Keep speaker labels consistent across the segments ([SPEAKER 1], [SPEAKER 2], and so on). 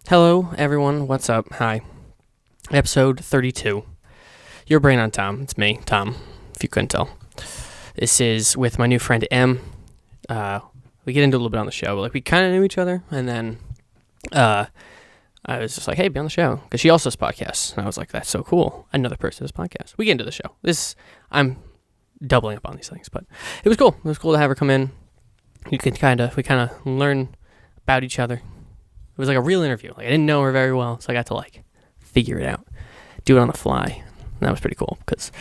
[SPEAKER 1] Hello, everyone. What's up? Hi. Episode 32. Your brain on Tom. It's me, Tom, if you couldn't tell. This is with my new friend, Em. We get into a little bit on the show. Like, we kind of knew each other, and then I was just like, hey, be on the show. Because she also has podcasts. And I was like, that's so cool. Another person has podcasts. We get into the show. I'm doubling up on these things, but it was cool. It was cool to have her come in. We kind of learn about each other. It was like a real interview. Like, I didn't know her very well, so I got to like figure it out, do it on the fly. And that was pretty cool because,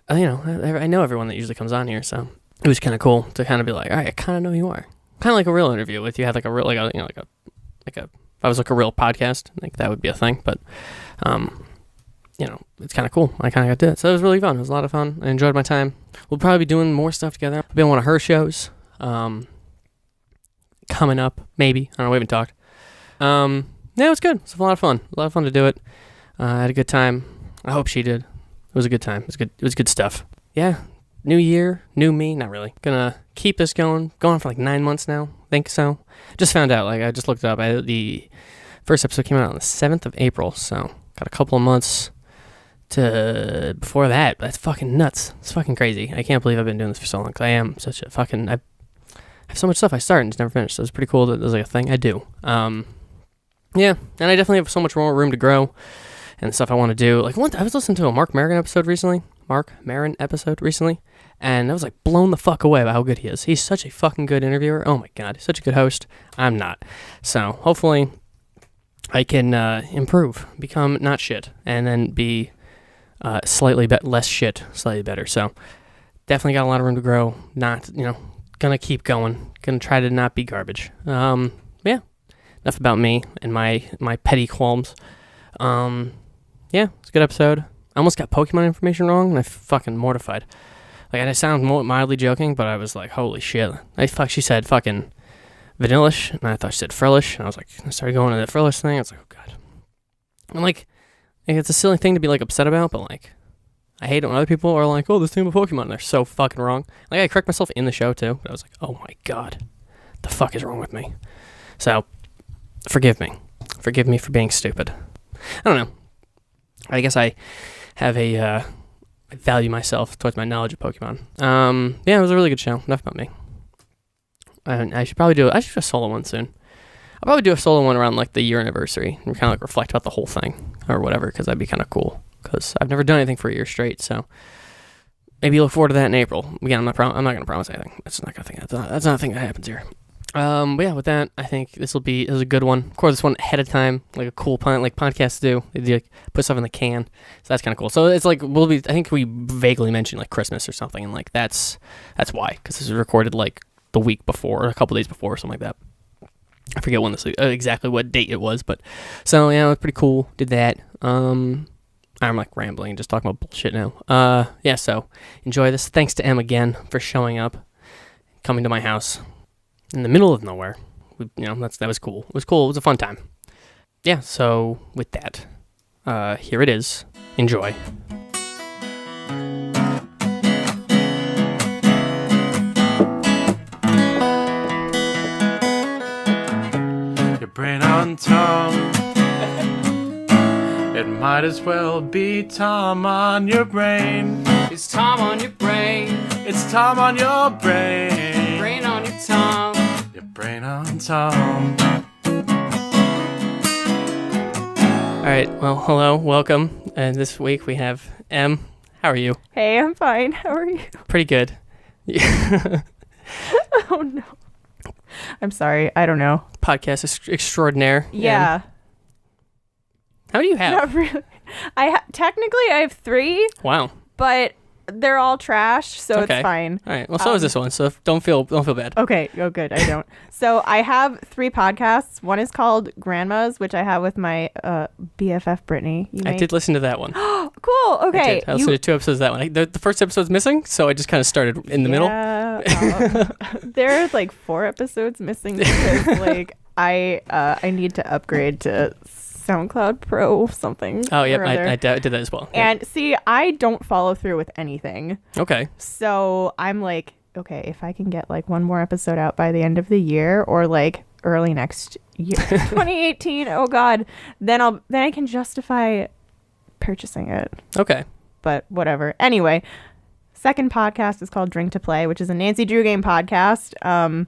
[SPEAKER 1] I know everyone that usually comes on here, so it was kind of cool to kind of be like, all right, I kind of know who you are. Kind of like a real interview. If you had like a real, if I was like a real podcast, like that would be a thing. But, it's kind of cool. I kind of got to do it, so it was really fun. It was a lot of fun. I enjoyed my time. We'll probably be doing more stuff together. I'll be on one of her shows, coming up, maybe. I don't know. We haven't talked. Yeah, it was good. It was a lot of fun. A lot of fun to do it. I had a good time. I hope she did. It was a good time. It was good stuff. Yeah. New year, new me. Not really. Gonna keep this going for like 9 months now. Think so. Just found out. Like, I just looked it up. The first episode came out on the 7th of April. So got a couple of months to before that. That's fucking nuts. It's fucking crazy. I can't believe I've been doing this for so long. Cause I am such a fucking. I have so much stuff I start and just never finish. So it's pretty cool that there's like a thing I do. Yeah, and I definitely have so much more room to grow and stuff I want to do. Like, I was listening to a Mark Maron episode recently, and I was like blown the fuck away by how good he is. He's such a fucking good interviewer. Oh my god, he's such a good host. I'm not. So hopefully I can improve, become not shit, and then be slightly less shit, slightly better. So definitely got a lot of room to grow. Not, gonna keep going. Gonna try to not be garbage. Yeah. Enough about me and my petty qualms. Yeah, it's a good episode. I almost got Pokemon information wrong, and I fucking mortified. Like, I sound mildly joking, but I was like, holy shit. She said fucking Vanillish, and I thought she said Frillish, and I started going to the Frillish thing. I was like, oh god. I'm like, it's a silly thing to be like upset about, but like, I hate it when other people are like, oh, this thing about Pokemon, and they're so fucking wrong. Like, I correct myself in the show too, but I was like, oh my god, the fuck is wrong with me? So, forgive me for being stupid. I don't know. I guess I have I value myself towards my knowledge of Pokemon. Yeah, it was a really good show. Enough about me. I should do a solo one soon. I'll probably do a solo one around like the year anniversary and kind of like reflect about the whole thing or whatever, because that'd be kind of cool. Because I've never done anything for a year straight, so maybe look forward to that in April. Again, I'm not going to promise anything. That's not a thing that happens here. But yeah, with that, I think this is a good one. Of course, this one ahead of time, like a cool like podcasts do. They like put stuff in the can, so that's kind of cool. So it's like I think we vaguely mentioned like Christmas or something, and like that's why, because this was recorded like the week before, or a couple days before, or something like that. I forget when exactly what date it was, but so yeah, it was pretty cool. Did that. I'm like rambling, just talking about bullshit now. Yeah, so enjoy this. Thanks to Em again for showing up, coming to my house in the middle of nowhere. That was cool. It was cool. It was a fun time. Yeah, so with that, here it is. Enjoy. Your brain on Tom. It might as well be Tom on your brain.
[SPEAKER 2] It's Tom on your brain.
[SPEAKER 1] It's Tom on your brain.
[SPEAKER 2] Brain on your Tom.
[SPEAKER 1] Your brain on Tom. Alright, well, hello, welcome. And this week we have Em. How are you?
[SPEAKER 3] Hey, I'm fine. How are you?
[SPEAKER 1] Pretty good.
[SPEAKER 3] Oh no. I'm sorry. I don't know.
[SPEAKER 1] Podcast Extraordinaire.
[SPEAKER 3] Yeah.
[SPEAKER 1] Em. How do you have?
[SPEAKER 3] Not really. Technically I have 3.
[SPEAKER 1] Wow.
[SPEAKER 3] But they're all trash, so
[SPEAKER 1] okay.
[SPEAKER 3] It's fine.
[SPEAKER 1] All right. Well, so is this one, so don't feel bad.
[SPEAKER 3] Okay. Oh, good. I don't. So I have 3 podcasts. One is called Grandma's, which I have with my BFF Brittany.
[SPEAKER 1] I did listen to that one.
[SPEAKER 3] Cool. Okay.
[SPEAKER 1] I listened to 2 episodes of that one. The first episode's missing, so I just kind of started in the middle.
[SPEAKER 3] There's like 4 episodes missing because like I need to upgrade to SoundCloud Pro something.
[SPEAKER 1] Oh, yep. I did that as well.
[SPEAKER 3] And see, I don't follow through with anything.
[SPEAKER 1] Okay.
[SPEAKER 3] So I'm like, okay, if I can get like one more episode out by the end of the year or like early next year, 2018. Oh God, then I can justify purchasing it.
[SPEAKER 1] Okay.
[SPEAKER 3] But whatever. Anyway, second podcast is called Drink to Play, which is a Nancy Drew game podcast.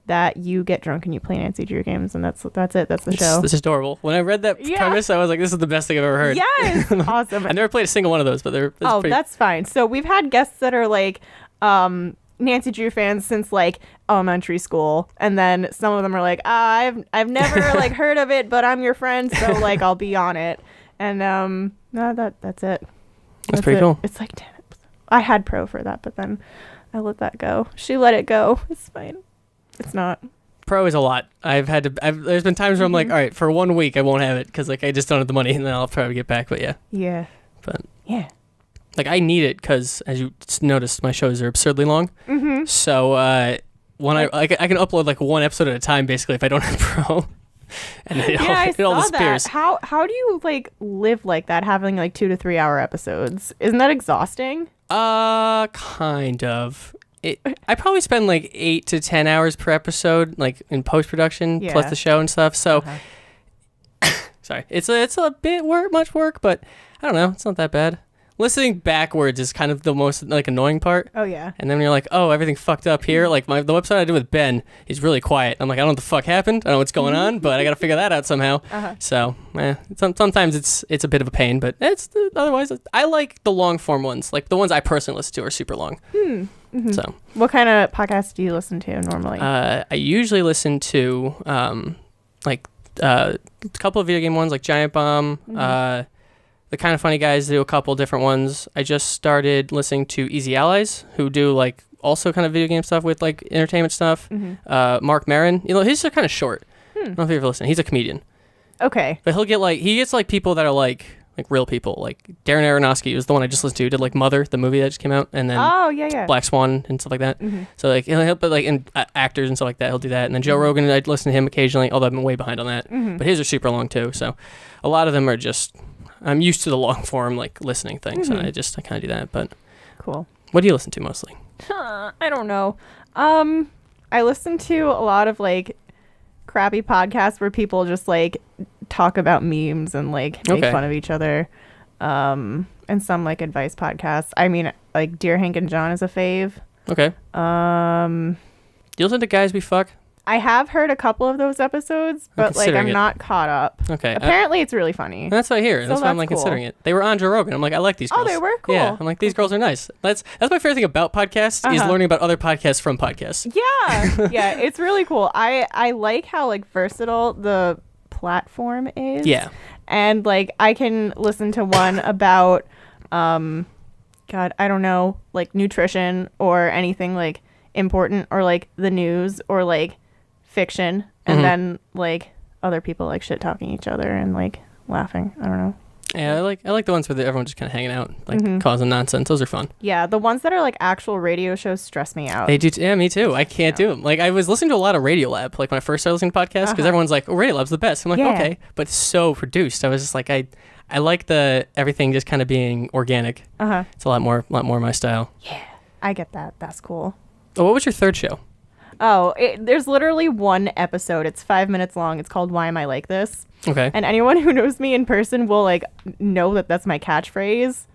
[SPEAKER 3] That you get drunk and you play Nancy Drew games, and that's it. That's the show.
[SPEAKER 1] This is adorable. When I read that premise, I was like, "This is the best thing I've ever heard."
[SPEAKER 3] Yes, awesome.
[SPEAKER 1] I never played a single one of those, but
[SPEAKER 3] that's fine. So we've had guests that are like Nancy Drew fans since like elementary school, and then some of them are like, I've never like heard of it, but I'm your friend, so like I'll be on it. And no, that's it.
[SPEAKER 1] That's pretty cool.
[SPEAKER 3] It's like 10 episodes. I had Pro for that, but then I let that go. She let it go. It's fine. It's not.
[SPEAKER 1] Pro is a lot. There's been times where I'm like, all right, for 1 week I won't have it because like I just don't have the money, and then I'll probably get back. But yeah.
[SPEAKER 3] Yeah.
[SPEAKER 1] But
[SPEAKER 3] yeah.
[SPEAKER 1] Like I need it because, as you noticed, my shows are absurdly long. Mm-hmm. So when I can upload like one episode at a time basically if I don't have Pro, and it all disappears.
[SPEAKER 3] That. How do you like live like that, having like 2 to 3 hour episodes? Isn't that exhausting?
[SPEAKER 1] Kind of. I probably spend like 8 to 10 hours per episode, like in post production, plus the show and stuff. So, sorry, it's a bit much work, but I don't know, it's not that bad. Listening backwards is kind of the most like annoying part.
[SPEAKER 3] Oh yeah. And
[SPEAKER 1] then when you're like, oh, everything fucked up here. Like the website I did with Ben is really quiet. I'm like, I don't know what the fuck happened. I don't know what's going on, but I got to figure that out somehow. So sometimes it's a bit of a pain, but otherwise I like the long form ones. Like the ones I personally listen to are super long. Mm-hmm. So
[SPEAKER 3] what kind of podcasts do you listen to normally?
[SPEAKER 1] I usually listen to like a couple of video game ones like Giant Bomb. Mm-hmm. The Kind of Funny guys do a couple different ones. I just started listening to Easy Allies, who do like also kind of video game stuff with like entertainment stuff. Mm-hmm. Mark Maron, his are kind of short. I don't know if you ever listen. He's a comedian.
[SPEAKER 3] Okay.
[SPEAKER 1] But he gets like people that are like real people. Like Darren Aronofsky was the one I just listened to. Did like Mother, the movie that just came out, and then Black Swan and stuff like that. Mm-hmm. So like he'll put like in actors and stuff like that. He'll do that. And then Joe Rogan, I'd listen to him occasionally, although I've been way behind on that. Mm-hmm. But his are super long too. So a lot of them are just. I'm used to the long form like listening thing, so I kind of do that. But
[SPEAKER 3] cool.
[SPEAKER 1] What do you listen to mostly?
[SPEAKER 3] I don't know. I listen to a lot of like crappy podcasts where people just like talk about memes and like make fun of each other. And some like advice podcasts. I mean, like Dear Hank and John is a fave.
[SPEAKER 1] Okay. Do you listen to Guys We Fuck?
[SPEAKER 3] I have heard a couple of those episodes, but like I'm not caught up.
[SPEAKER 1] Okay.
[SPEAKER 3] Apparently it's really funny.
[SPEAKER 1] That's what I hear. That's why I'm like considering it. They were on Joe Rogan. I'm like, I like these girls.
[SPEAKER 3] Oh, they were? Cool.
[SPEAKER 1] Yeah. I'm like, these girls are nice. That's my favorite thing about podcasts is learning about other podcasts from podcasts.
[SPEAKER 3] Yeah. Yeah. It's really cool. I like how like versatile the platform is.
[SPEAKER 1] Yeah.
[SPEAKER 3] And like I can listen to one about God, I don't know, like nutrition or anything like important or like the news or like fiction, and then like other people like shit talking each other and like laughing. I don't know.
[SPEAKER 1] Yeah, I like the ones where everyone's just kind of hanging out, like causing nonsense. Those are fun.
[SPEAKER 3] Yeah, the ones that are like actual radio shows stress me out.
[SPEAKER 1] They do. Yeah, me too. I can't do them. Like I was listening to a lot of Radiolab, like when I first started listening to podcasts, because everyone's like, "Oh, Radiolab's the best." I'm like, okay, but it's so produced. I was just like, I like the everything just kind of being organic. It's a lot more my style.
[SPEAKER 3] Yeah, I get that. That's cool.
[SPEAKER 1] Oh, what was your third show?
[SPEAKER 3] Oh, there's literally one episode. It's 5 minutes long. It's called Why Am I Like This?
[SPEAKER 1] Okay.
[SPEAKER 3] And anyone who knows me in person will like know that that's my catchphrase.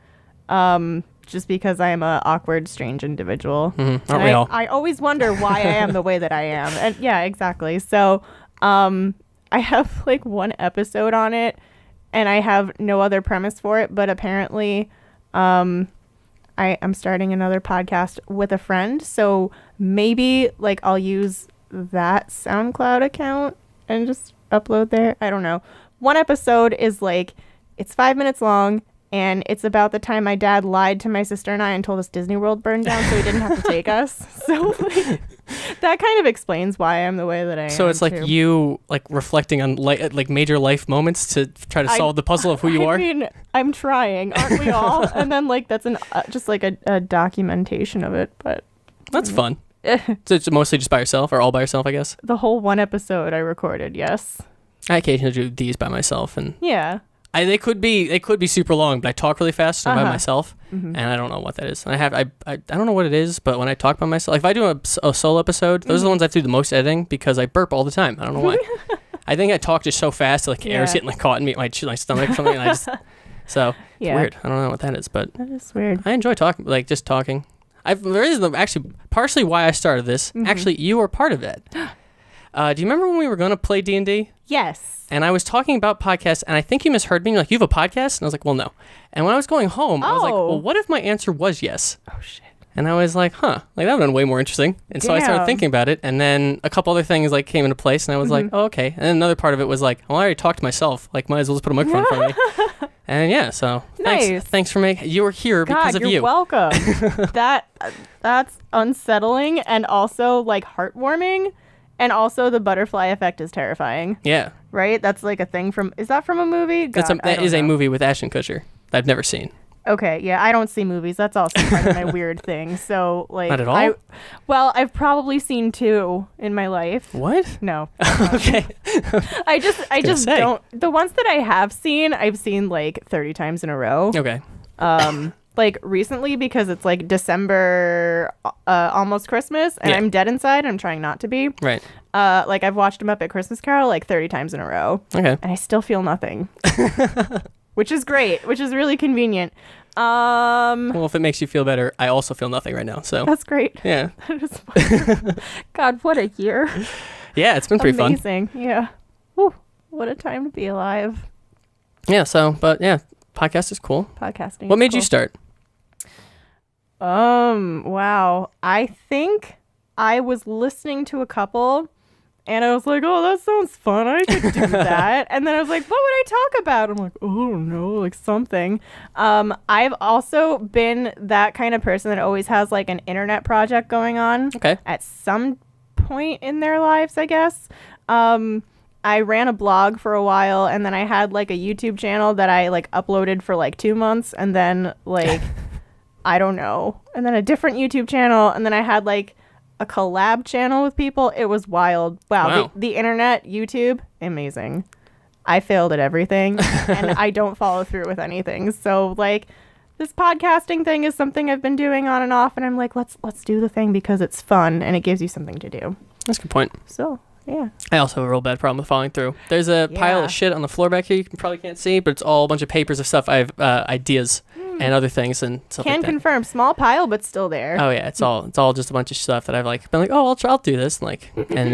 [SPEAKER 3] Just because I am a awkward, strange individual.
[SPEAKER 1] Aren't we all?
[SPEAKER 3] I always wonder why I am the way that I am. And yeah, exactly. So I have like one episode on it and I have no other premise for it. But apparently I'm starting another podcast with a friend, so maybe like I'll use that SoundCloud account and just upload there. I don't know. One episode is like, it's 5 minutes long, and it's about the time my dad lied to my sister and I and told us Disney World burned down, so he didn't have to take us. So like, that kind of explains why I'm the way that I am.
[SPEAKER 1] So it's like
[SPEAKER 3] too.
[SPEAKER 1] You like reflecting on like major life moments to try to solve the puzzle of who you are.
[SPEAKER 3] I mean, I'm trying, aren't we all? And then like that's just like a documentation of it, but
[SPEAKER 1] that's fun. So it's mostly just by yourself or all by yourself, I guess.
[SPEAKER 3] The whole one episode I recorded, yes.
[SPEAKER 1] I occasionally do these by myself, and
[SPEAKER 3] yeah.
[SPEAKER 1] They could be super long, but I talk really fast by myself, and I don't know what that is. And I don't know what it is, but when I talk by myself, like if I do a solo episode, those are the ones I have to do the most editing because I burp all the time. I don't know why. I think I talked just so fast, like air's getting like caught in my stomach or something. And I just so it's weird. I don't know what that is, but
[SPEAKER 3] that is weird.
[SPEAKER 1] I enjoy talking, like just talking. There is actually partially why I started this. Actually, you were part of it. Do you remember when we were going to play D&D?
[SPEAKER 3] Yes.
[SPEAKER 1] And I was talking about podcasts, and I think you misheard me. You're like, you have a podcast? And I was like, well, no. And when I was going home, I was like, well, what if my answer was yes?
[SPEAKER 3] Oh, shit.
[SPEAKER 1] And I was like, like that would have been way more interesting. And so I started thinking about it, and then a couple other things like came into place, and I was like, oh, okay. And then another part of it was like, well, I already talked to myself. Like, might as well just put a microphone in front of me. And yeah, so thanks for making. You were here because of you.
[SPEAKER 3] You're welcome. That's unsettling and also like heartwarming, and also the butterfly effect is terrifying.
[SPEAKER 1] Yeah.
[SPEAKER 3] Right? That's like a thing from. Is that from a movie?
[SPEAKER 1] That is a movie with Ashton Kutcher that I've never seen.
[SPEAKER 3] Okay, yeah, I don't see movies. That's also part of my weird thing. So, like,
[SPEAKER 1] not at all.
[SPEAKER 3] I've probably seen 2 in my life.
[SPEAKER 1] What?
[SPEAKER 3] No.
[SPEAKER 1] Okay.
[SPEAKER 3] I just don't. The ones that I have seen, I've seen like 30 times in a row.
[SPEAKER 1] Okay.
[SPEAKER 3] Like recently because it's like December, almost Christmas, and I'm dead inside. I'm trying not to be.
[SPEAKER 1] Right.
[SPEAKER 3] Like I've watched them up at Christmas Carol like 30 times in a row.
[SPEAKER 1] Okay.
[SPEAKER 3] And I still feel nothing. Which is great, which is really convenient.
[SPEAKER 1] Well, if it makes you feel better, I also feel nothing right now. So
[SPEAKER 3] that's great.
[SPEAKER 1] Yeah.
[SPEAKER 3] God, what a year.
[SPEAKER 1] Yeah, it's been pretty fun.
[SPEAKER 3] Amazing. Yeah. Whew, what a time to be alive.
[SPEAKER 1] Yeah. So, but yeah, podcast is cool.
[SPEAKER 3] Podcasting.
[SPEAKER 1] What made you start?
[SPEAKER 3] Wow. I think I was listening to a couple. And I was like, oh, that sounds fun. I could do that. And then I was like, what would I talk about? I'm like, oh, no, like something. I've also been that kind of person that always has like an internet project going on.
[SPEAKER 1] Okay.
[SPEAKER 3] At some point in their lives, I guess. I ran a blog for a while, and then I had like a YouTube channel that I like uploaded for like 2 months. And then like, I don't know. And then a different YouTube channel. And then I had like a collab channel with people. It was wild. Wow. The internet, YouTube, amazing. I failed at everything and I don't follow through with anything. So like this podcasting thing is something I've been doing on and off, and I'm like, let's do the thing because it's fun and it gives you something to do.
[SPEAKER 1] That's a good point.
[SPEAKER 3] So yeah.
[SPEAKER 1] I also have a real bad problem with following through. There's a pile of shit on the floor back here you probably can't see, but it's all a bunch of papers of stuff. I have ideas and other things and stuff like that.
[SPEAKER 3] Can confirm, small pile, but still there.
[SPEAKER 1] Oh yeah, it's all just a bunch of stuff that I've like been like, oh, I'll do this, like, and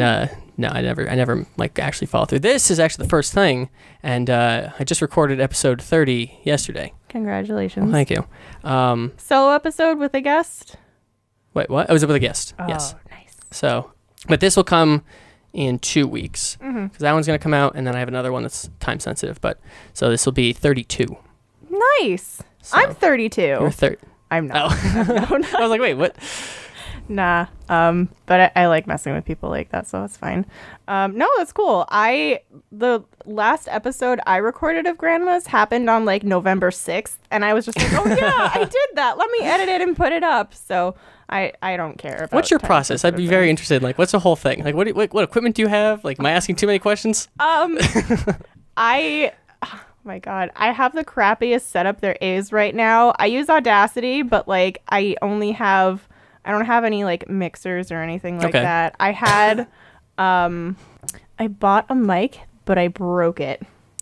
[SPEAKER 1] no, I never like actually follow through. This is actually the first thing, and I just recorded episode 30 yesterday.
[SPEAKER 3] Congratulations.
[SPEAKER 1] Well, thank you.
[SPEAKER 3] Solo episode with a guest.
[SPEAKER 1] Wait, what? I was with a guest.
[SPEAKER 3] Oh,
[SPEAKER 1] yes.
[SPEAKER 3] Nice.
[SPEAKER 1] So, but this will come in 2 weeks because that one's gonna come out, and then I have another one that's time sensitive. But so this will be 32.
[SPEAKER 3] Nice.
[SPEAKER 1] So,
[SPEAKER 3] I'm 32.
[SPEAKER 1] You're 30.
[SPEAKER 3] I'm not.
[SPEAKER 1] Oh.
[SPEAKER 3] No.
[SPEAKER 1] I was like, wait, what?
[SPEAKER 3] Nah. But I like messing with people like that, so it's fine. No, that's cool. The last episode I recorded of Grandma's happened on like November 6th, and I was just like, oh yeah, I did that. Let me edit it and put it up. So I don't care about.
[SPEAKER 1] What's your process? I'd be very interested. Like, what's the whole thing? Like, what equipment do you have? Like, am I asking too many questions? Oh my God, I have the crappiest setup there is right now. I use Audacity, but like I don't have any like mixers or anything like that. I had, I bought a mic, but I broke it.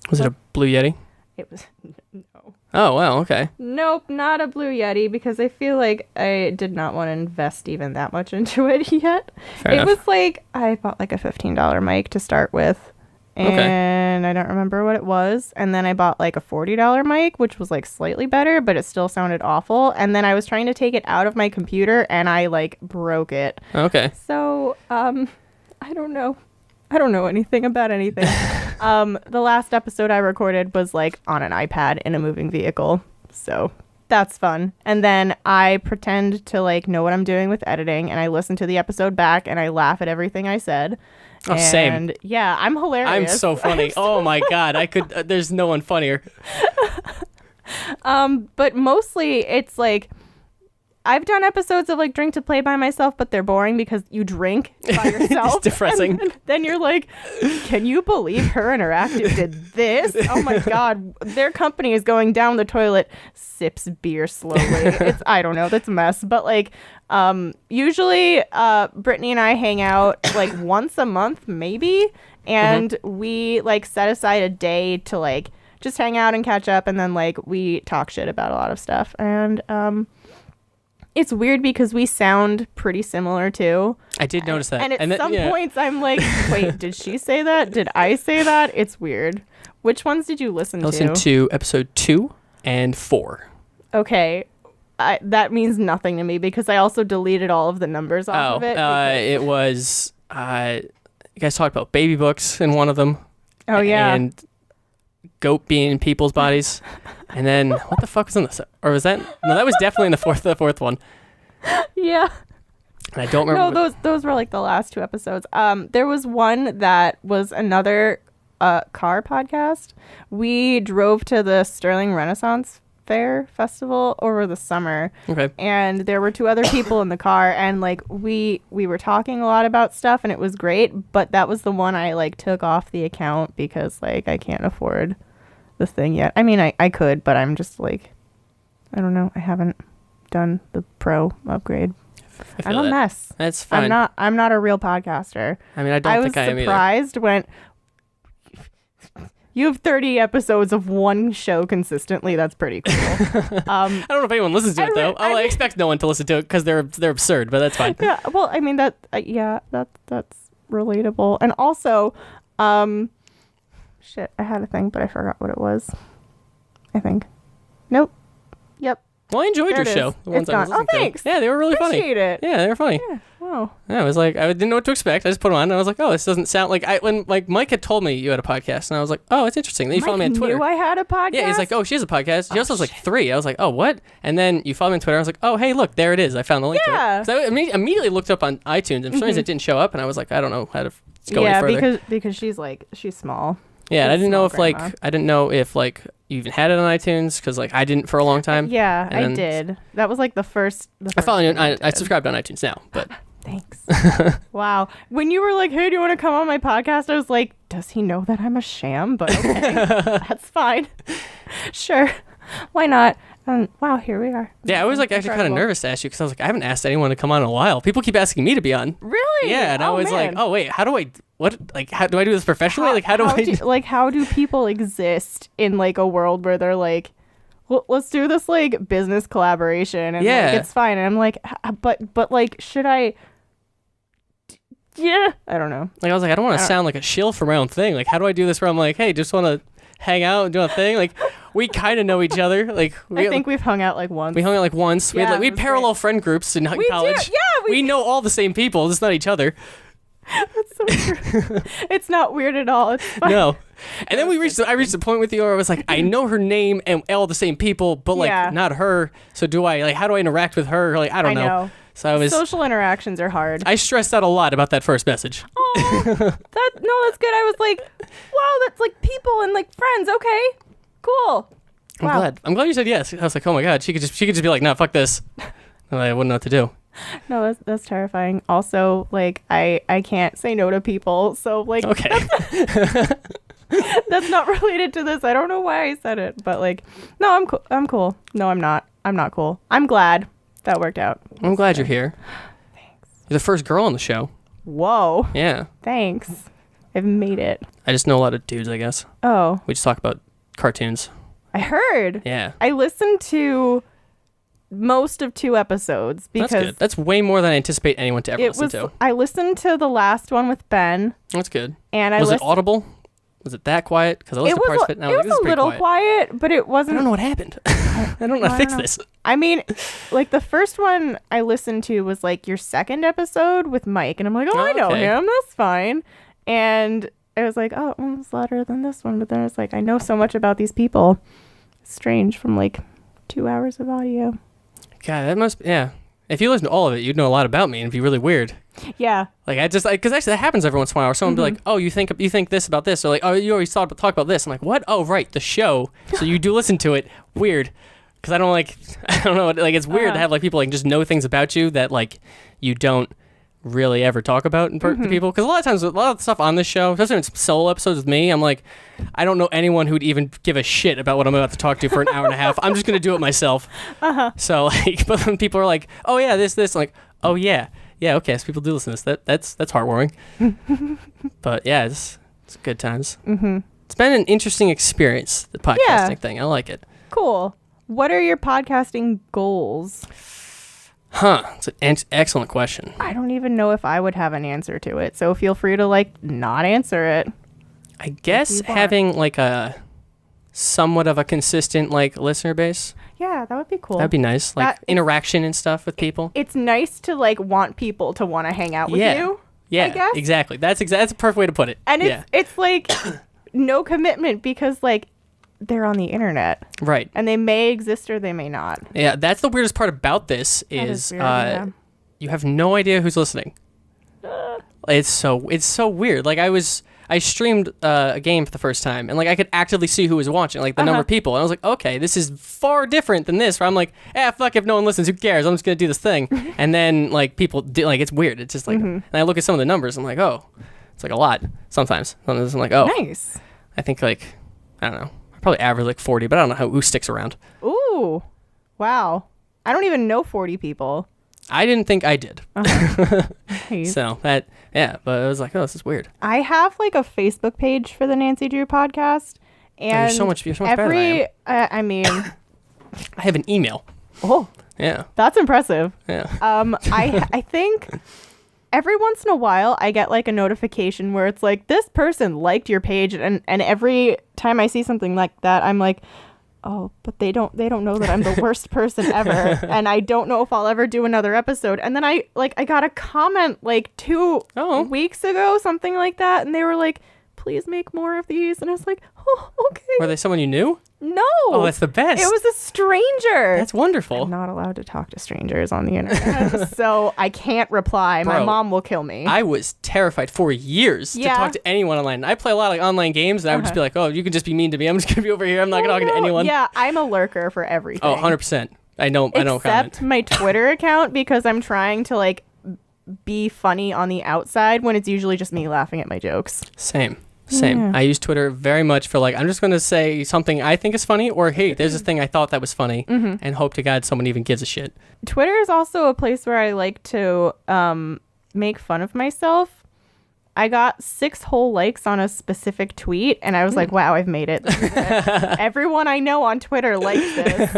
[SPEAKER 1] Was it a Blue Yeti?
[SPEAKER 3] It was, no.
[SPEAKER 1] Oh, wow, okay.
[SPEAKER 3] Nope, not a Blue Yeti, because I feel like I did not want to invest even that much into it yet.
[SPEAKER 1] Fair enough.
[SPEAKER 3] Was like, I bought like a $15 mic to start with. And I don't remember what it was. And then I bought like a $40 mic, which was like slightly better, but it still sounded awful. And then I was trying to take it out of my computer and I like broke it.
[SPEAKER 1] Okay.
[SPEAKER 3] So, I don't know. I don't know anything about anything. The last episode I recorded was like on an iPad in a moving vehicle. So that's fun. And then I pretend to like know what I'm doing with editing, and I listen to the episode back and I laugh at everything I said.
[SPEAKER 1] Oh, same.
[SPEAKER 3] Yeah, I'm hilarious.
[SPEAKER 1] I'm so funny. Oh my God. I could, there's no one funnier.
[SPEAKER 3] But mostly it's like, I've done episodes of like Drink to Play by myself, but they're boring because you drink by yourself.
[SPEAKER 1] It's depressing.
[SPEAKER 3] And then you're like, can you believe Her Interactive did this? Oh my God. Their company is going down the toilet, sips beer slowly. I don't know. That's a mess. But like, usually Brittany and I hang out like once a month, maybe. and we like set aside a day to like just hang out and catch up, and then like we talk shit about a lot of stuff, and it's weird because we sound pretty similar too.
[SPEAKER 1] I did notice that.
[SPEAKER 3] And at some points I'm like, wait, did she say that? Did I say that? It's weird. Which ones did you listen to?
[SPEAKER 1] I listened to episode 2 and 4.
[SPEAKER 3] Okay. That means nothing to me because I also deleted all of the numbers off of it.
[SPEAKER 1] It was, you guys talked about baby books in one of them.
[SPEAKER 3] Oh, yeah.
[SPEAKER 1] And goat being in people's bodies. And then, what the fuck was in this? Or was that? No, that was definitely in the fourth one.
[SPEAKER 3] Yeah.
[SPEAKER 1] And I don't remember.
[SPEAKER 3] No, those were like the last 2 episodes. There was one that was another car podcast. We drove to the Sterling Renaissance Fair Festival over the summer.
[SPEAKER 1] Okay.
[SPEAKER 3] And there were 2 other people in the car, and like we were talking a lot about stuff, and it was great, but that was the one I like took off the account because like I can't afford the thing yet. I mean, I could, but I'm just like, I don't know. I haven't done the pro upgrade. I'm a mess.
[SPEAKER 1] That's fine.
[SPEAKER 3] I'm not a real podcaster.
[SPEAKER 1] I mean, I don't think I am either.
[SPEAKER 3] I was surprised when you have 30 episodes of one show consistently. That's pretty cool.
[SPEAKER 1] I don't know if anyone listens to it though. I expect no one to listen to it because they're absurd, but that's fine.
[SPEAKER 3] Yeah. Well, I mean that's relatable. And also, shit, I had a thing, but I forgot what it was. I think. Nope. Yep.
[SPEAKER 1] Well, I enjoyed your show. The ones I was listening to.
[SPEAKER 3] Thanks.
[SPEAKER 1] Yeah, they were really funny.
[SPEAKER 3] Appreciate it.
[SPEAKER 1] Yeah, they were funny.
[SPEAKER 3] Yeah. Wow.
[SPEAKER 1] Yeah, I was like, I didn't know what to expect. I just put them on, and I was like, oh, this doesn't sound like when like Mike had told me you had a podcast, and I was like, oh, it's interesting. Then you followed me on Twitter.
[SPEAKER 3] Knew I had a podcast.
[SPEAKER 1] Yeah, he's like, oh, she has a podcast. She also has like 3. I was like, oh, what? And then you followed me on Twitter. I was like, oh, hey, look, there it is. I found the link to it. So I immediately looked up on iTunes, and for some reason it didn't show up, and I was like, I don't know how to go any further.
[SPEAKER 3] Yeah, because she's small.
[SPEAKER 1] Yeah, and I didn't know if
[SPEAKER 3] grandma.
[SPEAKER 1] you even had it on iTunes because like I didn't for a long time.
[SPEAKER 3] Yeah, I did. That was like the first
[SPEAKER 1] I followed you. I subscribed on iTunes now, but
[SPEAKER 3] thanks. Wow. When you were like, hey, do you want to come on my podcast? I was like, does he know that I'm a sham? But okay, that's fine. Sure. Why not? Wow, here we are.
[SPEAKER 1] Yeah, I was like actually kind of nervous to ask you because I was like, I haven't asked anyone to come on in a while. People keep asking me to be on.
[SPEAKER 3] Really?
[SPEAKER 1] Yeah, and I was like, oh wait, how do I do I do this professionally?
[SPEAKER 3] How do people exist in like a world where they're like, well, let's do this like business collaboration and like, it's fine. And I'm like, but like, should I? Yeah, I don't know.
[SPEAKER 1] Like I was like, I don't want to sound like a shill for my own thing. Like, how do I do this where I'm like, hey, just want to hang out and do a thing? Like, we kind of know each other. Like,
[SPEAKER 3] I think we've hung out like once.
[SPEAKER 1] We hung out like once. We had parallel friend groups in college.
[SPEAKER 3] Do. Yeah,
[SPEAKER 1] we know all the same people, just not each other.
[SPEAKER 3] That's so true. It's not weird at all. It's fine.
[SPEAKER 1] No. And then I reached the point with you where I was like, I know her name and all the same people, but like not her. So do I how do I interact with her? Like, I don't know. So
[SPEAKER 3] social interactions are hard.
[SPEAKER 1] I stressed out a lot about that first message.
[SPEAKER 3] Oh, that's good. I was like, wow, that's like people and like friends. Okay, cool.
[SPEAKER 1] I'm glad you said yes. I was like, oh my god, she could just be like, no, fuck this. And I wouldn't know what to do.
[SPEAKER 3] No, that's terrifying. Also, like I can't say no to people. So like,
[SPEAKER 1] okay.
[SPEAKER 3] That's not related to this. I don't know why I said it, but like, no, I'm cool. I'm cool. No, I'm not. I'm not cool. I'm glad that worked out.
[SPEAKER 1] I'm glad you're here.
[SPEAKER 3] Thanks.
[SPEAKER 1] You're the first girl on the show.
[SPEAKER 3] Whoa.
[SPEAKER 1] Yeah.
[SPEAKER 3] Thanks. I've made it.
[SPEAKER 1] I just know a lot of dudes, I guess.
[SPEAKER 3] Oh.
[SPEAKER 1] We just talk about cartoons.
[SPEAKER 3] I heard.
[SPEAKER 1] Yeah.
[SPEAKER 3] I listened to most of 2 episodes because
[SPEAKER 1] that's good. That's way more than I anticipate anyone to ever listen to.
[SPEAKER 3] I listened to the last one with Ben.
[SPEAKER 1] That's good.
[SPEAKER 3] And
[SPEAKER 1] was it audible? Was it that quiet? Because I listened to parts of it now.
[SPEAKER 3] It was a little quiet, but it wasn't.
[SPEAKER 1] I don't know what happened. I don't know how to fix this.
[SPEAKER 3] I mean, like the first one I listened to was like your second episode with Mike, and I'm like, I know him. That's fine. And I was like, oh, it was louder than this one. But then it's like, I know so much about these people. It's strange from like 2 hours of audio.
[SPEAKER 1] God, that must, yeah. If you listen to all of it, you'd know a lot about me, and it'd be really weird.
[SPEAKER 3] Yeah.
[SPEAKER 1] Like, because actually that happens every once in a while, where someone will be like, oh, you think this about this, or like, oh, you always talk about this. I'm like, what? Oh, right, the show. So you do listen to it. Weird. Because I don't know, like, it's weird to have, like, people, like, just know things about you that, like, you don't really ever talk about to people. Because a lot of times, a lot of the stuff on this show, especially when it's solo episodes with me, I'm like, I don't know anyone who'd even give a shit about what I'm about to talk to for an hour and a half. I'm just going to do it myself. So, like, but when people are like, oh, yeah, this, I'm like, oh, yeah. Yeah, okay, so people do listen to this. That's heartwarming. But, yeah, It's good times. Mm-hmm. It's been an interesting experience, the podcasting thing. I like it.
[SPEAKER 3] Cool. What are your podcasting goals?
[SPEAKER 1] It's an excellent question.
[SPEAKER 3] I don't even know if I would have an answer to it, so feel free to like not answer it.
[SPEAKER 1] I guess having like a somewhat of a consistent like listener base.
[SPEAKER 3] Yeah, that would be cool.
[SPEAKER 1] That'd be nice. Like interaction and stuff with people.
[SPEAKER 3] It's nice to like want people to want to hang out with you.
[SPEAKER 1] Yeah,
[SPEAKER 3] I guess.
[SPEAKER 1] Exactly. That's a perfect way to put it.
[SPEAKER 3] And it's like no commitment because like they're on the internet.
[SPEAKER 1] Right.
[SPEAKER 3] And they may exist or they may not.
[SPEAKER 1] Yeah, that's the weirdest part about this is
[SPEAKER 3] weird,
[SPEAKER 1] you have no idea who's listening. It's so weird. Like I streamed a game for the first time, and like I could actively see who was watching, like the number of people, and I was like, okay, this is far different than this. Where I'm like, fuck, if no one listens, who cares? I'm just gonna do this thing, and then like people do, like it's weird. It's just like, and I look at some of the numbers, I'm like, oh, it's like a lot. Sometimes I'm like, oh,
[SPEAKER 3] nice.
[SPEAKER 1] I think like I don't know, I probably average like 40, but I don't know who sticks around.
[SPEAKER 3] Ooh, wow, I don't even know 40 people.
[SPEAKER 1] I didn't think I did.
[SPEAKER 3] Nice.
[SPEAKER 1] So that, but I was like, oh, this is weird.
[SPEAKER 3] I have like a Facebook page for the Nancy Drew podcast, and
[SPEAKER 1] you're so much better than I am.
[SPEAKER 3] I mean,
[SPEAKER 1] I have an email.
[SPEAKER 3] Oh,
[SPEAKER 1] yeah,
[SPEAKER 3] that's impressive.
[SPEAKER 1] Yeah.
[SPEAKER 3] I think every once in a while I get like a notification where it's like this person liked your page, and every time I see something like that, I'm like, oh, but they don't know that I'm the worst person ever, and I don't know if I'll ever do another episode. And then I got a comment like 2 weeks ago, something like that, and they were like, please make more of these. And I was like, oh, okay.
[SPEAKER 1] Were they someone you knew?
[SPEAKER 3] No.
[SPEAKER 1] Oh, that's the best.
[SPEAKER 3] It was a stranger.
[SPEAKER 1] That's wonderful.
[SPEAKER 3] I'm not allowed to talk to strangers on the internet, so I can't reply.
[SPEAKER 1] Bro,
[SPEAKER 3] my mom will kill me.
[SPEAKER 1] I was terrified for years to talk to anyone online. I play a lot of like online games, and I would just be like, oh, you can just be mean to me. I'm just going to be over here. I'm not going to talk to anyone.
[SPEAKER 3] Yeah, I'm a lurker for everything.
[SPEAKER 1] Oh, 100%. I don't comment.
[SPEAKER 3] Except my Twitter account, because I'm trying to like be funny on the outside when it's usually just me laughing at my jokes.
[SPEAKER 1] Same. Yeah. I use Twitter very much for like, I'm just going to say something I think is funny, or hey, there's this thing I thought that was funny, and hope to God someone even gives a shit.
[SPEAKER 3] Twitter is also a place where I like to make fun of myself. I got 6 whole likes on a specific tweet, and I was like, wow, I've made it. Everyone I know on Twitter likes this.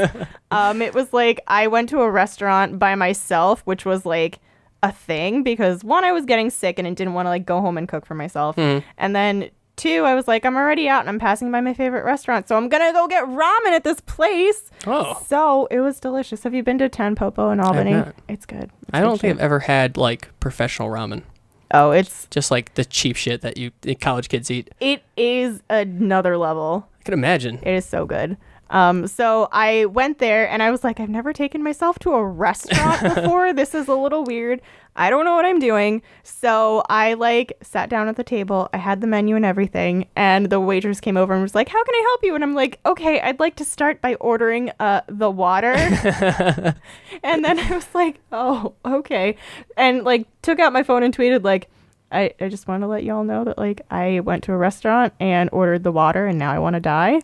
[SPEAKER 3] It was like I went to a restaurant by myself, which was like a thing because 1, I was getting sick and didn't want to like go home and cook for myself. And then 2, I was like, I'm already out and I'm passing by my favorite restaurant, so I'm gonna go get ramen at this place. Oh, so it was delicious. Have you been to Tanpopo in Albany? It's good.
[SPEAKER 1] I don't think I've ever had like professional ramen.
[SPEAKER 3] Oh, it's
[SPEAKER 1] just like the cheap shit that college kids eat.
[SPEAKER 3] It is another level.
[SPEAKER 1] I can imagine.
[SPEAKER 3] It is so good. So I went there and I was like, I've never taken myself to a restaurant before. This is a little weird. I don't know what I'm doing. So I like sat down at the table. I had the menu and everything. And the waitress came over and was like, how can I help you? And I'm like, okay, I'd like to start by ordering the water. And then I was like, oh, okay. And like took out my phone and tweeted like, I just want to let y'all know that like I went to a restaurant and ordered the water and now I want to die.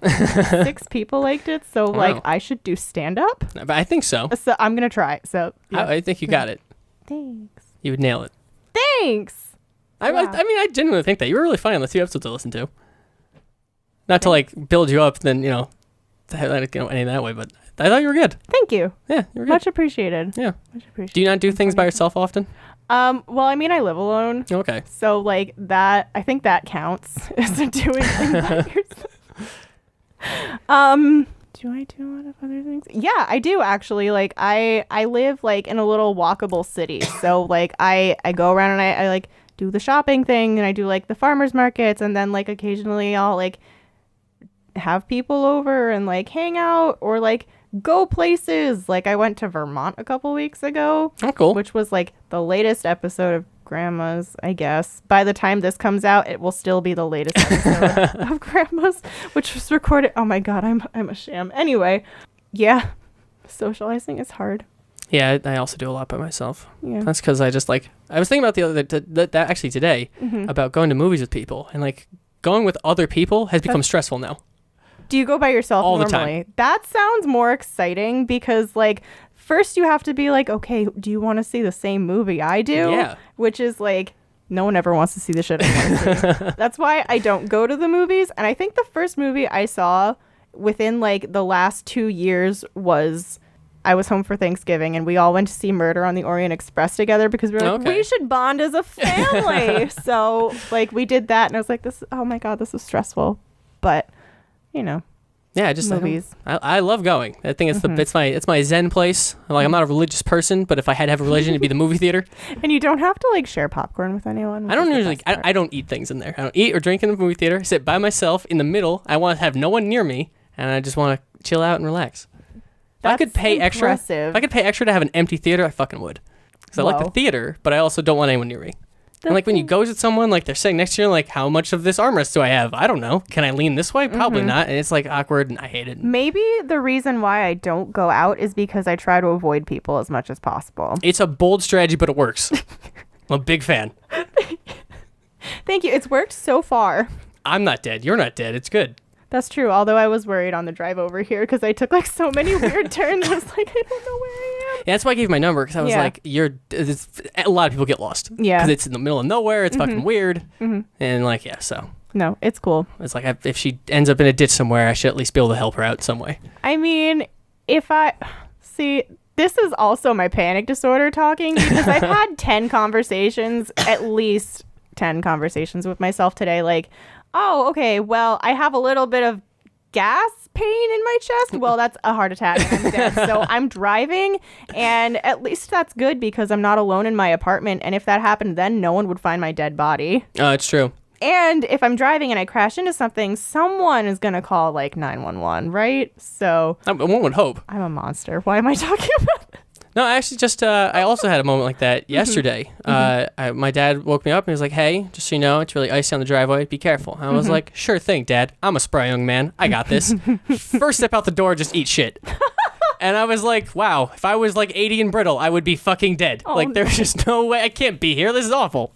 [SPEAKER 3] 6 people liked it, so like I should do stand up.
[SPEAKER 1] But I think so.
[SPEAKER 3] So I'm gonna try. So yeah.
[SPEAKER 1] I think you got it.
[SPEAKER 3] Thanks.
[SPEAKER 1] You would nail it.
[SPEAKER 3] Thanks.
[SPEAKER 1] I mean, I genuinely think that you were really funny on the 2 episodes I listened to. Not to like build you up, then any that way, but I thought you were good.
[SPEAKER 3] Thank you.
[SPEAKER 1] Yeah, you were good.
[SPEAKER 3] Much appreciated.
[SPEAKER 1] Yeah.
[SPEAKER 3] Much appreciated.
[SPEAKER 1] Do you not do things by yourself often?
[SPEAKER 3] Well, I mean, I live alone.
[SPEAKER 1] Okay.
[SPEAKER 3] So, like, that, I think that counts as doing things by yourself. Do I do a lot of other things? Yeah, I do, actually. Like, I live, like, in a little walkable city. So, like, I go around and I like, do the shopping thing, and I do, like, the farmers markets, and then, like, occasionally I'll, like, have people over and, like, hang out, or, like, go places. Like I went to Vermont a couple weeks ago.
[SPEAKER 1] Oh, cool.
[SPEAKER 3] Which was like the latest episode of Grandma's, I guess. By the time this comes out, it will still be the latest episode of Grandma's, which was recorded. Oh my God, I'm a sham. Anyway, yeah, socializing is hard.
[SPEAKER 1] Yeah, I also do a lot by myself.
[SPEAKER 3] Yeah.
[SPEAKER 1] That's because I just like, I was thinking about the other that actually today about going to movies with people, and like going with other people has become stressful now.
[SPEAKER 3] Do you go by yourself
[SPEAKER 1] all
[SPEAKER 3] normally?
[SPEAKER 1] The time.
[SPEAKER 3] That sounds more exciting because, like, first you have to be like, okay, do you want to see the same movie I do?
[SPEAKER 1] Yeah.
[SPEAKER 3] Which is, like, No one ever wants to see the shit I want to see. That's why I don't go to the movies. And I think the first movie I saw within like the last 2 years was I was home for Thanksgiving and we all went to see Murder on the Orient Express together because we were like, we should bond as a family. So like we did that and I was like, oh my God, this is stressful. But, you know.
[SPEAKER 1] Yeah, just
[SPEAKER 3] movies.
[SPEAKER 1] I love going. I think it's my zen place. I'm not a religious person, but if I had to have a religion, it'd be the movie theater.
[SPEAKER 3] And you don't have to like share popcorn with anyone.
[SPEAKER 1] I don't usually. I don't eat things in there. I don't eat or drink in the movie theater. I sit by myself in the middle. I want to have no one near me, and I just want to chill out and relax. If I could pay extra to have an empty theater, I fucking would. Because I like the theater, but I also don't want anyone near me. And like when you go with someone, like they're sitting next to you, like how much of this armrest do I have? I don't know. Can I lean this way? Probably not. And it's like awkward and I hate it.
[SPEAKER 3] Maybe the reason why I don't go out is because I try to avoid people as much as possible.
[SPEAKER 1] It's a bold strategy, but it works. I'm a big fan.
[SPEAKER 3] Thank you. It's worked so far.
[SPEAKER 1] I'm not dead. You're not dead. It's good.
[SPEAKER 3] That's true. Although I was worried on the drive over here because I took like so many weird turns. I was like, I don't know where I am.
[SPEAKER 1] Yeah, that's why I gave my number because I was like, a lot of people get lost.
[SPEAKER 3] Yeah.
[SPEAKER 1] Because it's in the middle of nowhere. It's fucking weird. And like, yeah, so.
[SPEAKER 3] No, it's cool.
[SPEAKER 1] It's like if she ends up in a ditch somewhere, I should at least be able to help her out some way.
[SPEAKER 3] I mean, this is also my panic disorder talking because I've had 10 conversations, at least 10 conversations with myself today. Like, oh, okay, well, I have a little bit of gas pain in my chest. Well, that's a heart attack and I'm dead. So I'm driving and at least that's good because I'm not alone in my apartment. And if that happened, then no one would find my dead body.
[SPEAKER 1] Oh, it's true.
[SPEAKER 3] And if I'm driving and I crash into something, someone is going to call like 911, right? So
[SPEAKER 1] one would hope.
[SPEAKER 3] I'm a monster. Why am I talking about this?
[SPEAKER 1] No, I actually just, I also had a moment like that yesterday. My dad woke me up and he was like, hey, just so you know, it's really icy on the driveway. Be careful. I was like, sure thing, Dad. I'm a spry young man. I got this. First step out the door, just eat shit. And I was like, wow, if I was like 80 and brittle, I would be fucking dead. There's just no way. I can't be here. This is awful.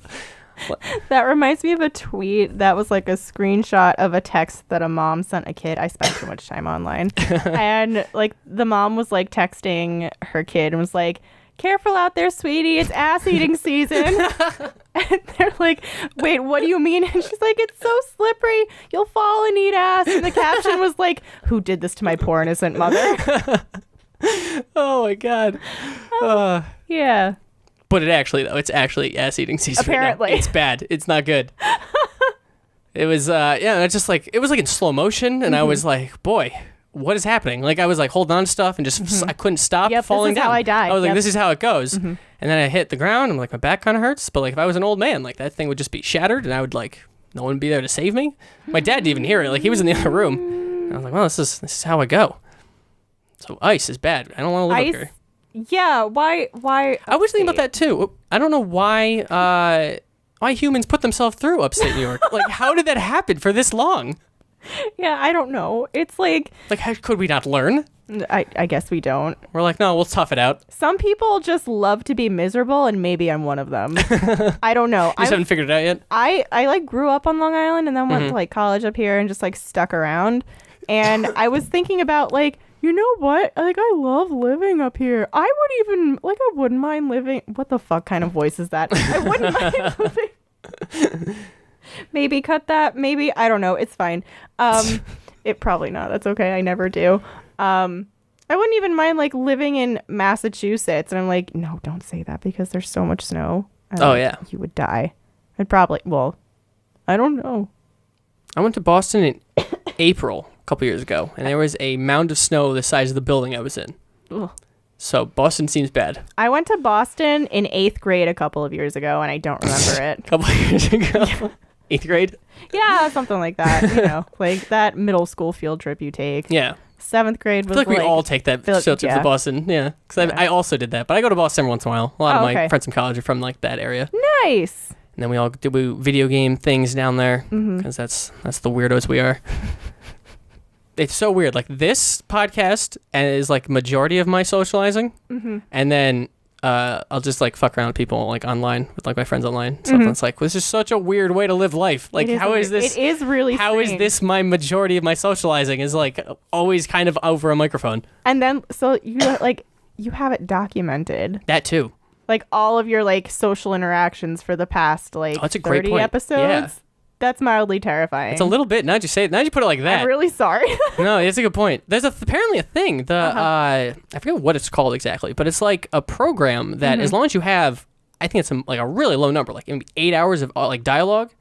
[SPEAKER 3] That reminds me of a tweet that was like a screenshot of a text that a mom sent a kid. I spent too much time online. And like the mom was like texting her kid and was like, careful out there, sweetie. It's ass eating season. And they're like, wait, what do you mean? And she's like, it's so slippery. You'll fall and eat ass. And the caption was like, who did this to my poor innocent mother?
[SPEAKER 1] Oh my God.
[SPEAKER 3] Yeah.
[SPEAKER 1] But it's actually ass eating season.
[SPEAKER 3] Apparently.
[SPEAKER 1] Right now. It's bad. It's not good. It was, it's just like, it was like in slow motion. And I was like, boy, what is happening? Like I was like holding on to stuff and just, I couldn't stop falling down.
[SPEAKER 3] This is how I died.
[SPEAKER 1] I was like, this is how it goes. And then I hit the ground and like my back kind of hurts. But like if I was an old man, like that thing would just be shattered and I would like, no one would be there to save me. My dad didn't even hear it. Like he was in the other room. And I was like, well, this is how I go. So ice is bad. I don't want to live up here.
[SPEAKER 3] Yeah, why?
[SPEAKER 1] I was thinking about that too. I don't know why humans put themselves through upstate New York. Like, how did that happen for this long?
[SPEAKER 3] Yeah, I don't know. It's like
[SPEAKER 1] how could we not learn?
[SPEAKER 3] I guess we don't.
[SPEAKER 1] We're like, no, we'll tough it out.
[SPEAKER 3] Some people just love to be miserable, and maybe I'm one of them. I don't know.
[SPEAKER 1] You just haven't figured it out yet?
[SPEAKER 3] I like grew up on Long Island and then went to like college up here and just like stuck around. And I was thinking about like, you know what? Like, I love living up here. I wouldn't mind living. What the fuck kind of voice is that? I wouldn't mind living. Maybe cut that. Maybe. I don't know. It's fine. It probably not. That's okay. I never do. I wouldn't even mind like living in Massachusetts. And I'm like, no, don't say that because there's so much snow.
[SPEAKER 1] Yeah.
[SPEAKER 3] You would die. I don't know.
[SPEAKER 1] I went to Boston in April. Couple years ago, and there was a mound of snow the size of the building I was in.
[SPEAKER 3] Ugh.
[SPEAKER 1] So Boston seems bad.
[SPEAKER 3] I went to Boston in 8th grade a couple of years ago, and I don't remember it.
[SPEAKER 1] A couple of years ago? 8th grade?
[SPEAKER 3] Yeah, something like that. You know, like that middle school field trip you take.
[SPEAKER 1] Yeah.
[SPEAKER 3] 7th grade was
[SPEAKER 1] I feel like we all take that field trip to Boston. Yeah. Because I also did that, but I go to Boston every once in a while. A lot of my friends from college are from like that area.
[SPEAKER 3] Nice.
[SPEAKER 1] And then we all do video game things down there because that's the weirdos we are. It's so weird. Like this podcast is like majority of my socializing, and then I'll just like fuck around with people like online with like my friends online. So it's like this is such a weird way to live life. Like how is this?
[SPEAKER 3] It is really.
[SPEAKER 1] How
[SPEAKER 3] strange.
[SPEAKER 1] is this my majority of my socializing? Is like always kind of over a microphone.
[SPEAKER 3] And then so you have it documented.
[SPEAKER 1] That too.
[SPEAKER 3] Like all of your like social interactions for the past like
[SPEAKER 1] that's a great
[SPEAKER 3] 30
[SPEAKER 1] point.
[SPEAKER 3] episodes.
[SPEAKER 1] Yeah.
[SPEAKER 3] That's mildly terrifying.
[SPEAKER 1] It's a little bit. Now that you say it, now that you put it like that.
[SPEAKER 3] I'm really sorry.
[SPEAKER 1] No, it's a good point. There's apparently a thing. I forget what it's called exactly, but it's like a program that as long as you have, I think it's like a really low number, like maybe 8 hours of like dialogue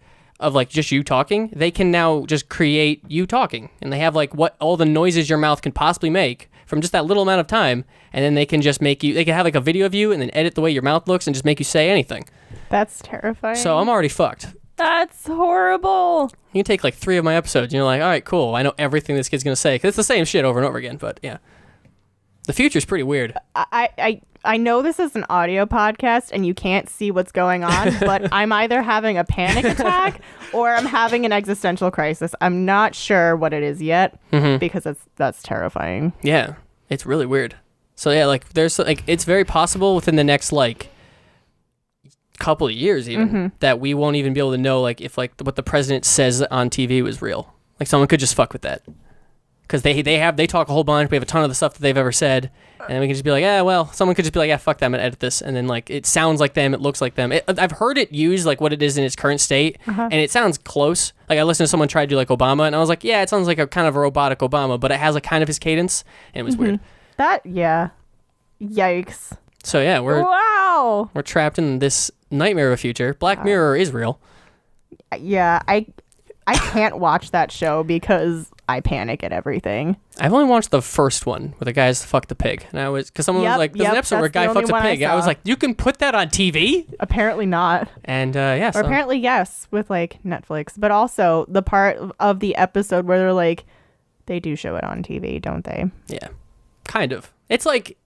[SPEAKER 1] of like just you talking, they can now just create you talking, and they have like what all the noises your mouth can possibly make from just that little amount of time, and then they can just make you, they can have like a video of you and then edit the way your mouth looks and just make you say anything.
[SPEAKER 3] That's terrifying.
[SPEAKER 1] So I'm already fucked.
[SPEAKER 3] That's horrible.
[SPEAKER 1] You can take like 3 of my episodes and you're like, all right, cool, I know everything this kid's gonna say, because it's the same shit over and over again. But yeah, the future's pretty weird.
[SPEAKER 3] I know this is an audio podcast and you can't see what's going on, but I'm either having a panic attack or I'm having an existential crisis. I'm not sure what it is yet because that's terrifying.
[SPEAKER 1] Yeah, it's really weird. So yeah, like there's like, it's very possible within the next like couple of years even that we won't even be able to know like if like what the president says on TV was real. Like someone could just fuck with that. Because they talk a whole bunch. We have a ton of the stuff that they've ever said, and then we can just be like, well, someone could just be like, fuck them and edit this, and then like it sounds like them, it looks like them. I've heard it used like what it is in its current state, and it sounds close. Like I listened to someone try to do like Obama, and I was like, yeah, it sounds like a kind of a robotic Obama, but it has like kind of his cadence, and it was weird.
[SPEAKER 3] Yikes.
[SPEAKER 1] So yeah, we're trapped in this nightmare of a future. Black Mirror is real.
[SPEAKER 3] Yeah, I can't watch that show because I panic at everything.
[SPEAKER 1] I've only watched the first one where the guys fucked the pig, and I was, because someone was like, there's an episode where a guy fucks a pig. I was like, you can put that on TV?
[SPEAKER 3] Apparently not.
[SPEAKER 1] And yeah,
[SPEAKER 3] or apparently yes, with like Netflix, but also the part of the episode where they're like, they do show it on TV, don't they?
[SPEAKER 1] Yeah, kind of. It's like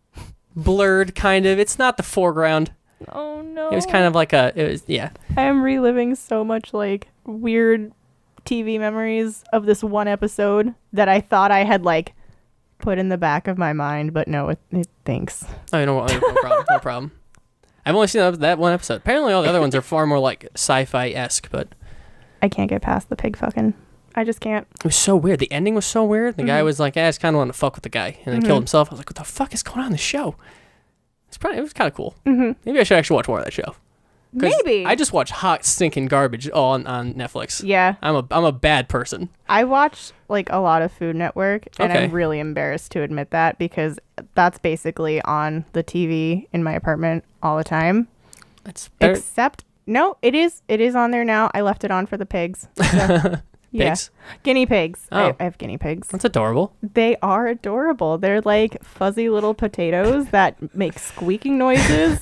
[SPEAKER 1] blurred, kind of. It's not the foreground.
[SPEAKER 3] Oh no.
[SPEAKER 1] It was kind of like yeah.
[SPEAKER 3] I am reliving so much like weird TV memories of this one episode that I thought I had like put in the back of my mind, but no, it thinks.
[SPEAKER 1] Oh, no problem. No problem. I've only seen that one episode. Apparently all the other ones are far more like sci-fi-esque, but
[SPEAKER 3] I can't get past the pig fucking. I just can't.
[SPEAKER 1] It was so weird. The ending was so weird. The guy was like, I just kind of want to fuck with the guy, and then killed himself. I was like, what the fuck is going on in the show? It was kind of cool. Maybe I should actually watch more of that show.
[SPEAKER 3] Maybe.
[SPEAKER 1] I just watch hot stinking garbage on Netflix.
[SPEAKER 3] Yeah.
[SPEAKER 1] I'm a bad person.
[SPEAKER 3] I watch like a lot of Food Network, and I'm really embarrassed to admit that because that's basically on the TV in my apartment all the time.
[SPEAKER 1] That's better.
[SPEAKER 3] Except no, it is on there now. I left it on for the pigs. So,
[SPEAKER 1] Pigs?
[SPEAKER 3] Yeah. Guinea pigs.
[SPEAKER 1] Oh.
[SPEAKER 3] I have guinea pigs.
[SPEAKER 1] That's adorable.
[SPEAKER 3] They are adorable. They're like fuzzy little potatoes that make squeaking noises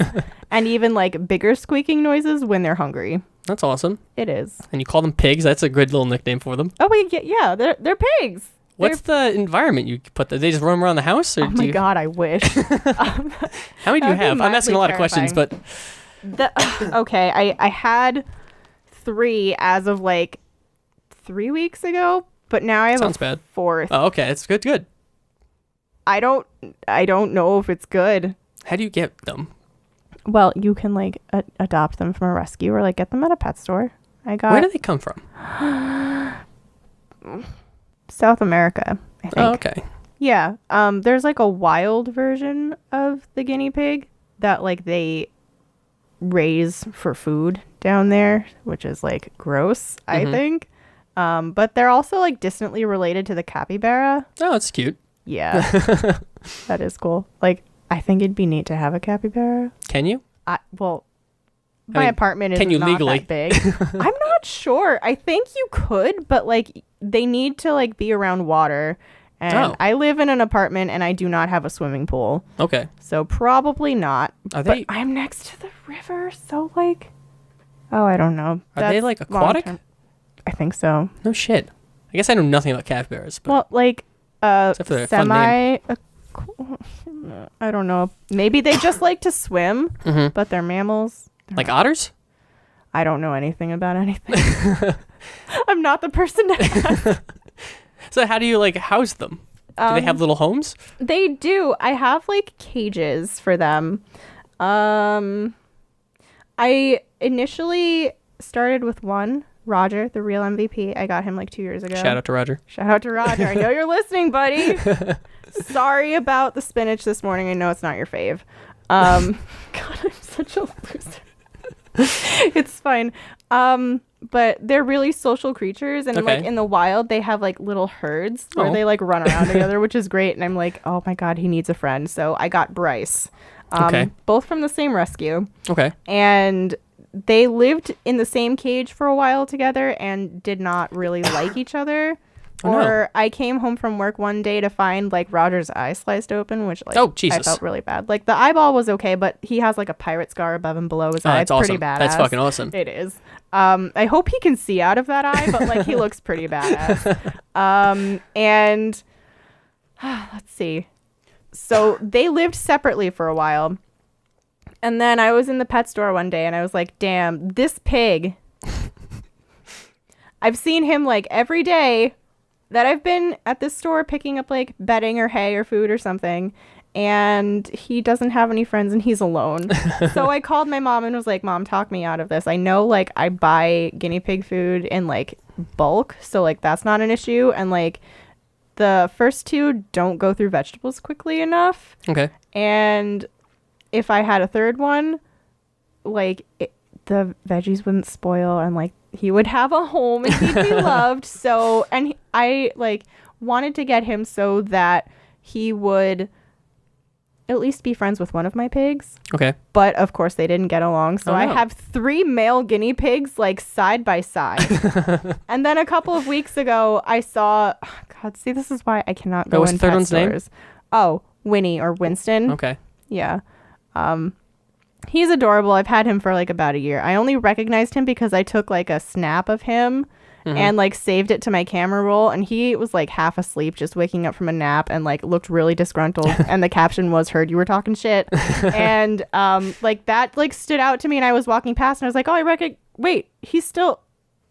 [SPEAKER 3] and even like bigger squeaking noises when they're hungry.
[SPEAKER 1] That's awesome.
[SPEAKER 3] It is.
[SPEAKER 1] And you call them pigs? That's a good little nickname for them.
[SPEAKER 3] Oh, yeah, they're pigs.
[SPEAKER 1] What's the environment you put? They just roam around the house? Or
[SPEAKER 3] oh my God, I wish.
[SPEAKER 1] How many do you have? I'm asking a lot of questions, but...
[SPEAKER 3] Okay, I had 3 as of like 3 weeks ago, but now I have
[SPEAKER 1] Sounds
[SPEAKER 3] a
[SPEAKER 1] bad.
[SPEAKER 3] 4th.
[SPEAKER 1] Oh, okay. It's good.
[SPEAKER 3] I don't know if it's good.
[SPEAKER 1] How do you get them?
[SPEAKER 3] Well, you can like adopt them from a rescue or like get them at a pet store.
[SPEAKER 1] Where do they come from?
[SPEAKER 3] South America, I think.
[SPEAKER 1] Oh, okay.
[SPEAKER 3] Yeah. There's like a wild version of the guinea pig that like they raise for food down there, which is like gross, I think. But they're also like distantly related to the capybara.
[SPEAKER 1] Oh, that's cute.
[SPEAKER 3] Yeah. That is cool. Like, I think it'd be neat to have a capybara.
[SPEAKER 1] Can you?
[SPEAKER 3] My apartment is
[SPEAKER 1] can you
[SPEAKER 3] not
[SPEAKER 1] legally?
[SPEAKER 3] that big. I'm not sure. I think you could, but like they need to like be around water. And I live in an apartment and I do not have a swimming pool.
[SPEAKER 1] Okay.
[SPEAKER 3] So probably not.
[SPEAKER 1] But
[SPEAKER 3] I'm next to the river, so like, I don't know.
[SPEAKER 1] Are they like aquatic?
[SPEAKER 3] I think so.
[SPEAKER 1] No shit. I guess I know nothing about capybaras. But
[SPEAKER 3] well, like
[SPEAKER 1] except for their fun name.
[SPEAKER 3] I don't know. Maybe they just like to swim, but they're mammals.
[SPEAKER 1] Like otters?
[SPEAKER 3] I don't know anything about anything. I'm not the person to ask.
[SPEAKER 1] So how do you like house them? Do they have little homes?
[SPEAKER 3] They do. I have like cages for them. I initially started with one, Roger, the real MVP. I got him like 2 years ago.
[SPEAKER 1] Shout out to Roger.
[SPEAKER 3] Shout out to Roger. I know you're listening, buddy. Sorry about the spinach this morning. I know it's not your fave. God, I'm such a loser. It's fine. But they're really social creatures, and like in the wild they have like little herds where they like run around together, which is great. And I'm like, oh my god, he needs a friend. So I got Bryce. Both from the same rescue. Okay. And they lived in the same cage for a while together and did not really like each other. I came home from work one day to find like Roger's eye sliced open, which like I felt really bad. Like the eyeball was okay, but he has like a pirate scar above and below his eye. It's
[SPEAKER 1] awesome.
[SPEAKER 3] Pretty badass.
[SPEAKER 1] That's fucking awesome.
[SPEAKER 3] It is. I hope he can see out of that eye, but like he looks pretty badass. And let's see. So they lived separately for a while. And then I was in the pet store one day and I was like, damn, this pig. I've seen him like every day that I've been at this store picking up like bedding or hay or food or something. And he doesn't have any friends and he's alone. So I called my mom and was like, Mom, talk me out of this. I know like I buy guinea pig food in like bulk. So like that's not an issue. And like the first two don't go through vegetables quickly enough. Okay. And if I had a third one, like the veggies wouldn't spoil and like he would have a home and he'd be loved. So, and I like wanted to get him so that he would at least be friends with one of my pigs. Okay. But of course they didn't get along. So I have 3 male guinea pigs like side by side. And then a couple of weeks ago I saw, oh God, see, this is why I cannot go in pet stores. Oh, Winnie or Winston. Okay. Yeah. He's adorable. I've had him for like about a year. I only recognized him because I took like a snap of him and like saved it to my camera roll, and he was like half asleep, just waking up from a nap and like looked really disgruntled. And the caption was, "Heard you were talking shit." And like that like stood out to me, and I was walking past and I was like, oh, wait, he's still,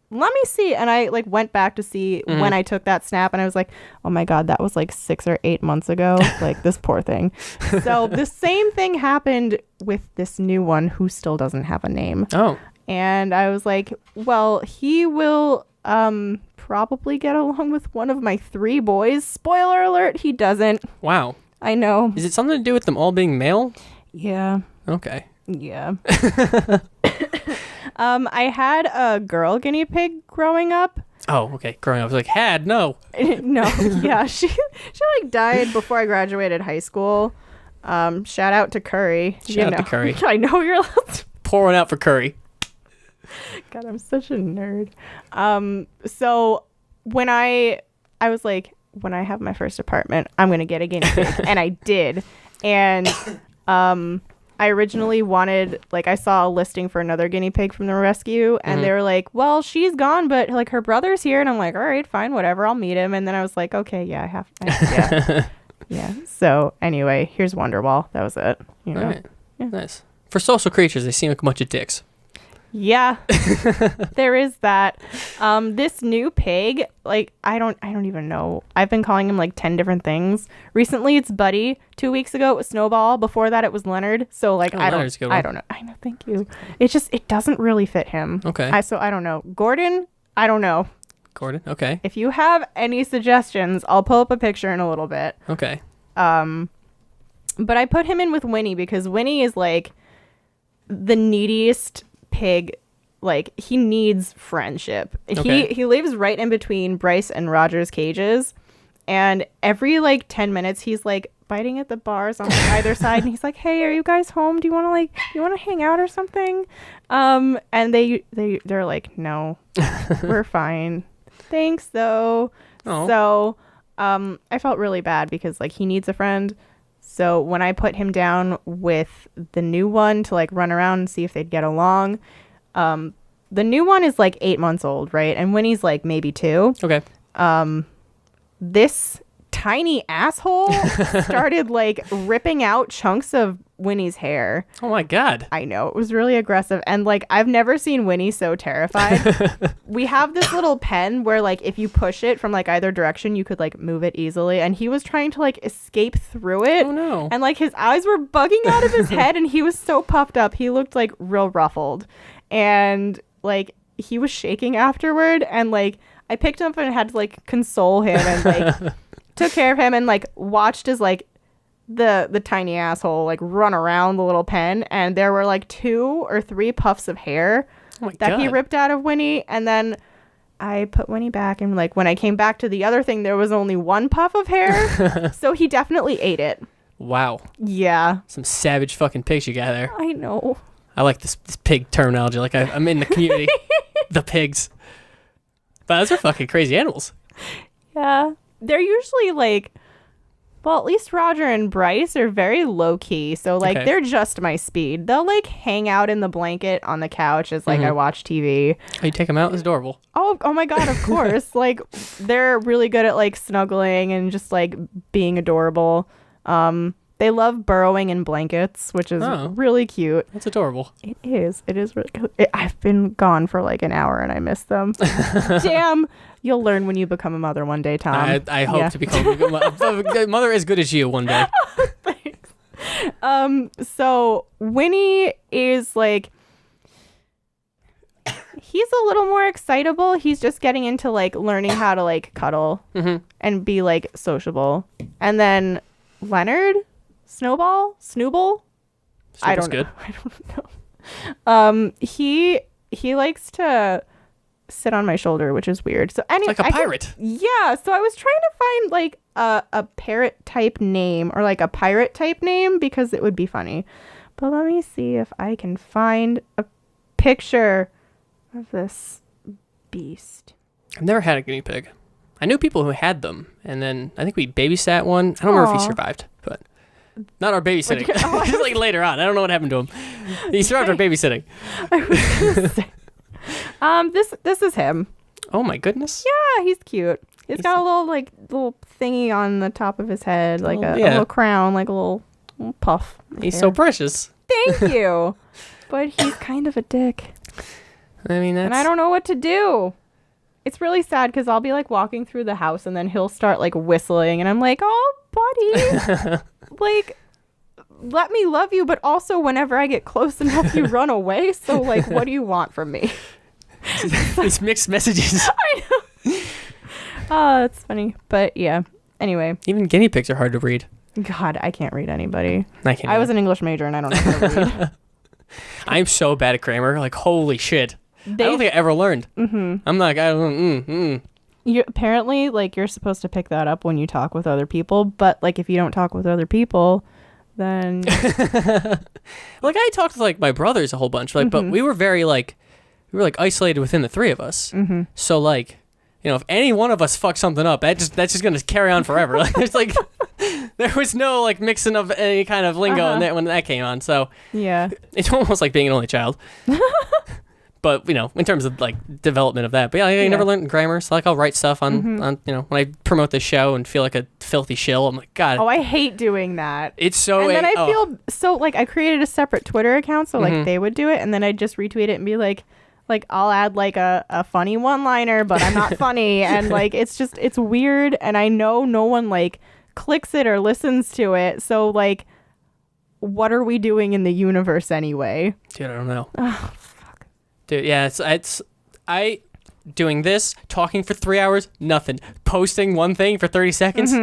[SPEAKER 3] let me see. And I like went back to see when I took that snap, and I was like, oh my God, that was like 6 or 8 months ago. Like this poor thing. So the same thing happened with this new one who still doesn't have a name. Oh. And I was like, well, he will probably get along with one of my 3 boys. Spoiler alert, he doesn't. Wow. I know.
[SPEAKER 1] Is it something to do with them all being male?
[SPEAKER 3] Yeah.
[SPEAKER 1] Okay.
[SPEAKER 3] Yeah. I had a girl guinea pig growing up.
[SPEAKER 1] Oh, okay. Growing up. I was like, no.
[SPEAKER 3] No. Yeah. She like died before I graduated high school. Shout out to Curry.
[SPEAKER 1] Shout out to Curry.
[SPEAKER 3] I know you're allowed to.
[SPEAKER 1] Pour one out for Curry.
[SPEAKER 3] God, I'm such a nerd. So when I was like, when I have my first apartment, I'm going to get a guinea pig. And I did. And I originally wanted, like, I saw a listing for another guinea pig from the rescue, and they were like, well, she's gone, but like her brother's here. And I'm like, all right, fine, whatever, I'll meet him. And then I was like, okay, yeah, I have yeah. Yeah. So anyway, here's Wonderwall. That was it. You know?
[SPEAKER 1] All right. Yeah. Nice. For social creatures, they seem like a bunch of dicks.
[SPEAKER 3] Yeah, there is that. This new pig, like, I don't even know. I've been calling him like 10 different things. Recently, it's Buddy. 2 weeks ago, it was Snowball. Before that, it was Leonard. So like, I don't know. I know. Thank you. It doesn't really fit him. Okay. So I don't know. Gordon, I don't know.
[SPEAKER 1] Gordon. Okay.
[SPEAKER 3] If you have any suggestions, I'll pull up a picture in a little bit. Okay. But I put him in with Winnie because Winnie is like the neediest pig. Like, he needs friendship. Okay. He lives right in between Bryce and Roger's cages, and every like 10 minutes he's like biting at the bars on like, either side, and he's like, hey, are you guys home? Do you want to hang out or something? And they're like, no, we're fine, thanks though. Oh. So I felt really bad because like he needs a friend. So when I put him down with the new one to like run around and see if they'd get along, the new one is like 8 months old, right? And Winnie's like maybe 2. Okay. This tiny asshole started like ripping out chunks of Winnie's hair.
[SPEAKER 1] Oh my God.
[SPEAKER 3] I know, it was really aggressive, and like I've never seen Winnie so terrified. We have this little pen where like if you push it from like either direction you could like move it easily, and he was trying to like escape through it.
[SPEAKER 1] Oh no.
[SPEAKER 3] And like his eyes were bugging out of his head, and he was so puffed up, he looked like real ruffled, and like he was shaking afterward, and like I picked him up and had to like console him and like took care of him and like watched as like the tiny asshole like run around the little pen, and there were like 2 or 3 puffs of hair that he ripped out of Winnie, and then I put Winnie back, and like when I came back to the other thing, there was only 1 puff of hair. So he definitely ate it.
[SPEAKER 1] Wow.
[SPEAKER 3] Yeah.
[SPEAKER 1] Some savage fucking pigs you got there.
[SPEAKER 3] I know.
[SPEAKER 1] I like this pig terminology. Like I'm in the community. The pigs. But those are fucking crazy animals.
[SPEAKER 3] Yeah. They're usually like, well, at least Roger and Bryce are very low key. So like they're just my speed. They'll like hang out in the blanket on the couch as like I watch TV.
[SPEAKER 1] Oh, you take them out? It's adorable.
[SPEAKER 3] Oh my God, of course. Like they're really good at like snuggling and just like being adorable. They love burrowing in blankets, which is really cute.
[SPEAKER 1] That's adorable.
[SPEAKER 3] It is. It is really cute. I've been gone for like an hour and I miss them. Damn. You'll learn when you become a mother one day, Tom.
[SPEAKER 1] I hope to become a mother as good as you one day.
[SPEAKER 3] Thanks. So Winnie is like, he's a little more excitable. He's just getting into like learning how to like cuddle and be like sociable. And then Leonard, Snooble. I don't know. He likes to sit on my shoulder, which is weird. So anyway,
[SPEAKER 1] it's like a pirate.
[SPEAKER 3] So I was trying to find like a parrot type name or like a pirate type name because it would be funny. But let me see if I can find a picture of this beast.
[SPEAKER 1] I've never had a guinea pig. I knew people who had them, and then I think we babysat one. I don't remember if he survived, but not our babysitting. Just like later on. I don't know what happened to him. He survived our babysitting.
[SPEAKER 3] I was gonna say. This is him.
[SPEAKER 1] Oh my goodness.
[SPEAKER 3] Yeah, he's cute. He's got a little thingy on the top of his head, like a little crown, like a little puff.
[SPEAKER 1] He's so precious.
[SPEAKER 3] Thank you. But he's kind of a dick.
[SPEAKER 1] I mean,
[SPEAKER 3] and I don't know what to do. It's really sad because I'll be like walking through the house and then he'll start like whistling and I'm like, oh, buddy, like, let me love you. But also whenever I get close enough, you run away. So like, what do you want from me?
[SPEAKER 1] These mixed messages.
[SPEAKER 3] I know. Oh, it's funny. But yeah. Anyway.
[SPEAKER 1] Even guinea pigs are hard to read.
[SPEAKER 3] God, I can't read anybody.
[SPEAKER 1] I
[SPEAKER 3] was an English major and I don't know how to read.
[SPEAKER 1] I'm so bad at grammar. Like, holy shit. I don't think I ever learned. I'm like,
[SPEAKER 3] You apparently, like, you're supposed to pick that up when you talk with other people, but like if you don't talk with other people, then
[SPEAKER 1] like I talked with like my brothers a whole bunch, like, but we were isolated within the 3 of us. So like, you know, if any one of us fucks something up, that's just gonna carry on forever. Like there's like there was no like mixing of any kind of lingo in that when that came on. So yeah, it's almost like being an only child. But, you know, in terms of, like, development of that. But, yeah, I never learned grammar. So, like, I'll write stuff on, you know, when I promote this show and feel like a filthy shill, I'm like, God.
[SPEAKER 3] Oh, I hate doing that.
[SPEAKER 1] It's so...
[SPEAKER 3] And then I feel so, like, I created a separate Twitter account so, like, they would do it. And then I'd just retweet it and be like, I'll add, like, a funny one-liner, but I'm not funny. And, like, it's just, it's weird. And I know no one, like, clicks it or listens to it. So, like, what are we doing in the universe anyway?
[SPEAKER 1] Dude, I don't know. Dude, yeah, it's doing this, talking for 3 hours, nothing. Posting one thing for 30 seconds,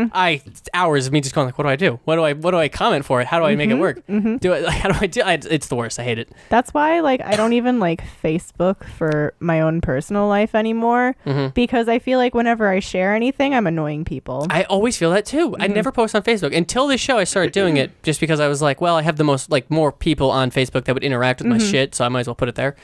[SPEAKER 1] hours of me just going like, what do I do? What do I comment for it? How do I make it work? Do it? Like, how do I do? It's the worst. I hate it. That's
[SPEAKER 3] why, like, I don't even like Facebook for my own personal life anymore because I feel like whenever I share anything, I'm annoying people.
[SPEAKER 1] I always feel that too. I never post on Facebook until this show. I started doing it just because I was like, well, I have the most like more people on Facebook that would interact with my shit, so I might as well put it there.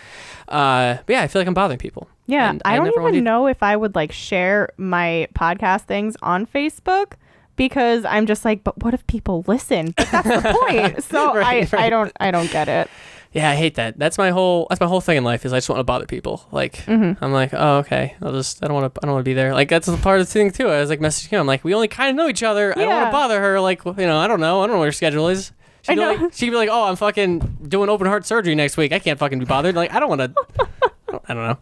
[SPEAKER 1] But yeah, I feel like I'm bothering people.
[SPEAKER 3] Yeah, I don't even know if I would like share my podcast things on Facebook because I'm just like, but what if people listen? But that's the point. So right. I don't get it.
[SPEAKER 1] Yeah, I hate that. That's my whole thing in life is I just want to bother people. Like I'm like, oh okay, I don't want to be there. Like that's a part of the thing too. I was like messaging him. I'm like, we only kind of know each other. Yeah. I don't want to bother her. Like you know, I don't know what her schedule is. She'd be like, oh, I'm fucking doing open heart surgery next week. I can't fucking be bothered. Like I don't want to. I don't know.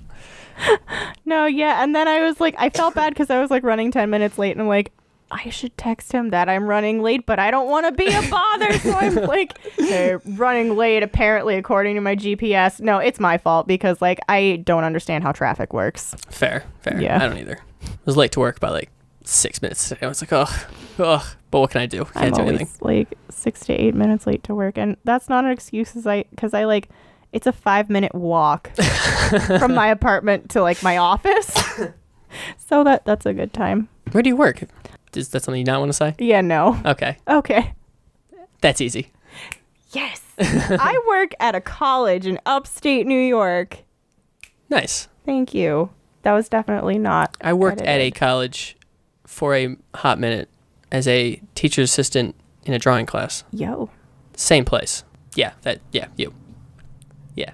[SPEAKER 3] No, yeah, and then I was like, I felt bad because I was like running 10 minutes late, and I'm like, I should text him that I'm running late, but I don't want to be a bother, so I'm like, hey, running late, apparently, according to my GPS. No, it's my fault because, like, I don't understand how traffic works.
[SPEAKER 1] Fair. Yeah. I don't either. I was late to work by, like, 6 minutes today. I was like, ugh. But what can I do? Can't
[SPEAKER 3] I'm
[SPEAKER 1] do
[SPEAKER 3] always
[SPEAKER 1] anything.
[SPEAKER 3] like 6 to 8 minutes late to work, and that's not an excuse, because I like it's a 5-minute walk from my apartment to like my office, so that's a good time.
[SPEAKER 1] Where do you work? Is that something you not want to say?
[SPEAKER 3] Yeah, no.
[SPEAKER 1] Okay.
[SPEAKER 3] That's
[SPEAKER 1] easy.
[SPEAKER 3] Yes. I work at a college in upstate New York.
[SPEAKER 1] Nice.
[SPEAKER 3] Thank you. That was definitely not.
[SPEAKER 1] I worked at a
[SPEAKER 3] edited.
[SPEAKER 1] college for a hot minute as a teacher's assistant in a drawing class.
[SPEAKER 3] Yo.
[SPEAKER 1] Same place. Yeah, you. Yeah.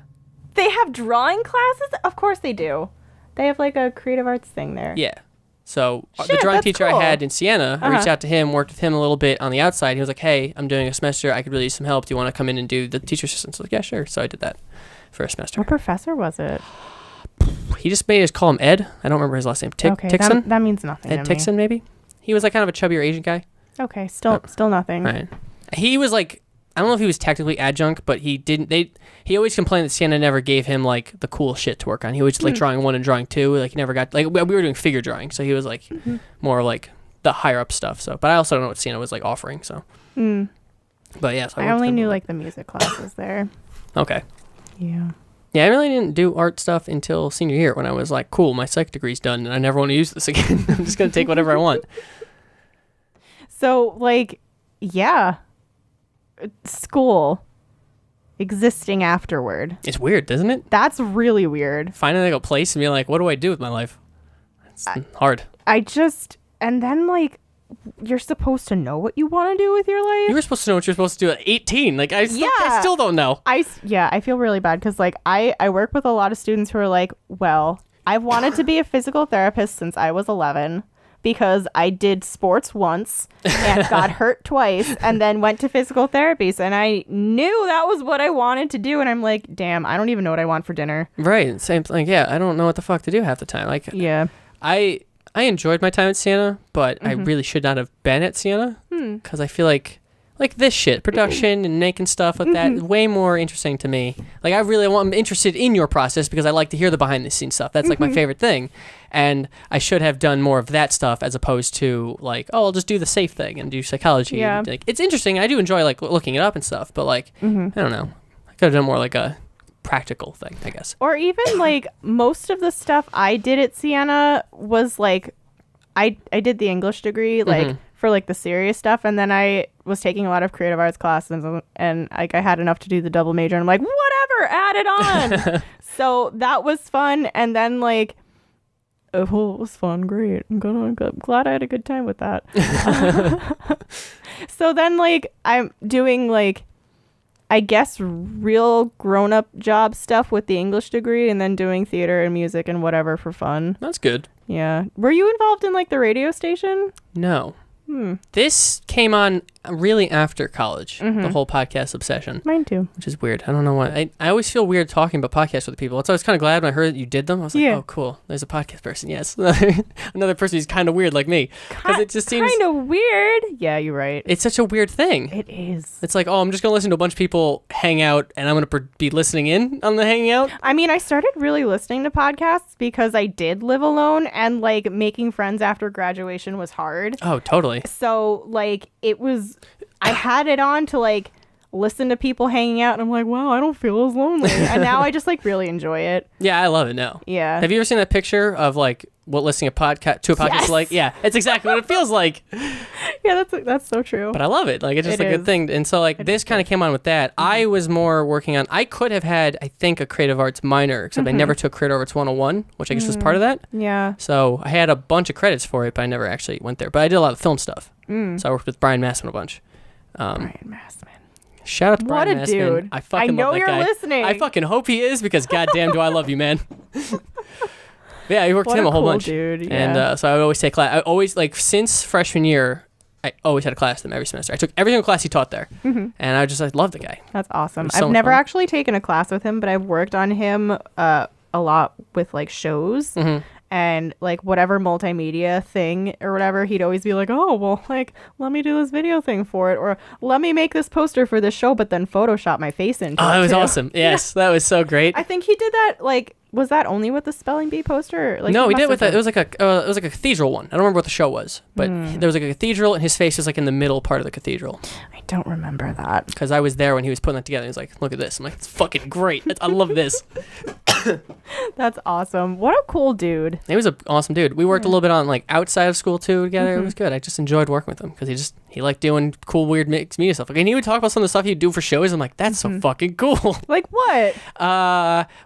[SPEAKER 3] They have drawing classes? Of course they do. They have like a creative arts thing there.
[SPEAKER 1] Yeah. So the
[SPEAKER 3] Shit,
[SPEAKER 1] drawing
[SPEAKER 3] that's
[SPEAKER 1] teacher
[SPEAKER 3] cool.
[SPEAKER 1] I had in Siena, I reached
[SPEAKER 3] Uh-huh.
[SPEAKER 1] out to him, worked with him a little bit on the outside. He was like, hey, I'm doing a semester. I could really use some help. Do you want to come in and do the teacher's assistant? So I was like, yeah, sure. So I did that for a semester.
[SPEAKER 3] What professor was it?
[SPEAKER 1] He just made us call him Ed. I don't remember his last name.
[SPEAKER 3] Okay,
[SPEAKER 1] Tixon?
[SPEAKER 3] that means nothing
[SPEAKER 1] Ed
[SPEAKER 3] to me.
[SPEAKER 1] Tixon, maybe? He was like kind of a chubbier Asian guy.
[SPEAKER 3] Okay, still nothing.
[SPEAKER 1] Right. He was like, I don't know if he was technically adjunct, but he always complained that Siena never gave him like the cool shit to work on. He was just like drawing 1 and drawing 2. Like he never got, like we were doing figure drawing. So he was like more like the higher up stuff. So, but I also don't know what Siena was like offering. So, but yeah. So
[SPEAKER 3] I
[SPEAKER 1] worked
[SPEAKER 3] only
[SPEAKER 1] with him
[SPEAKER 3] knew
[SPEAKER 1] a
[SPEAKER 3] like the music classes there.
[SPEAKER 1] little- Okay.
[SPEAKER 3] Yeah.
[SPEAKER 1] Yeah, I really didn't do art stuff until senior year when I was like, cool, my psych degree's done and I never want to use this again. I'm just going to take whatever I want.
[SPEAKER 3] So like, yeah, school existing afterward.
[SPEAKER 1] It's weird, doesn't it?
[SPEAKER 3] That's really weird.
[SPEAKER 1] Finding like a place and being like, what do I do with my life? It's hard.
[SPEAKER 3] And then like, you're supposed to know what you want to do with your life.
[SPEAKER 1] You were supposed to know what you're supposed to do at 18. Like, I still don't know.
[SPEAKER 3] I feel really bad because like I work with a lot of students who are like, well, I've wanted to be a physical therapist since I was 11 because I did sports once and got hurt twice and then went to physical therapies and I knew that was what I wanted to do and I'm like, damn, I don't even know what I want for dinner.
[SPEAKER 1] Right. Same thing. Yeah, I don't know what the fuck to do half the time. Like,
[SPEAKER 3] Yeah.
[SPEAKER 1] I enjoyed my time at Siena, but I really should not have been at Siena because I feel like this shit, production and making stuff like that, is way more interesting to me. Like I'm interested in your process because I like to hear the behind the scenes stuff. That's like my favorite thing, and I should have done more of that stuff as opposed to like, oh, I'll just do the safe thing and do psychology.
[SPEAKER 3] Yeah.
[SPEAKER 1] And, like, it's interesting. I do enjoy like looking it up and stuff, but like I don't know, I could have done more like a practical thing, I guess.
[SPEAKER 3] Or even like most of the stuff I did at Siena was like I did the English degree like for like the serious stuff and then I was taking a lot of creative arts classes and like I had enough to do the double major and I'm like whatever, add it on. So that was fun and then like it was fun, great. I'm glad I had a good time with that. So then like I'm doing like I guess real grown-up job stuff with the English degree and then doing theater and music and whatever for fun.
[SPEAKER 1] That's good.
[SPEAKER 3] Yeah. Were you involved in like the radio station?
[SPEAKER 1] No. This came on really after college, the whole podcast obsession,
[SPEAKER 3] Mine too.
[SPEAKER 1] which is weird. I don't know why. I always feel weird talking about podcasts with people. So I was kind of glad when I heard that you did them. I was like,
[SPEAKER 3] Yeah.
[SPEAKER 1] oh, cool. There's a podcast person. Yes. Another person who's kind of weird like me. Because it just seems...
[SPEAKER 3] kind of weird. Yeah, you're right.
[SPEAKER 1] It's such a weird thing.
[SPEAKER 3] It is.
[SPEAKER 1] It's like, oh, I'm just going to listen to a bunch of people hang out and I'm going to be listening in on the hanging out.
[SPEAKER 3] I mean, I started really listening to podcasts because I did live alone and like making friends after graduation was hard.
[SPEAKER 1] Oh, totally.
[SPEAKER 3] So like I had it on to like listen to people hanging out and I'm like, wow, I don't feel as lonely. And now I just like really enjoy it.
[SPEAKER 1] Yeah, I love it now.
[SPEAKER 3] Yeah.
[SPEAKER 1] Have you ever seen that picture of like what listening to a podcast
[SPEAKER 3] Yes.
[SPEAKER 1] is like? Yeah, it's exactly what it feels like.
[SPEAKER 3] Yeah, that's so true.
[SPEAKER 1] But I love it. Like, it's just
[SPEAKER 3] It
[SPEAKER 1] a good
[SPEAKER 3] is.
[SPEAKER 1] thing. And so, like, this kind of came on with that. I was more working on, I could have had, I think, a creative arts minor, except I never took creative arts 101, which I guess was part of that.
[SPEAKER 3] Yeah.
[SPEAKER 1] So I had a bunch of credits for it, but I never actually went there. But I did a lot of film stuff. So I worked with Brian Massman a bunch.
[SPEAKER 3] Brian Massman.
[SPEAKER 1] Shout out to
[SPEAKER 3] What
[SPEAKER 1] Brian
[SPEAKER 3] a
[SPEAKER 1] Massman.
[SPEAKER 3] dude.
[SPEAKER 1] I fucking
[SPEAKER 3] know
[SPEAKER 1] love that
[SPEAKER 3] you're
[SPEAKER 1] guy.
[SPEAKER 3] listening.
[SPEAKER 1] I fucking hope he is because goddamn do I love you, man. Yeah, I worked
[SPEAKER 3] What
[SPEAKER 1] with him a whole
[SPEAKER 3] cool
[SPEAKER 1] bunch.
[SPEAKER 3] dude. Yeah.
[SPEAKER 1] And so I would always take class. I always, like, since freshman year, I always had a class with him every semester. I took every single class he taught there. And I just, like, loved the guy.
[SPEAKER 3] That's awesome.
[SPEAKER 1] It was so
[SPEAKER 3] I've
[SPEAKER 1] much
[SPEAKER 3] never
[SPEAKER 1] fun.
[SPEAKER 3] actually taken a class with him, but I've worked on him a lot with like shows and like whatever multimedia thing or whatever. He'd always be like, oh, well, like, let me do this video thing for it. Or let me make this poster for this show, but then Photoshop my face into it.
[SPEAKER 1] Oh, that was
[SPEAKER 3] too.
[SPEAKER 1] awesome. Yes, that was so great.
[SPEAKER 3] I think he did that like Was that only with the spelling bee poster? Like,
[SPEAKER 1] no,
[SPEAKER 3] he
[SPEAKER 1] we did
[SPEAKER 3] must
[SPEAKER 1] with
[SPEAKER 3] have
[SPEAKER 1] it was like a cathedral one. I don't remember what the show was, but there was like a cathedral, and his face is like in the middle part of the cathedral.
[SPEAKER 3] I don't remember that.
[SPEAKER 1] Because I was there when he was putting that together. He was like, "Look at this." I'm like, "It's fucking great. I love this."
[SPEAKER 3] That's awesome. What a cool dude.
[SPEAKER 1] He was an awesome dude. We worked a little bit on like outside of school too together. It was good. I just enjoyed working with him because he liked doing cool, weird mixed media stuff. Like, and he would talk about some of the stuff he'd do for shows. I'm like, that's so fucking cool.
[SPEAKER 3] Like what?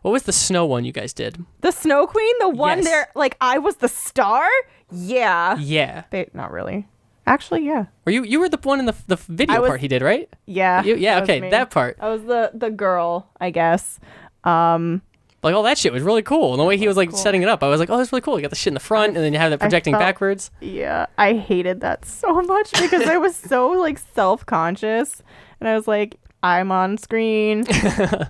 [SPEAKER 1] What was the snow one you guys did?
[SPEAKER 3] The Snow Queen? The one
[SPEAKER 1] Yes.
[SPEAKER 3] there, like I was the star? Yeah.
[SPEAKER 1] Yeah.
[SPEAKER 3] Not really. Actually, yeah.
[SPEAKER 1] Or you were the one in the video part he did, right?
[SPEAKER 3] Yeah.
[SPEAKER 1] Yeah,
[SPEAKER 3] that was
[SPEAKER 1] okay,
[SPEAKER 3] me.
[SPEAKER 1] that part.
[SPEAKER 3] I was the girl, I guess.
[SPEAKER 1] Like all that shit was really cool. And the way he was like setting it up, I was like, oh, that's really cool. You got the shit in the front, and then you have that projecting
[SPEAKER 3] felt-
[SPEAKER 1] backwards.
[SPEAKER 3] Yeah, I hated that so much because I was so like self-conscious, and I was like, I'm on screen.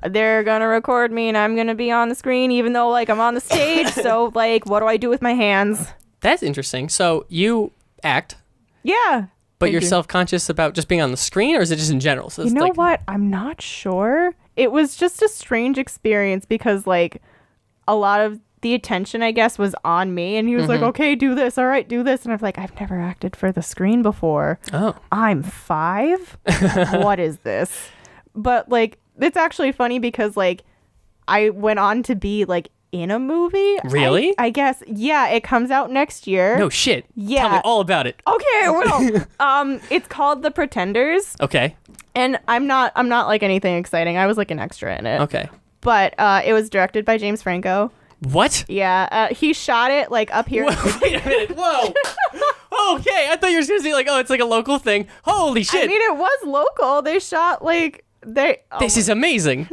[SPEAKER 3] They're gonna record me, and I'm gonna be on the screen, even though like I'm on the stage. So like, what do I do with my hands?
[SPEAKER 1] That's interesting. So you act,
[SPEAKER 3] Yeah.
[SPEAKER 1] but
[SPEAKER 3] I
[SPEAKER 1] you're
[SPEAKER 3] do.
[SPEAKER 1] self-conscious about just being on the screen, or is it just in general? So
[SPEAKER 3] You
[SPEAKER 1] it's
[SPEAKER 3] know
[SPEAKER 1] like,
[SPEAKER 3] what? I'm not sure. It was just a strange experience because like a lot of the attention, I guess, was on me, and he was like, okay, do this. All right, do this. And I'm like, I've never acted for the screen before.
[SPEAKER 1] Oh.
[SPEAKER 3] I'm 5. What is this? But like, it's actually funny because like I went on to be like in a movie.
[SPEAKER 1] Really?
[SPEAKER 3] I guess. Yeah, it comes out next year.
[SPEAKER 1] No shit.
[SPEAKER 3] Yeah.
[SPEAKER 1] Tell me all about it.
[SPEAKER 3] Okay, well, it's called The Pretenders,
[SPEAKER 1] Okay.
[SPEAKER 3] and I'm not like anything exciting. I was like an extra in it.
[SPEAKER 1] Okay.
[SPEAKER 3] But it was directed by James Franco.
[SPEAKER 1] What?
[SPEAKER 3] Yeah, he shot it like up here.
[SPEAKER 1] Whoa, wait a minute. Whoa. Okay, I thought you were going to say like, oh, it's like a local thing. Holy shit.
[SPEAKER 3] I mean, it was local. They shot like
[SPEAKER 1] This is amazing.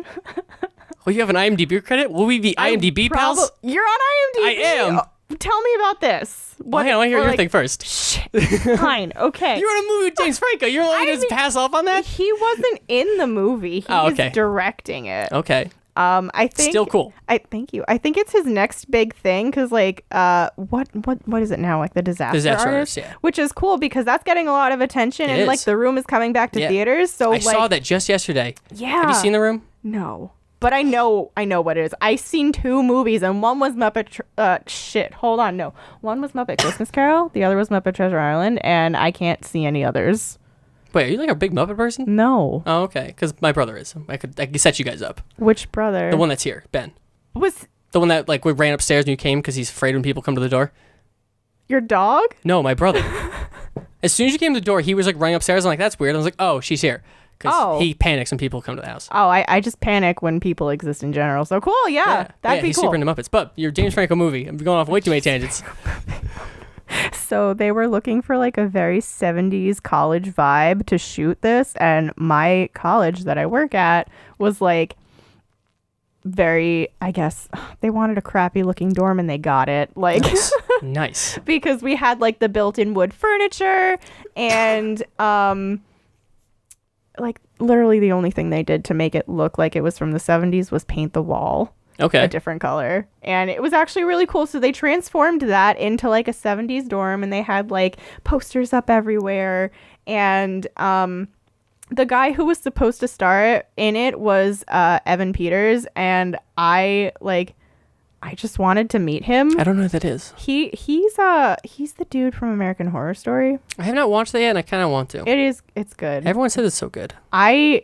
[SPEAKER 1] Well, you have an IMDb credit? Will we be IMDb pals?
[SPEAKER 3] You're on IMDb.
[SPEAKER 1] I am.
[SPEAKER 3] Oh, tell me about this.
[SPEAKER 1] Well, hang on, I want to hear
[SPEAKER 3] or,
[SPEAKER 1] your
[SPEAKER 3] like,
[SPEAKER 1] thing first.
[SPEAKER 3] Shit. Fine. Okay.
[SPEAKER 1] You're in a movie with James Franco. You're only going to pass off on that?
[SPEAKER 3] He wasn't in the movie. He
[SPEAKER 1] Oh,
[SPEAKER 3] was
[SPEAKER 1] okay.
[SPEAKER 3] directing it.
[SPEAKER 1] Okay.
[SPEAKER 3] I think
[SPEAKER 1] Still cool.
[SPEAKER 3] Thank you. I think it's his next big thing because like what is it now, like the disaster artist,
[SPEAKER 1] yeah.
[SPEAKER 3] which is cool because that's getting a lot of attention
[SPEAKER 1] It
[SPEAKER 3] and
[SPEAKER 1] is.
[SPEAKER 3] like The Room is coming back to
[SPEAKER 1] Yeah.
[SPEAKER 3] theaters. So
[SPEAKER 1] I
[SPEAKER 3] like
[SPEAKER 1] saw that just yesterday.
[SPEAKER 3] yeah.
[SPEAKER 1] Have you seen The Room?
[SPEAKER 3] No, but I know what it is. I seen 2 movies and one was Muppet. One was Muppet Christmas Carol. The other was Muppet Treasure Island, and I can't see any others.
[SPEAKER 1] Wait, are you like a big Muppet person?
[SPEAKER 3] No.
[SPEAKER 1] Oh, okay. Because my brother is. I could set you guys up.
[SPEAKER 3] Which brother?
[SPEAKER 1] The one that's here, Ben.
[SPEAKER 3] Was
[SPEAKER 1] The one that like we ran upstairs when you came because he's afraid when people come to the door.
[SPEAKER 3] your dog?
[SPEAKER 1] No, my brother. As soon as you came to the door, he was like running upstairs. I'm like, that's weird. I was like, oh, she's here. Because
[SPEAKER 3] Oh.
[SPEAKER 1] he panics when people come to the house.
[SPEAKER 3] Oh, I just panic when people exist in general. So cool, yeah. That'd be
[SPEAKER 1] he's
[SPEAKER 3] cool.
[SPEAKER 1] super into Muppets. But your James Franco movie, I'm going off way too many tangents.
[SPEAKER 3] So they were looking for like a very 70s college vibe to shoot this, and my college that I work at was like very, I guess they wanted a crappy looking dorm and they got it. Like
[SPEAKER 1] Nice.
[SPEAKER 3] because we had like the built-in wood furniture and like literally the only thing they did to make it look like it was from the 70s was paint the wall
[SPEAKER 1] Okay.
[SPEAKER 3] a different color, and it was actually really cool. So they transformed that into like a 70s dorm, and they had like posters up everywhere, and the guy who was supposed to star in it was Evan Peters, and I just wanted to meet him.
[SPEAKER 1] I don't know who that is.
[SPEAKER 3] He's the dude from American Horror Story.
[SPEAKER 1] I have not watched that yet, and I kind of want to.
[SPEAKER 3] It's good.
[SPEAKER 1] Everyone says it's so good.
[SPEAKER 3] I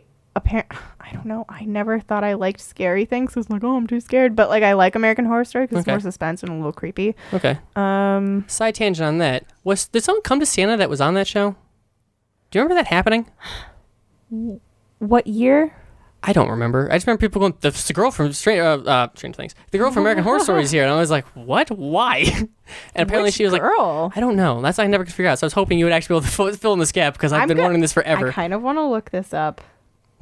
[SPEAKER 3] don't know. I never thought I liked scary things. I was like, oh, I'm too scared. But like, I like American Horror Story because
[SPEAKER 1] Okay.
[SPEAKER 3] it's more suspense and a little creepy.
[SPEAKER 1] Okay. Side tangent on that. Did someone come to Santa that was on that show? Do you remember that happening?
[SPEAKER 3] What year?
[SPEAKER 1] I don't remember. I just remember people going, the girl from Stranger Things. The girl from American Horror Story is here. And I was like, what? Why? And apparently
[SPEAKER 3] Which
[SPEAKER 1] she was like,
[SPEAKER 3] girl?
[SPEAKER 1] I don't know. That's I never could figure out. So I was hoping you would actually be able to fill in this gap because I've been wanting this forever.
[SPEAKER 3] I kind of want to look this up.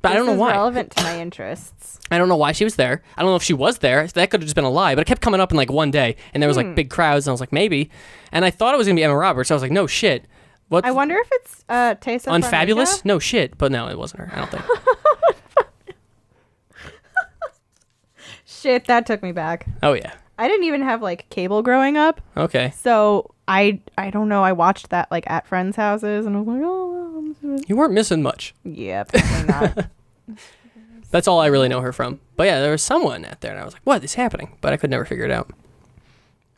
[SPEAKER 1] But I don't know
[SPEAKER 3] This is
[SPEAKER 1] why.
[SPEAKER 3] relevant to my interests.
[SPEAKER 1] I don't know why she was there. I don't know if she was there. That could have just been a lie. But it kept coming up in like one day. And there was like big crowds. And I was like, maybe. And I thought it was going to be Emma Roberts. So I was like, no shit. What?
[SPEAKER 3] I wonder if it's Taysa
[SPEAKER 1] Unfabulous?
[SPEAKER 3] Farmiga?
[SPEAKER 1] No shit. But no, it wasn't her. I don't think.
[SPEAKER 3] Shit, that took me back.
[SPEAKER 1] Oh, yeah.
[SPEAKER 3] I didn't even have like cable growing up.
[SPEAKER 1] Okay.
[SPEAKER 3] So I don't know. I watched that like at friends' houses and I was like, oh, well,
[SPEAKER 1] You weren't missing much.
[SPEAKER 3] yeah, probably not.
[SPEAKER 1] That's all I really know her from. But yeah, there was someone out there, and I was like, what is happening? But I could never figure it out.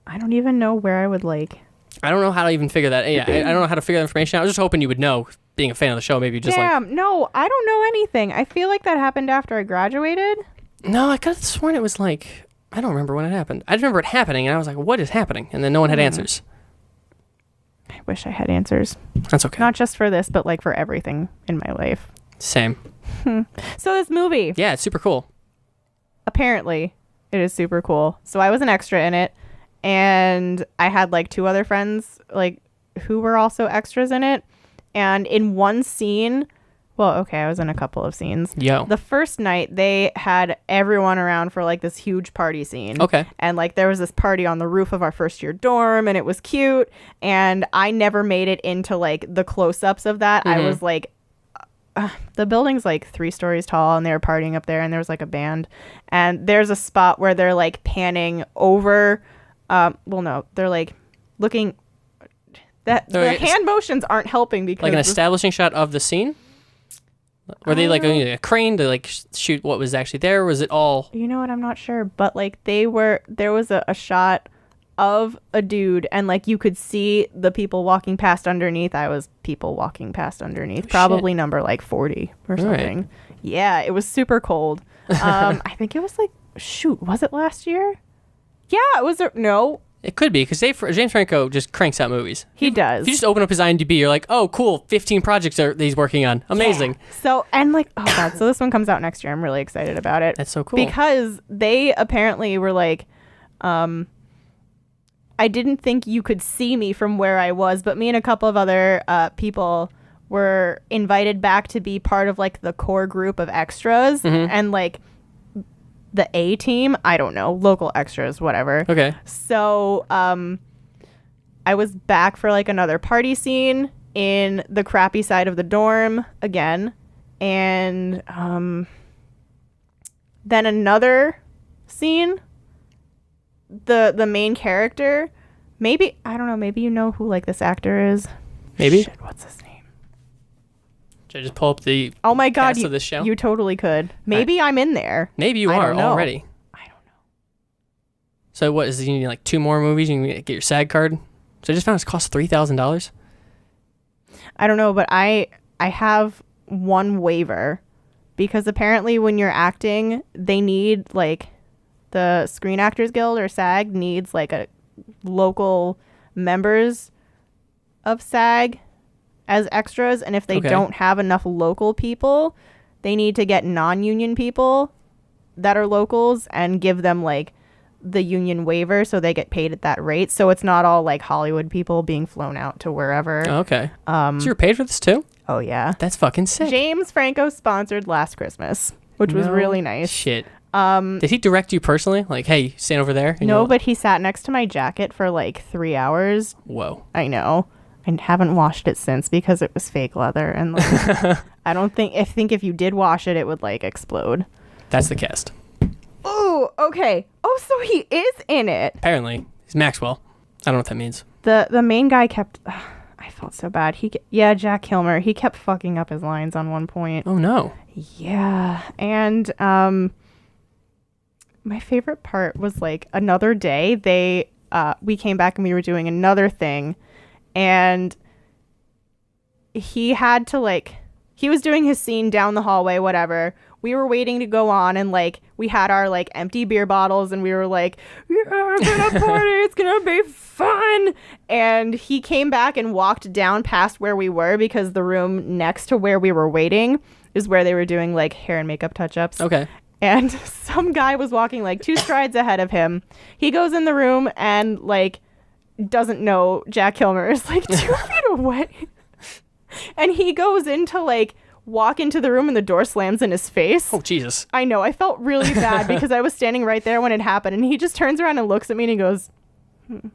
[SPEAKER 3] I don't even know where I would like.
[SPEAKER 1] I don't know how to even figure that. Yeah, I don't know how to figure that information out. I was just hoping you would know, being a fan of the show. Maybe you just
[SPEAKER 3] Damn, no, I don't know anything. I feel like that happened after I graduated.
[SPEAKER 1] No, I could have sworn it was like, I don't remember when it happened. I remember it happening, and I was like, what is happening? And then no one had answers.
[SPEAKER 3] I wish I had answers.
[SPEAKER 1] That's okay.
[SPEAKER 3] Not just for this, but like for everything in my life.
[SPEAKER 1] Same.
[SPEAKER 3] So this movie,
[SPEAKER 1] Yeah, it's super cool.
[SPEAKER 3] apparently, it is super cool. So I was an extra in it, and I had like 2 other friends like who were also extras in it. And in one scene, well, okay, I was in a couple of scenes.
[SPEAKER 1] Yo.
[SPEAKER 3] The first night, they had everyone around for like this huge party scene.
[SPEAKER 1] Okay.
[SPEAKER 3] And like there was this party on the roof of our first year dorm, and it was cute. And I never made it into like the close-ups of that. I was like, the building's like 3 stories tall, and they were partying up there, and there was like a band. And there's a spot where they're like panning over. Well, no, they're like looking. The hand motions aren't helping because
[SPEAKER 1] like an establishing shot of the scene? Were they like a crane to like shoot what was actually there? Or was it all?
[SPEAKER 3] You know what? I'm not sure, but like there was a shot of a dude, and like you could see the people walking past underneath. I was people walking past underneath, probably number like 40 or something. Right. Yeah, it was super cold. I think it was like, was it last year? Yeah, it was. No.
[SPEAKER 1] It could be, because James Franco just cranks out movies.
[SPEAKER 3] He does.
[SPEAKER 1] If you just open up his IMDb, you're like, oh, cool, 15 projects that he's working on. Amazing.
[SPEAKER 3] Yeah. So, and like, oh God, so this one comes out next year. I'm really excited about it.
[SPEAKER 1] That's so cool.
[SPEAKER 3] Because they apparently were like, I didn't think you could see me from where I was, but me and a couple of other people were invited back to be part of like the core group of extras, and like the A team, I don't know, local extras, whatever.
[SPEAKER 1] Okay.
[SPEAKER 3] So I was back for like another party scene in the crappy side of the dorm again, and then another scene, the main character, maybe, I don't know, maybe you know who like this actor is.
[SPEAKER 1] Maybe.
[SPEAKER 3] Shit, what's his name?
[SPEAKER 1] Should I just pull up the
[SPEAKER 3] oh my God,
[SPEAKER 1] cast of this show?
[SPEAKER 3] You totally could. Maybe I'm in there.
[SPEAKER 1] Maybe you are already.
[SPEAKER 3] I don't know.
[SPEAKER 1] So what is it? You need like 2 more movies? You can get your SAG card? So I just found it costs $3,000.
[SPEAKER 3] I don't know, but I have one waiver, because apparently when you're acting, they need like the Screen Actors Guild or SAG needs like a local members of SAG as extras, and if they don't have enough local people, they need to get non-union people that are locals and give them like the union waiver so they get paid at that rate, so it's not all like Hollywood people being flown out to wherever.
[SPEAKER 1] Okay. So you're paid for this too?
[SPEAKER 3] Oh yeah,
[SPEAKER 1] that's fucking sick.
[SPEAKER 3] James Franco sponsored Last Christmas, which was really nice.
[SPEAKER 1] Shit. Did he direct you personally? Like, hey, stand over there?
[SPEAKER 3] No, but he sat next to my jacket for like 3 hours.
[SPEAKER 1] Whoa.
[SPEAKER 3] I know. I haven't washed it since because it was fake leather, and like, I think if you did wash it, it would like explode.
[SPEAKER 1] That's the cast.
[SPEAKER 3] Oh, okay. Oh, so he is in it.
[SPEAKER 1] Apparently, he's Maxwell. I don't know what that means.
[SPEAKER 3] The main guy kept. I felt so bad. Jack Kilmer. He kept fucking up his lines on one point.
[SPEAKER 1] Oh no.
[SPEAKER 3] Yeah, and my favorite part was like another day. We came back and we were doing another thing. And he had to like, he was doing his scene down the hallway, whatever. We were waiting to go on, and like we had our like empty beer bottles, and we were like, yeah, we're gonna party, it's gonna be fun. And he came back and walked down past where we were, because the room next to where we were waiting is where they were doing like hair and makeup touch-ups. Okay. And some guy was walking like 2 strides ahead of him. He goes in the room and like doesn't know Jack Kilmer is like 2 feet away, and he goes in to like walk into the room, and the door slams in his face.
[SPEAKER 1] Oh Jesus.
[SPEAKER 3] I know, I felt really bad because I was standing right there when it happened, and he just turns around and looks at me and he goes and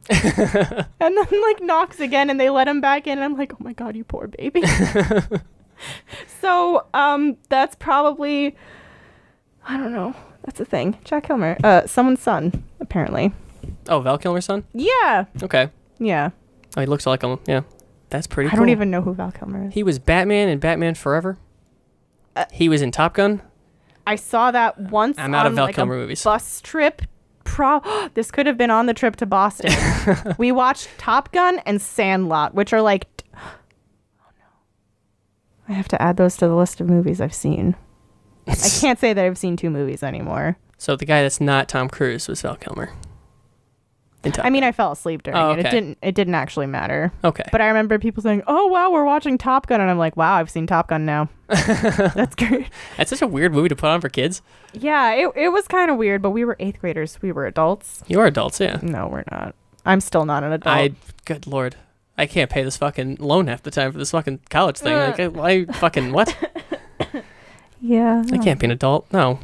[SPEAKER 3] then like knocks again, and they let him back in, and I'm like, oh my God, you poor baby. So that's probably, I don't know, that's a thing. Jack Kilmer, someone's son apparently.
[SPEAKER 1] Oh, Val Kilmer's son?
[SPEAKER 3] Yeah.
[SPEAKER 1] Okay.
[SPEAKER 3] Yeah.
[SPEAKER 1] Oh, he looks like him. Yeah. That's pretty cool.
[SPEAKER 3] I don't even know who Val Kilmer is.
[SPEAKER 1] He was Batman in Batman Forever. He was in Top Gun.
[SPEAKER 3] I saw that once
[SPEAKER 1] I'm out
[SPEAKER 3] on
[SPEAKER 1] of Val
[SPEAKER 3] like
[SPEAKER 1] Kilmer
[SPEAKER 3] a
[SPEAKER 1] movies.
[SPEAKER 3] bus trip. This could have been on the trip to Boston. We watched Top Gun and Sandlot, which are like... Oh no. I have to add those to the list of movies I've seen. I can't say that I've seen 2 movies anymore.
[SPEAKER 1] So the guy that's not Tom Cruise was Val Kilmer.
[SPEAKER 3] I mean, I fell asleep during
[SPEAKER 1] Oh,
[SPEAKER 3] it.
[SPEAKER 1] okay.
[SPEAKER 3] It didn't actually matter.
[SPEAKER 1] Okay.
[SPEAKER 3] But I remember people saying, "Oh wow, we're watching Top Gun," and I'm like, "Wow, I've seen Top Gun now." That's great.
[SPEAKER 1] That's such a weird movie to put on for kids.
[SPEAKER 3] Yeah, it was kind of weird, but we were 8th graders. We were adults.
[SPEAKER 1] You're adults, yeah.
[SPEAKER 3] No, we're not. I'm still not an adult.
[SPEAKER 1] Good lord. I can't pay this fucking loan half the time for this fucking college thing. Like, why fucking what?
[SPEAKER 3] Yeah.
[SPEAKER 1] I can't be an adult. No.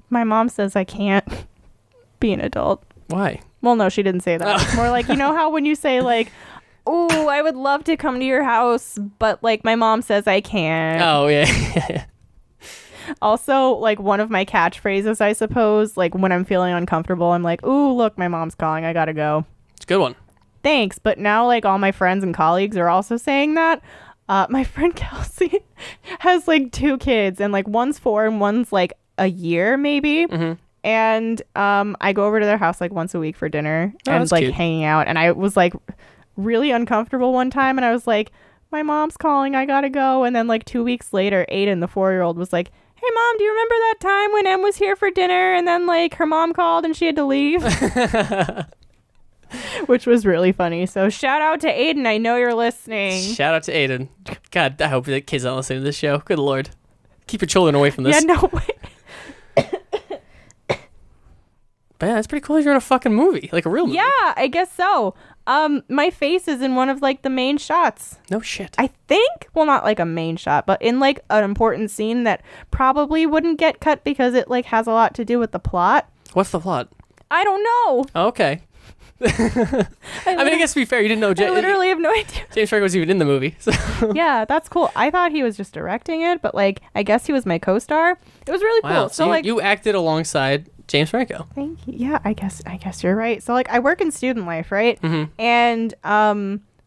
[SPEAKER 3] My mom says I can't be an adult.
[SPEAKER 1] Why?
[SPEAKER 3] Well, no, she didn't say that. It's more like, you know how when you say like, "Oh, I would love to come to your house, but like my mom says I can't."
[SPEAKER 1] Oh, yeah.
[SPEAKER 3] Also, like one of my catchphrases, I suppose, like when I'm feeling uncomfortable, I'm like, "Ooh, look, my mom's calling. I gotta go."
[SPEAKER 1] It's a good one.
[SPEAKER 3] Thanks. But now like all my friends and colleagues are also saying that. My friend Kelsey has like 2 kids, and like one's 4 and one's like a year maybe.
[SPEAKER 1] Mm-hmm.
[SPEAKER 3] And I go over to their house like once a week for dinner and
[SPEAKER 1] that's
[SPEAKER 3] like
[SPEAKER 1] cute.
[SPEAKER 3] hanging out. And I was like really uncomfortable one time, and I was like, "My mom's calling, I gotta go." And then like 2 weeks later, Aiden, the 4-year-old, was like, "Hey mom, do you remember that time when Em was here for dinner and then like her mom called and she had to leave?" Which was really funny. So shout out to Aiden. I know you're listening.
[SPEAKER 1] Shout out to Aiden. God, I hope the kids don't listen to this show. Good lord. Keep your children away from this.
[SPEAKER 3] Yeah, no way.
[SPEAKER 1] But yeah, that's pretty cool. You're in a fucking movie. Like a real movie.
[SPEAKER 3] Yeah, I guess so. My face is in one of like the main shots.
[SPEAKER 1] No shit.
[SPEAKER 3] I think, well, not like a main shot, but in like an important scene that probably wouldn't get cut because it like has a lot to do with the plot.
[SPEAKER 1] What's the plot?
[SPEAKER 3] I don't know.
[SPEAKER 1] Oh, okay. I mean, I guess to be fair, you didn't know
[SPEAKER 3] I literally have no idea.
[SPEAKER 1] James Franco was even in the movie. So.
[SPEAKER 3] Yeah, that's cool. I thought he was just directing it, but like I guess he was my co-star. It was really
[SPEAKER 1] Wow.
[SPEAKER 3] cool.
[SPEAKER 1] So
[SPEAKER 3] like
[SPEAKER 1] you acted alongside James Franco.
[SPEAKER 3] Thank you. Yeah, I guess you're right. So like I work in student life, right?
[SPEAKER 1] Mm-hmm.
[SPEAKER 3] And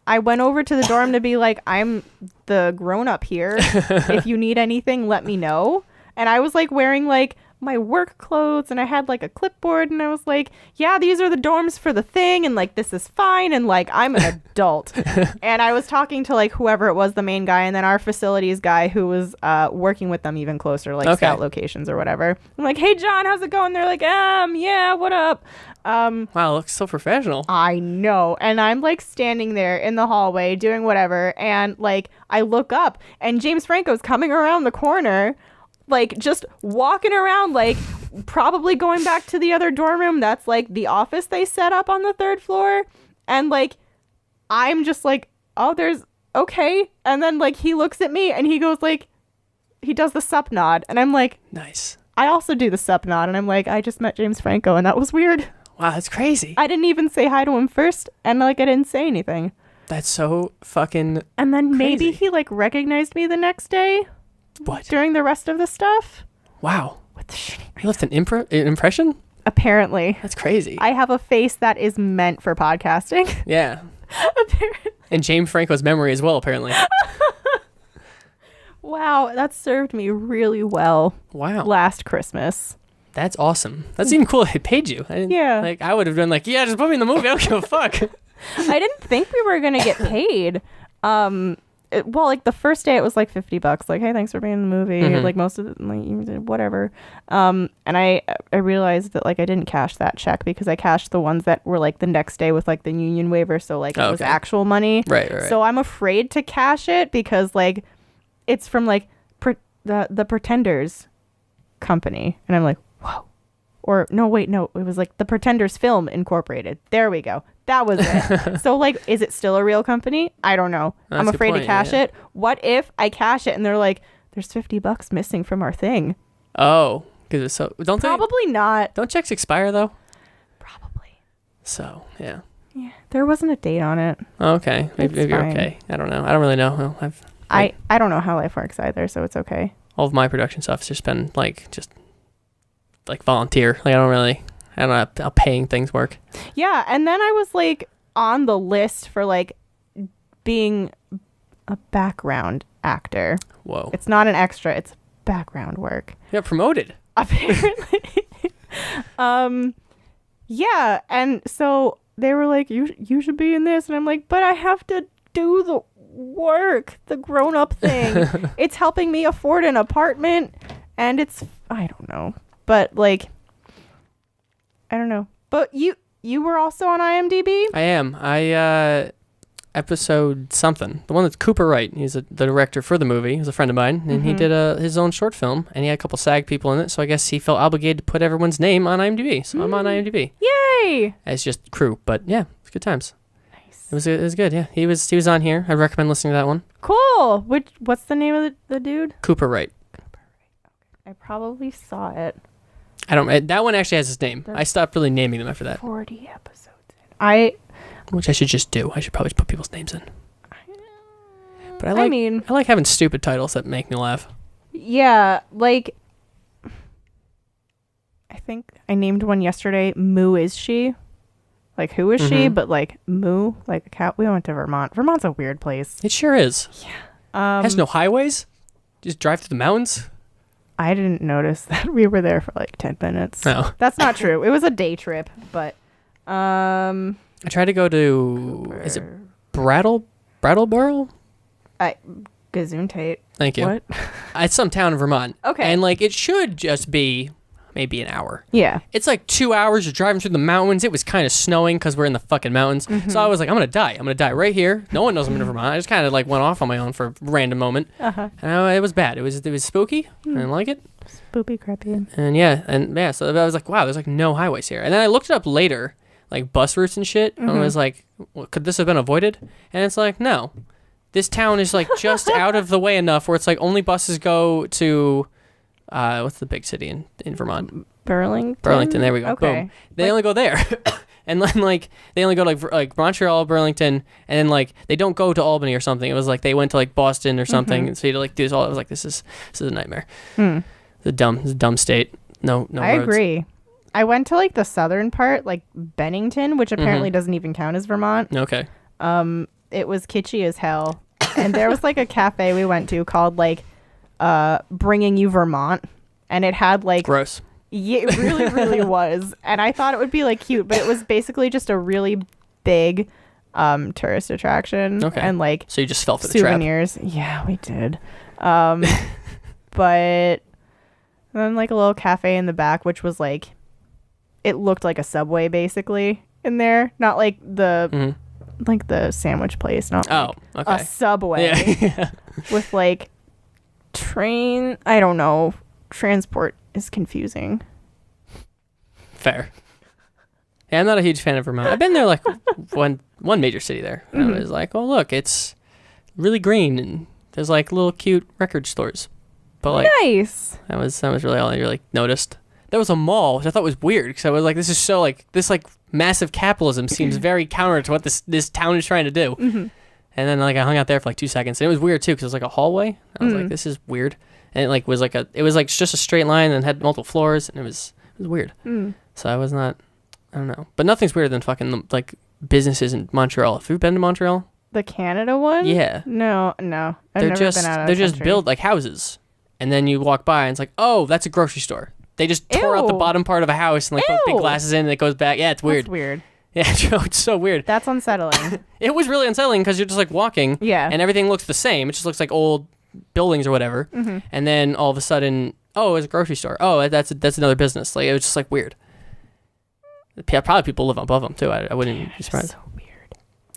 [SPEAKER 3] I went over to the dorm to be like, "I'm the grown up here. If you need anything, let me know." And I was like wearing like my work clothes, and I had like a clipboard, and I was like, "Yeah, these are the dorms for the thing, and like this is fine, and like I'm an adult." And I was talking to like whoever it was, the main guy, and then our facilities guy who was working with them even closer, like scout locations or whatever. I'm like, "Hey John, how's it going?" They're like, yeah, what up?"
[SPEAKER 1] Wow, it looks so professional.
[SPEAKER 3] I know. And I'm like standing there in the hallway doing whatever, and like I look up and James Franco's coming around the corner, like just walking around, like probably going back to the other dorm room that's like the office they set up on the 3rd floor. And like I'm just like, "Oh, there's okay." And then like he looks at me and he goes like, he does the sup nod, and I'm like,
[SPEAKER 1] Nice.
[SPEAKER 3] I also do the sup nod, and I'm like, I just met James Franco, and that was weird.
[SPEAKER 1] Wow, that's crazy.
[SPEAKER 3] I didn't even say hi to him first, and like I didn't say anything.
[SPEAKER 1] That's so fucking
[SPEAKER 3] And then
[SPEAKER 1] crazy.
[SPEAKER 3] maybe he like recognized me the next day.
[SPEAKER 1] What?
[SPEAKER 3] During the rest of the stuff.
[SPEAKER 1] Wow.
[SPEAKER 3] What the shit?
[SPEAKER 1] You left an impression?
[SPEAKER 3] Apparently.
[SPEAKER 1] That's crazy.
[SPEAKER 3] I have a face that is meant for podcasting.
[SPEAKER 1] Yeah.
[SPEAKER 3] Apparently.
[SPEAKER 1] And James Franco's memory as well, apparently.
[SPEAKER 3] Wow, that served me really well
[SPEAKER 1] Wow.
[SPEAKER 3] last Christmas.
[SPEAKER 1] That's awesome. That's even cool. They paid you.
[SPEAKER 3] Yeah.
[SPEAKER 1] Like, I would have been like, yeah, just put me in the movie. I don't give a fuck.
[SPEAKER 3] I didn't think we were going to get paid. Well, like the first day it was like $50. Like, "Hey, thanks for being in the movie."
[SPEAKER 1] Mhm.
[SPEAKER 3] Like most of it, like whatever. And I realized that like I didn't cash that check because I cashed the ones that were like the next day with like the union waiver. So like it was
[SPEAKER 1] Okay.
[SPEAKER 3] actual money.
[SPEAKER 1] Right.
[SPEAKER 3] So I'm afraid to cash it because like it's from like the Pretenders company, and I'm like, whoa. Or no, wait, no, it was like the Pretenders Film Incorporated. There we go. That was it. So like, is it still a real company? I don't know.
[SPEAKER 1] That's
[SPEAKER 3] I'm
[SPEAKER 1] a good
[SPEAKER 3] afraid to
[SPEAKER 1] point,
[SPEAKER 3] cash
[SPEAKER 1] yeah.
[SPEAKER 3] it. What if I cash it and they're like, "There's $50 missing from our thing"?
[SPEAKER 1] Oh, because it's so.
[SPEAKER 3] Probably not.
[SPEAKER 1] Don't checks expire though?
[SPEAKER 3] Probably.
[SPEAKER 1] So yeah.
[SPEAKER 3] Yeah. There wasn't a date on it.
[SPEAKER 1] Okay. Maybe you're
[SPEAKER 3] fine.
[SPEAKER 1] okay. I don't know. I don't really know. Well,
[SPEAKER 3] I don't know how life works either, so it's okay.
[SPEAKER 1] all of my production stuff has just been like volunteer. Like I don't know how paying things work.
[SPEAKER 3] Yeah, and then I was like on the list for like being a background actor.
[SPEAKER 1] Whoa.
[SPEAKER 3] It's not an extra, it's background work.
[SPEAKER 1] You got promoted.
[SPEAKER 3] Apparently. Yeah, and so they were like, you should be in this, and I'm like, but I have to do the work, the grown-up thing. It's helping me afford an apartment, and it's, I don't know, but like, I don't know. But you were also on IMDb?
[SPEAKER 1] I am. Episode something. The one that's Cooper Wright. He's the director for the movie. He's a friend of mine, and he did his own short film, and he had a couple SAG people in it, so I guess he felt obligated to put everyone's name on IMDb, so I'm on IMDb.
[SPEAKER 3] Yay!
[SPEAKER 1] It's just crew, but yeah, it's good times.
[SPEAKER 3] Nice.
[SPEAKER 1] It was good, yeah. He was on here. I'd recommend listening to that one.
[SPEAKER 3] Cool! What's the name of the dude?
[SPEAKER 1] Cooper Wright.
[SPEAKER 3] I probably saw it.
[SPEAKER 1] That one actually has his name. I stopped really naming them after that.
[SPEAKER 3] 40 episodes in.
[SPEAKER 1] Which I should just do. I should probably just put people's names in. But I like having stupid titles that make me laugh.
[SPEAKER 3] Yeah, like, I think I named one yesterday, Moo Is She? Like, who is she? But like, Moo, like a cat. We went to Vermont. Vermont's a weird place.
[SPEAKER 1] It sure is.
[SPEAKER 3] Yeah.
[SPEAKER 1] Has no highways? Just drive through the mountains?
[SPEAKER 3] I didn't notice that we were there for like 10 minutes.
[SPEAKER 1] No.
[SPEAKER 3] That's not true. It was a day trip, but
[SPEAKER 1] I tried to go to, is it Brattleboro?
[SPEAKER 3] Gesundheit.
[SPEAKER 1] Thank you.
[SPEAKER 3] What?
[SPEAKER 1] It's some town in Vermont.
[SPEAKER 3] Okay.
[SPEAKER 1] And like, it should just be maybe an hour.
[SPEAKER 3] Yeah.
[SPEAKER 1] It's like 2 hours. You're driving through the mountains. It was kind of snowing because we're in the fucking mountains. So I was like, I'm going to die. I'm going to die right here. No one knows I'm in Vermont. I just kind of like went off on my own for a random moment. And it was bad. It was spooky. I didn't like it.
[SPEAKER 3] Spoopy, creepy.
[SPEAKER 1] And yeah, so I was like, wow, there's like no highways here. And then I looked it up later, like bus routes and shit. And I was like, well, could this have been avoided? And it's like, no. This town is like just out of the way enough where it's like only buses go to, what's the big city in Vermont? Burlington, there we go.
[SPEAKER 3] Okay.
[SPEAKER 1] Boom. They only go there. And then like they only go to like Montreal, Burlington, and then like they don't go to Albany or something. It was like they went to like Boston or something. And so you had to like do this all. I was like, this is a nightmare. It's a dumb state. No
[SPEAKER 3] I
[SPEAKER 1] roads.
[SPEAKER 3] agree. I went to like the southern part, like Bennington, which apparently doesn't even count as Vermont.
[SPEAKER 1] Okay.
[SPEAKER 3] It was kitschy as hell. And there was like a cafe we went to called like Bringing You Vermont, and it had like
[SPEAKER 1] Gross.
[SPEAKER 3] Yeah, it really, really was. And I thought it would be like cute, but it was basically just a really big tourist attraction.
[SPEAKER 1] Okay.
[SPEAKER 3] And like
[SPEAKER 1] So you just fell for the trap.
[SPEAKER 3] souvenirs. Yeah, we did. But then like a little cafe in the back, which was like, it looked like a Subway basically in there. Not like the like the sandwich place, not like
[SPEAKER 1] okay.
[SPEAKER 3] a Subway
[SPEAKER 1] Yeah.
[SPEAKER 3] with like train. I don't know. Transport is confusing.
[SPEAKER 1] Fair. Yeah, I'm not a huge fan of Vermont. I've been there like one major city there. And I was like, oh look, it's really green and there's like little cute record stores. But like
[SPEAKER 3] Nice.
[SPEAKER 1] that was really all I really noticed. There was a mall, which I thought was weird because I was like, this is so like this like massive capitalism seems very counter to what this town is trying to do. And then like I hung out there for like 2 seconds. And it was weird too because it was like a hallway. I was like, this is weird. And it like was like just a straight line and had multiple floors and it was weird. So I was not, I don't know. But nothing's weirder than fucking like businesses in Montreal. Have you been to Montreal?
[SPEAKER 3] The Canada one?
[SPEAKER 1] Yeah.
[SPEAKER 3] No. I've
[SPEAKER 1] They're
[SPEAKER 3] never
[SPEAKER 1] just
[SPEAKER 3] been out of
[SPEAKER 1] they're
[SPEAKER 3] the
[SPEAKER 1] just
[SPEAKER 3] country.
[SPEAKER 1] built like houses. And then you walk by and it's like, oh, that's a grocery store. They just tore out the
[SPEAKER 3] Ew.
[SPEAKER 1] bottom part of a house and like put big
[SPEAKER 3] Ew.
[SPEAKER 1] glasses in and it goes back. Yeah, it's weird.
[SPEAKER 3] That's weird.
[SPEAKER 1] Yeah, it's so weird.
[SPEAKER 3] That's unsettling.
[SPEAKER 1] It was really unsettling because you're just like walking.
[SPEAKER 3] Yeah.
[SPEAKER 1] And everything looks the same. It just looks like old buildings or whatever. And then all of a sudden, oh, it's a grocery store. Oh, that's another business. Like it was just like weird. Probably people live above them too. I wouldn't be surprised.
[SPEAKER 3] So weird.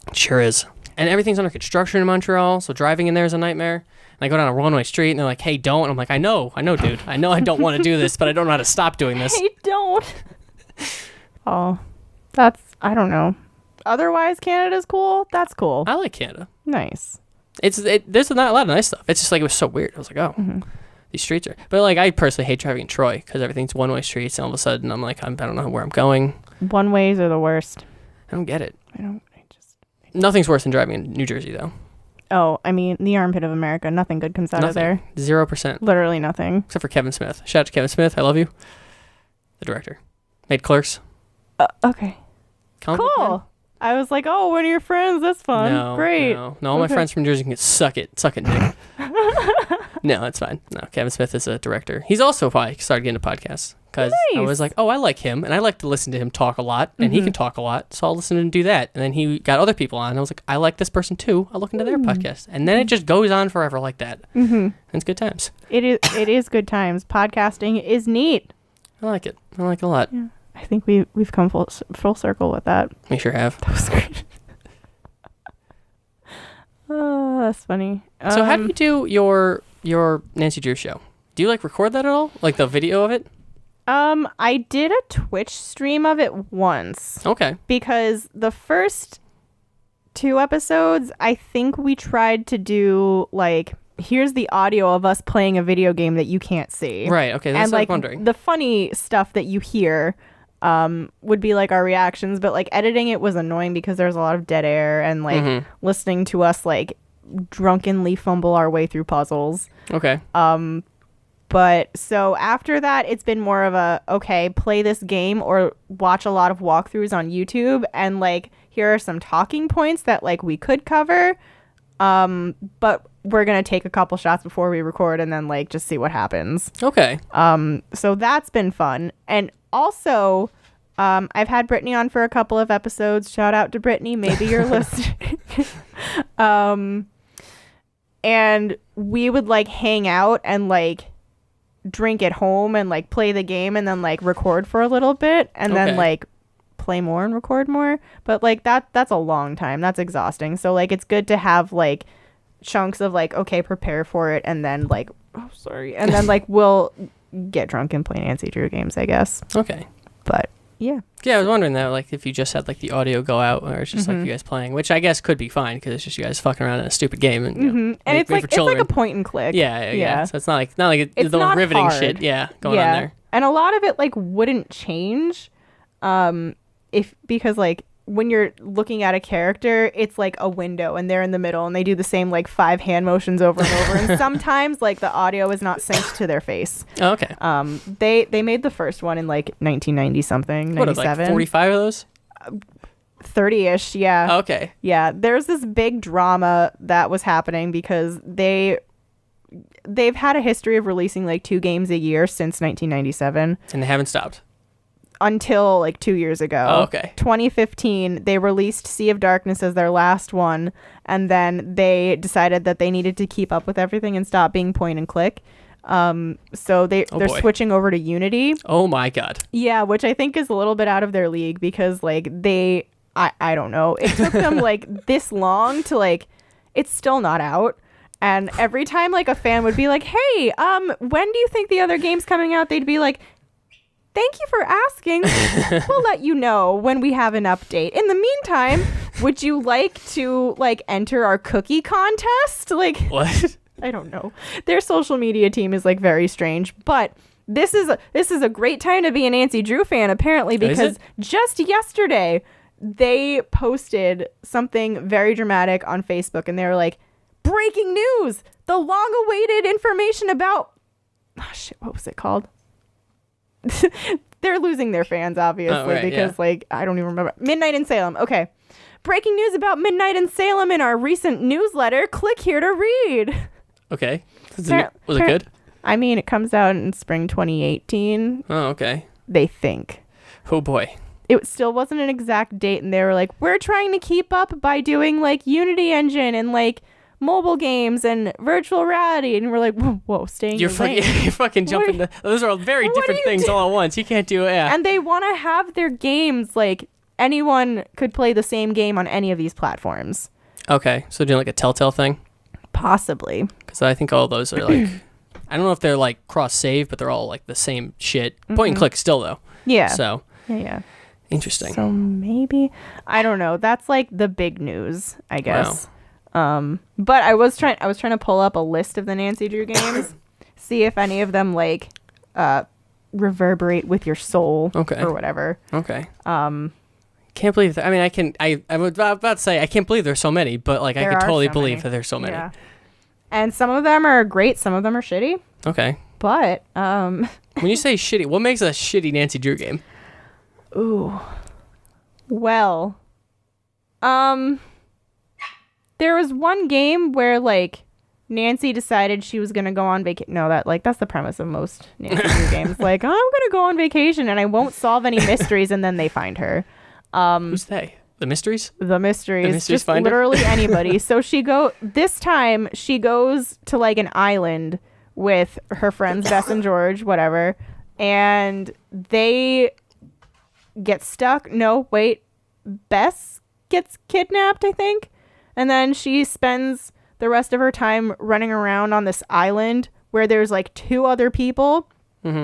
[SPEAKER 1] It sure is. And everything's under construction in Montreal, so driving in there is a nightmare. And I go down a one-way street, and they're like, hey, don't. And I'm like, I know, dude. I know I don't want to do this, but I don't know how to stop doing this.
[SPEAKER 3] Hey, don't. Oh, I don't know. Otherwise, Canada's cool. That's cool.
[SPEAKER 1] I like Canada.
[SPEAKER 3] Nice.
[SPEAKER 1] There's not a lot of nice stuff. It's just like, it was so weird. I was like, oh, these streets are. But like, I personally hate driving in Troy, because everything's one-way streets, and all of a sudden, I'm like, I don't know where I'm going.
[SPEAKER 3] One ways are the worst.
[SPEAKER 1] I don't get it.
[SPEAKER 3] I
[SPEAKER 1] Nothing's worse than driving in New Jersey, though.
[SPEAKER 3] Oh, I mean, the armpit of America. Nothing good comes out of there.
[SPEAKER 1] 0%.
[SPEAKER 3] Literally nothing.
[SPEAKER 1] Except for Kevin Smith. Shout out to Kevin Smith. I love you. The director. Made Clerks.
[SPEAKER 3] Okay.
[SPEAKER 1] Comic book man?
[SPEAKER 3] Cool. I was like, oh, one of your friends. That's fun.
[SPEAKER 1] No,
[SPEAKER 3] Great.
[SPEAKER 1] No, all my friends from New Jersey can suck it. Suck it, Nick. No, that's fine. No, Kevin Smith is a director. He's also why I started getting into podcasts. Because I was like, oh, I like him, and I like to listen to him talk a lot, and he can talk a lot, so I'll listen and do that. And then he got other people on, and I was like, I like this person too. I'll look into their podcast. And then it just goes on forever like that. And it's good times.
[SPEAKER 3] It is good times. Podcasting is neat.
[SPEAKER 1] I like it. I like it a lot.
[SPEAKER 3] Yeah. I think we've come full circle with that.
[SPEAKER 1] We sure have.
[SPEAKER 3] That was great. Oh, that's funny.
[SPEAKER 1] So how do you do your Nancy Drew show? Do you record that at all? Like the video of it?
[SPEAKER 3] I did a Twitch stream of it once.
[SPEAKER 1] Okay.
[SPEAKER 3] Because the first 2 episodes, I think we tried to do here's the audio of us playing a video game that you can't see.
[SPEAKER 1] Right. Okay. That's what I was wondering.
[SPEAKER 3] The funny stuff that you hear would be our reactions, but editing it was annoying because there's a lot of dead air and listening to us drunkenly fumble our way through puzzles.
[SPEAKER 1] Okay.
[SPEAKER 3] But so after that, it's been more of a, okay, play this game or watch a lot of walkthroughs on YouTube. And here are some talking points that we could cover. But we're going to take a couple shots before we record and then just see what happens.
[SPEAKER 1] Okay.
[SPEAKER 3] So that's been fun. And also, I've had Brittany on for a couple of episodes. Shout out to Brittany. Maybe you're listening. And we would hang out and drink at home and play the game and then record for a little bit and then play more and record more. But that's a long time. That's exhausting. So it's good to have chunks of okay, prepare for it and then oh sorry. And then we'll get drunk and play Nancy Drew games, I guess.
[SPEAKER 1] Okay.
[SPEAKER 3] But yeah.
[SPEAKER 1] Yeah, I was wondering that, if you just had the audio go out, or it's just you guys playing, which I guess could be fine because it's just you guys fucking around in a stupid game, and
[SPEAKER 3] and it's it's a point and click.
[SPEAKER 1] Yeah. So it's not like
[SPEAKER 3] it's
[SPEAKER 1] the
[SPEAKER 3] not
[SPEAKER 1] riveting
[SPEAKER 3] hard.
[SPEAKER 1] shit. Yeah, going on there.
[SPEAKER 3] And a lot of it wouldn't change, because when you're looking at a character, it's a window and they're in the middle and they do the same 5 hand motions over and over. And sometimes the audio is not synced to their face.
[SPEAKER 1] Oh, okay.
[SPEAKER 3] They made the first one in 1990 something, 97.
[SPEAKER 1] What, 45 of those?
[SPEAKER 3] 30-ish, yeah.
[SPEAKER 1] Oh, okay.
[SPEAKER 3] Yeah, there's this big drama that was happening because they've had a history of releasing 2 games a year since 1997.
[SPEAKER 1] And they haven't stopped.
[SPEAKER 3] Until 2 years ago.
[SPEAKER 1] Oh, okay.
[SPEAKER 3] 2015, they released Sea of Darkness as their last one, and then they decided that they needed to keep up with everything and stop being point and click. So they're switching over to Unity.
[SPEAKER 1] Oh my god.
[SPEAKER 3] Yeah, which I think is a little bit out of their league because I don't know. It took them this long to it's still not out. And every time a fan would be like, "Hey, when do you think the other game's coming out?" They'd be like, "Thank you for asking. We'll let you know when we have an update. In the meantime, would you like to enter our cookie contest?"
[SPEAKER 1] What?
[SPEAKER 3] I don't know. Their social media team is very strange, but this is a great time to be a Nancy Drew fan apparently because just yesterday they posted something very dramatic on Facebook and they were like, "Breaking news! The long-awaited information about..." Oh shit, what was it called? They're losing their fans obviously because I don't even remember. Midnight in Salem. Okay. Breaking news about Midnight in Salem in our recent newsletter. Click here to read.
[SPEAKER 1] Okay. Was it good?
[SPEAKER 3] I mean, it comes out in spring 2018.
[SPEAKER 1] Oh, okay.
[SPEAKER 3] They think.
[SPEAKER 1] Oh boy.
[SPEAKER 3] It still wasn't an exact date and they were like, "We're trying to keep up by doing Unity engine and mobile games and virtual reality," and we're like, whoa, staying
[SPEAKER 1] you're fucking jumping those are all very different things all at once. You can't do it. Yeah.
[SPEAKER 3] And they want to have their games anyone could play the same game on any of these platforms.
[SPEAKER 1] Okay, so doing a Telltale thing,
[SPEAKER 3] possibly,
[SPEAKER 1] because I think all those are I don't know if they're cross save, but they're all the same shit. Point and click still though.
[SPEAKER 3] Yeah.
[SPEAKER 1] So
[SPEAKER 3] yeah.
[SPEAKER 1] Interesting.
[SPEAKER 3] So maybe, I don't know, that's the big news, I guess. Wow. But I was trying to pull up a list of the Nancy Drew games, see if any of them reverberate with your soul, or whatever.
[SPEAKER 1] Okay. Can't believe that. I mean, I was about to say I can't believe there's so many, but I can totally believe that there's so many.
[SPEAKER 3] Yeah. And some of them are great, some of them are shitty.
[SPEAKER 1] Okay.
[SPEAKER 3] But
[SPEAKER 1] when you say shitty, what makes a shitty Nancy Drew game?
[SPEAKER 3] Ooh. Well, there was one game where Nancy decided she was gonna go on vacation. No, that's the premise of most Nancy Drew games. Like, I'm gonna go on vacation and I won't solve any mysteries, and then they find her.
[SPEAKER 1] Who's they? The mysteries?
[SPEAKER 3] The mysteries just
[SPEAKER 1] find her?
[SPEAKER 3] literally anybody. So this time she goes to like an island with her friends Bess and George, whatever, and they get stuck. No, wait, Bess gets kidnapped, I think, and then she spends the rest of her time running around on this island where there's like 2 other people,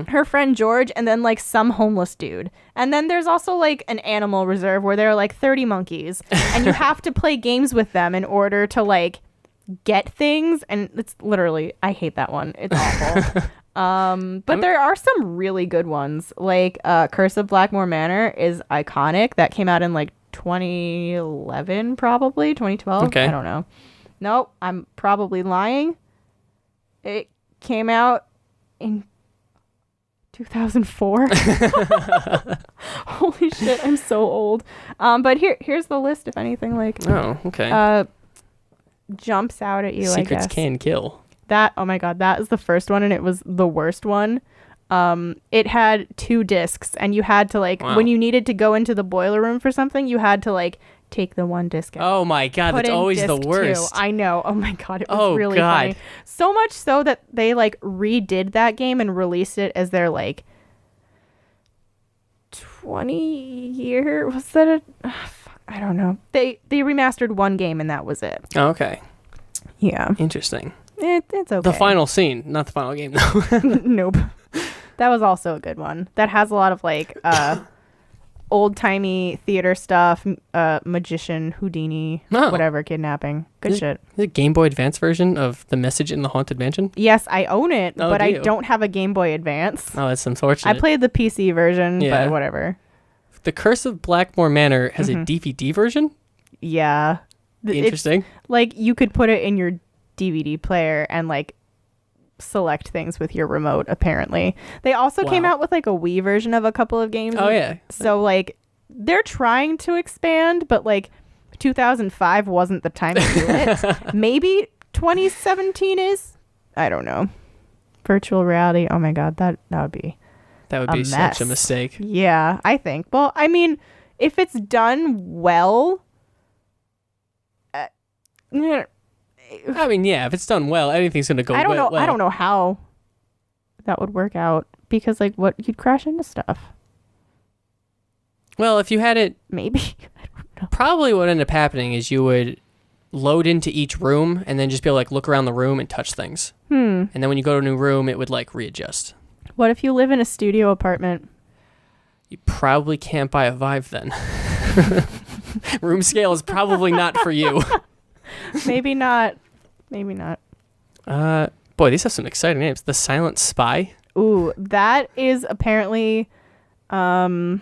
[SPEAKER 3] her friend George, and then like some homeless dude. And then there's also like an animal reserve where there are like 30 monkeys and you have to play games with them in order to like get things. And it's literally, I hate that one. It's awful. But there are some really good ones. Like Curse of Blackmore Manor is iconic. That came out in like 2011, probably 2012.
[SPEAKER 1] Okay.
[SPEAKER 3] I don't know. Nope, I'm probably lying. It came out in 2004. Holy shit, I'm so old. But here's the list if anything like
[SPEAKER 1] Oh, okay.
[SPEAKER 3] Jumps out at you,
[SPEAKER 1] Secrets
[SPEAKER 3] I guess.
[SPEAKER 1] can kill.
[SPEAKER 3] That, oh my god, that is the first one and it was the worst one. It had 2 discs and you had to like when you needed to go into the boiler room for something, you had to like take the 1 disc out.
[SPEAKER 1] Oh my god, that's always the worst.
[SPEAKER 3] 2. I know. Oh my god, it was really funny. So much so that they like redid that game and released it as their like 20-year. Was that I don't know. They remastered 1 game and that was it.
[SPEAKER 1] Oh, okay.
[SPEAKER 3] Yeah.
[SPEAKER 1] Interesting.
[SPEAKER 3] It's okay.
[SPEAKER 1] The final scene, not the final game though.
[SPEAKER 3] Nope. That was also a good one. That has a lot of like old-timey theater stuff, magician, Houdini, whatever, kidnapping. Good shit.
[SPEAKER 1] Is it a Game Boy Advance version of The Message in the Haunted Mansion?
[SPEAKER 3] Yes, I own it, but
[SPEAKER 1] do
[SPEAKER 3] I
[SPEAKER 1] you?
[SPEAKER 3] don't have a Game Boy Advance.
[SPEAKER 1] Oh, that's unfortunate.
[SPEAKER 3] I played the PC version,
[SPEAKER 1] Yeah.
[SPEAKER 3] but whatever.
[SPEAKER 1] The Curse of Blackmore Manor has a DVD version?
[SPEAKER 3] Yeah.
[SPEAKER 1] Interesting.
[SPEAKER 3] It's, like, you could put it in your DVD player and, like, select things with your remote, apparently. They also came out with, like, a Wii version of a couple of games.
[SPEAKER 1] Oh, yeah.
[SPEAKER 3] So, like, they're trying to expand, but, like, 2005 wasn't the time to do it. Maybe 2017 is? I don't know. Virtual reality. Oh, my God. That would be
[SPEAKER 1] such a mistake.
[SPEAKER 3] Yeah, I think. Well, I mean, if it's done well...
[SPEAKER 1] I mean, yeah, if it's done well, anything's going to go well.
[SPEAKER 3] I don't know how that would work out because, like, what you'd crash into stuff.
[SPEAKER 1] Well, if you had it,
[SPEAKER 3] maybe. I don't know.
[SPEAKER 1] Probably what ended up happening is you would load into each room and then just be able to like look around the room and touch things. And then when you go to a new room, it would like readjust.
[SPEAKER 3] What if you live in a studio apartment?
[SPEAKER 1] You probably can't buy a Vive then. Room scale is probably not for you.
[SPEAKER 3] Maybe not. Maybe not.
[SPEAKER 1] Boy, these have some exciting names. The Silent Spy.
[SPEAKER 3] Ooh, that is apparently I've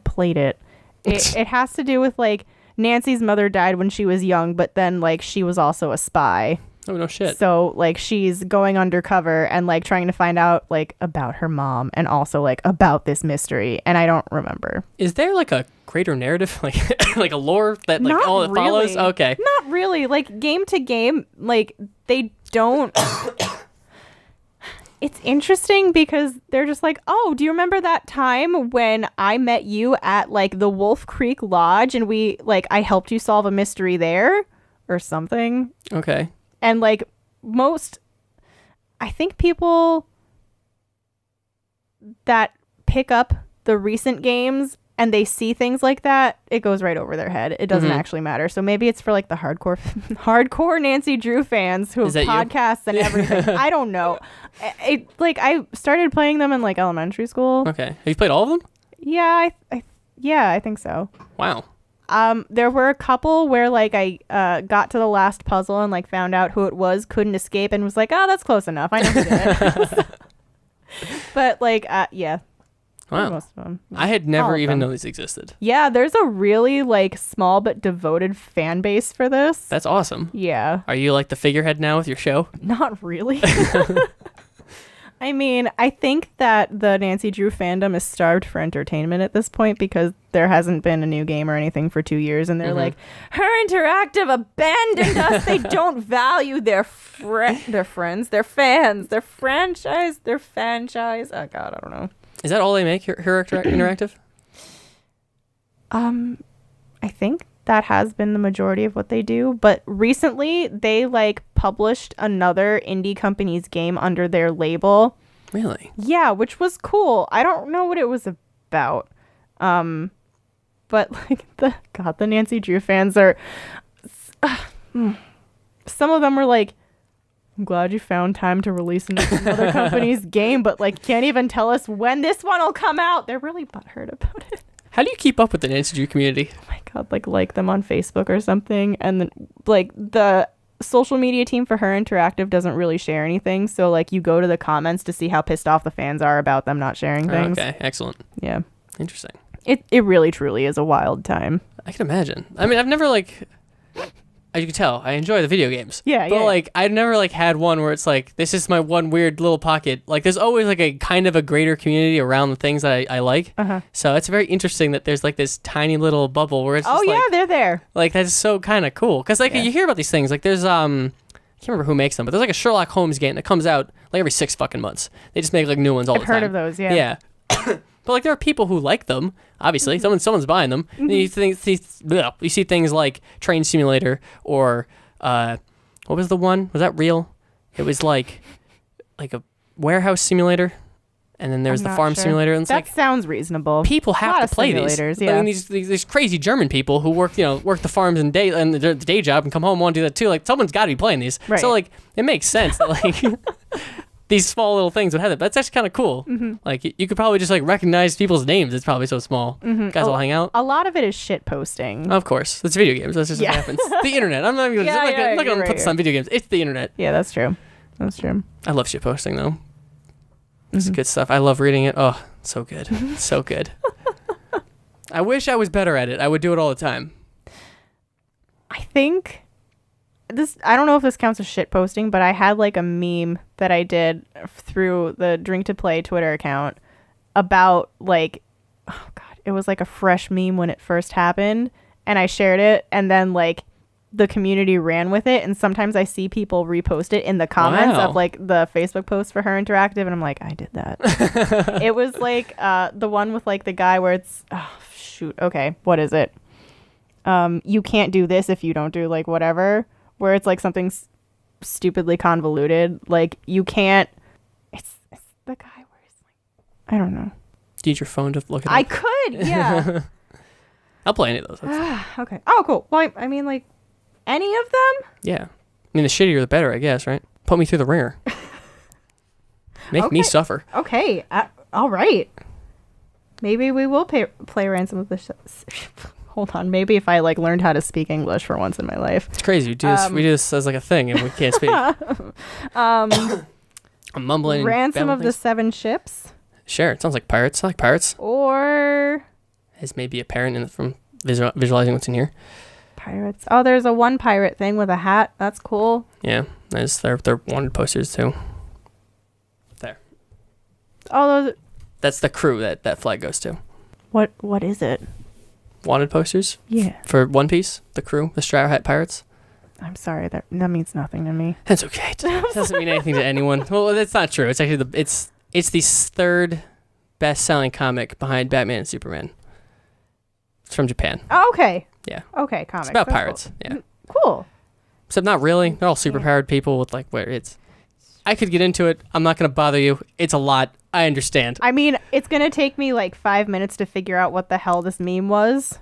[SPEAKER 3] played it. It has to do with like Nancy's mother died when she was young, but then like she was also a spy.
[SPEAKER 1] Oh, no shit.
[SPEAKER 3] So like she's going undercover and like trying to find out like about her mom and also like about this mystery, and I don't remember.
[SPEAKER 1] Is there like a greater narrative, like a lore that like
[SPEAKER 3] Not
[SPEAKER 1] all it follows?
[SPEAKER 3] really.
[SPEAKER 1] Okay.
[SPEAKER 3] Not really. Like game to game, like they don't. It's interesting because they're just like, oh, do you remember that time when I met you at like the Wolf Creek Lodge and we like I helped you solve a mystery there or something?
[SPEAKER 1] Okay.
[SPEAKER 3] And like I think people that pick up the recent games and they see things like that, it goes right over their head. It doesn't actually matter. So maybe it's for like the hardcore Nancy Drew fans who have podcasts and everything. I don't know. I started playing them in like elementary school.
[SPEAKER 1] Okay. Have you played all of them?
[SPEAKER 3] Yeah, I think so.
[SPEAKER 1] Wow.
[SPEAKER 3] There were a couple where like I got to the last puzzle and like found out who it was, couldn't escape, and was like, oh, that's close enough. I know who did it. But like, yeah.
[SPEAKER 1] Wow.
[SPEAKER 3] Most of them.
[SPEAKER 1] I had never even known these existed.
[SPEAKER 3] Yeah, there's a really like small but devoted fan base for this.
[SPEAKER 1] That's awesome.
[SPEAKER 3] Yeah.
[SPEAKER 1] Are you like the figurehead now with your show?
[SPEAKER 3] Not really. I mean, I think that the Nancy Drew fandom is starved for entertainment at this point because there hasn't been a new game or anything for 2 years, and they're like, Her Interactive abandoned us. They don't value their friends, their fans, their franchise, their franchise. Oh God, I don't know.
[SPEAKER 1] Is that all they make? Her Interactive?
[SPEAKER 3] I think that has been the majority of what they do, but recently they like published another indie company's game under their label.
[SPEAKER 1] Really?
[SPEAKER 3] Yeah, which was cool. I don't know what it was about. But like the Nancy Drew fans are some of them were like, I'm glad you found time to release another company's game, but like can't even tell us when this one will come out. They're really butthurt about it.
[SPEAKER 1] How do you keep up with the Nancy Drew community?
[SPEAKER 3] Oh my God, like them on Facebook or something. And then like the social media team for Her Interactive doesn't really share anything. So like you go to the comments to see how pissed off the fans are about them not sharing things.
[SPEAKER 1] Okay, excellent.
[SPEAKER 3] Yeah.
[SPEAKER 1] Interesting.
[SPEAKER 3] It really truly is a wild time.
[SPEAKER 1] I can imagine. I mean, I've never like, as you can tell, I enjoy the video games.
[SPEAKER 3] Yeah,
[SPEAKER 1] but like, I've never like had one where it's like, this is my one weird little pocket. Like, there's always like a kind of a greater community around the things that I like. So it's very interesting that there's like this tiny little bubble where it's just like,
[SPEAKER 3] they're there.
[SPEAKER 1] Like, that's so kind of cool. Because like you hear about these things, like there's I can't remember who makes them, but there's like a Sherlock Holmes game that comes out like every 6 fucking months. They just make like new ones all the time.
[SPEAKER 3] I've heard of those, yeah.
[SPEAKER 1] Yeah. But like there are people who like them. Obviously, someone's buying them. And you see things like Train Simulator or what was the one? Was that real? It was like a warehouse simulator, and then there's the farm simulator. And it's
[SPEAKER 3] that sounds reasonable.
[SPEAKER 1] People have to play these.
[SPEAKER 3] Yeah.
[SPEAKER 1] I mean, these crazy German people who work the farms and the day job and come home and want to do that too. Like someone's got to be playing these.
[SPEAKER 3] Right.
[SPEAKER 1] So like it makes sense that like. These small little things would have it. But that's actually kind of cool. Like, you could probably just, like, recognize people's names. It's probably so small. Guys all hang out.
[SPEAKER 3] A lot of it is shit posting.
[SPEAKER 1] Of course. It's video games. That's just what happens. The internet. I'm not even going to put this on video games. It's the internet.
[SPEAKER 3] Yeah, that's true. That's true.
[SPEAKER 1] I love shit posting, though. It's good stuff. I love reading it. Oh, so good. So good. I wish I was better at it. I would do it all the time.
[SPEAKER 3] I think... I don't know if this counts as shit posting, but I had like a meme that I did through the Drink to Play Twitter account about like, oh God, it was like a fresh meme when it first happened, and I shared it, and then like the community ran with it, and sometimes I see people repost it in the comments of like the Facebook post for Her Interactive, and I'm like, I did that. It was like the one with like the guy where it's, oh shoot, okay, what is it? You can't do this if you don't do like whatever. Where it's like something stupidly convoluted. Like you can't. It's the guy where he's like, I don't know.
[SPEAKER 1] Do you need your phone to look at it?
[SPEAKER 3] I could, yeah.
[SPEAKER 1] I'll play any of those.
[SPEAKER 3] Okay. Oh, cool. Well, I mean, like any of them.
[SPEAKER 1] Yeah. I mean, the shittier the better, I guess, right? Put me through the ringer. Make me suffer.
[SPEAKER 3] Okay. All right. Maybe we will play Ransom of the Hold on, maybe if I like learned how to speak English for once in my life.
[SPEAKER 1] It's crazy. We do this as like a thing, and we can't speak. I'm mumbling.
[SPEAKER 3] Ransom of the Seven Ships.
[SPEAKER 1] Sure, it sounds like pirates. I like pirates.
[SPEAKER 3] Or
[SPEAKER 1] as maybe apparent from visualizing what's in here.
[SPEAKER 3] Pirates. Oh, there's a one pirate thing with a hat. That's cool.
[SPEAKER 1] Yeah, they're wanted posters too. There.
[SPEAKER 3] Oh, those.
[SPEAKER 1] That's the crew that flag goes to.
[SPEAKER 3] What is it?
[SPEAKER 1] Wanted posters?
[SPEAKER 3] Yeah.
[SPEAKER 1] For One Piece, the crew, the Straw Hat Pirates.
[SPEAKER 3] I'm sorry, that means nothing to me.
[SPEAKER 1] That's okay. It doesn't mean anything to anyone. Well, that's not true. It's actually it's the third best-selling comic behind Batman and Superman. It's from Japan.
[SPEAKER 3] Oh, okay.
[SPEAKER 1] Yeah.
[SPEAKER 3] Okay, comics.
[SPEAKER 1] It's about
[SPEAKER 3] That's
[SPEAKER 1] pirates.
[SPEAKER 3] Cool.
[SPEAKER 1] Yeah.
[SPEAKER 3] Cool.
[SPEAKER 1] Except not really. They're all superpowered people with like where it's. I could get into it. I'm not going to bother you. It's a lot. I understand.
[SPEAKER 3] I mean, it's going to take me like 5 minutes to figure out what the hell this meme was.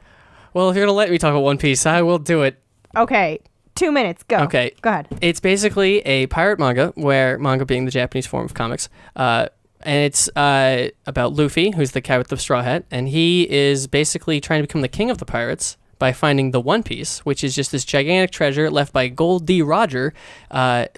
[SPEAKER 1] Well, if you're going to let me talk about One Piece, I will do it.
[SPEAKER 3] Okay. 2 minutes. Go.
[SPEAKER 1] Okay.
[SPEAKER 3] Go ahead.
[SPEAKER 1] It's basically a pirate manga, where manga being the Japanese form of comics. And it's about Luffy, who's the guy with the straw hat. And he is basically trying to become the king of the pirates by finding the One Piece, which is just this gigantic treasure left by Gold D. Roger,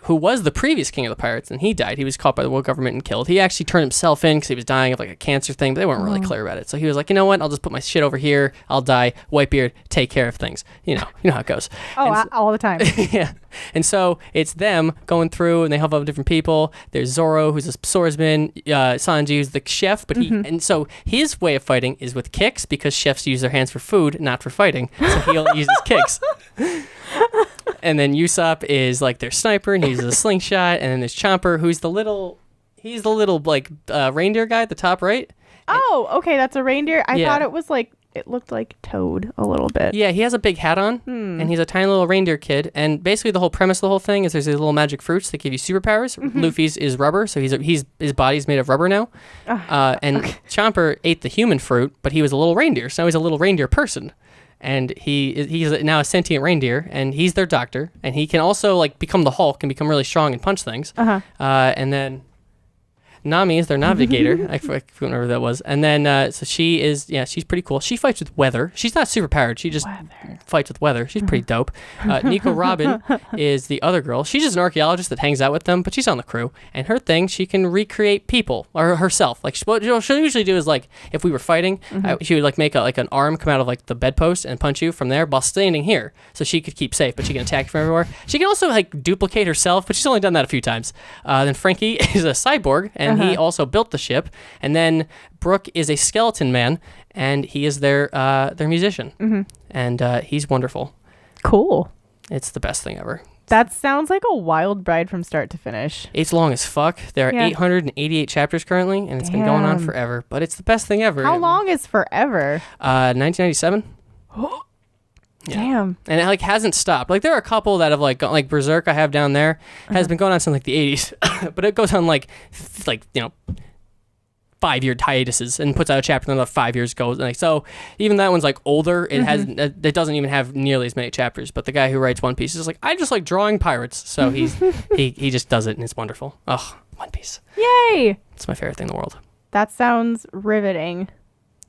[SPEAKER 1] who was the previous king of the pirates, and he died. He was caught by the world government and killed. He actually turned himself in because he was dying of like a cancer thing, but they weren't really clear about it. So he was like, you know what? I'll just put my shit over here. I'll die. Whitebeard, take care of things. You know how it goes.
[SPEAKER 3] Oh, all the time.
[SPEAKER 1] Yeah. And so it's them going through, and they help out different people. There's Zoro, who's a swordsman. Sanji, who's the chef, but and so his way of fighting is with kicks, because chefs use their hands for food, not for fighting. So he only uses kicks. And then Usopp is like their sniper, and he uses a slingshot. And then there's Chomper, who's the little like reindeer guy at the top right.
[SPEAKER 3] Oh, okay, that's a reindeer. I
[SPEAKER 1] Yeah.
[SPEAKER 3] thought it was like, it looked like Toad a little bit.
[SPEAKER 1] Yeah, he has a big hat on, and he's a tiny little reindeer kid. And basically, the whole premise of the whole thing is there's these little magic fruits that give you superpowers. Luffy's is rubber, so his body's made of rubber now. And Chomper ate the human fruit, but he was a little reindeer, so now he's a little reindeer person. And he's now a sentient reindeer, and he's their doctor. And he can also like become the Hulk and become really strong and punch things. And then Nami is their navigator. I can't remember who that was. And then, so she's pretty cool. She fights with weather. She's not super powered. She just fights with weather. She's pretty dope. Nico Robin is the other girl. She's just an archaeologist that hangs out with them, but she's on the crew. And her thing, she can recreate people, or herself. Like, what she'll usually do is, like, if we were fighting, she would, like, make an arm come out of, like, the bedpost and punch you from there while standing here. So she could keep safe, but she can attack you from everywhere. She can also, like, duplicate herself, but she's only done that a few times. Then Frankie is a cyborg, and he also built the ship. And then Brooke is a skeleton man, and he is their musician. And he's wonderful.
[SPEAKER 3] Cool.
[SPEAKER 1] It's the best thing ever.
[SPEAKER 3] That sounds like a wild ride from start to finish.
[SPEAKER 1] It's long as fuck. There are 888 chapters currently, and it's been going on forever. But it's the best thing ever.
[SPEAKER 3] How long is forever?
[SPEAKER 1] 1997.
[SPEAKER 3] Damn.
[SPEAKER 1] And it like hasn't stopped. Like there are a couple that have like gone, like Berserk I have down there has been going on since like the 80s, but it goes on like 5-year hiatuses and puts out a chapter and another 5 years goes. Like so, even that one's like older. It has it doesn't even have nearly as many chapters. But the guy who writes One Piece is like, I just like drawing pirates, so he just does it and it's wonderful. Oh, One Piece!
[SPEAKER 3] Yay!
[SPEAKER 1] It's my favorite thing in the world.
[SPEAKER 3] That sounds riveting.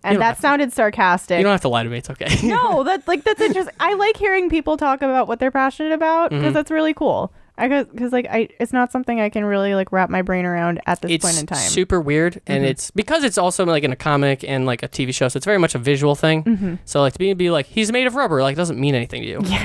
[SPEAKER 3] And that sounded sarcastic.
[SPEAKER 1] You don't have to lie to me. It's okay.
[SPEAKER 3] No, that's interesting. I like hearing people talk about what they're passionate about because that's really cool. Because it's not something I can really like wrap my brain around at this point in time.
[SPEAKER 1] It's super weird, and it's because it's also like in a comic and like a TV show, so it's very much a visual thing. So like to be like he's made of rubber, like doesn't mean anything to you.
[SPEAKER 3] Yeah,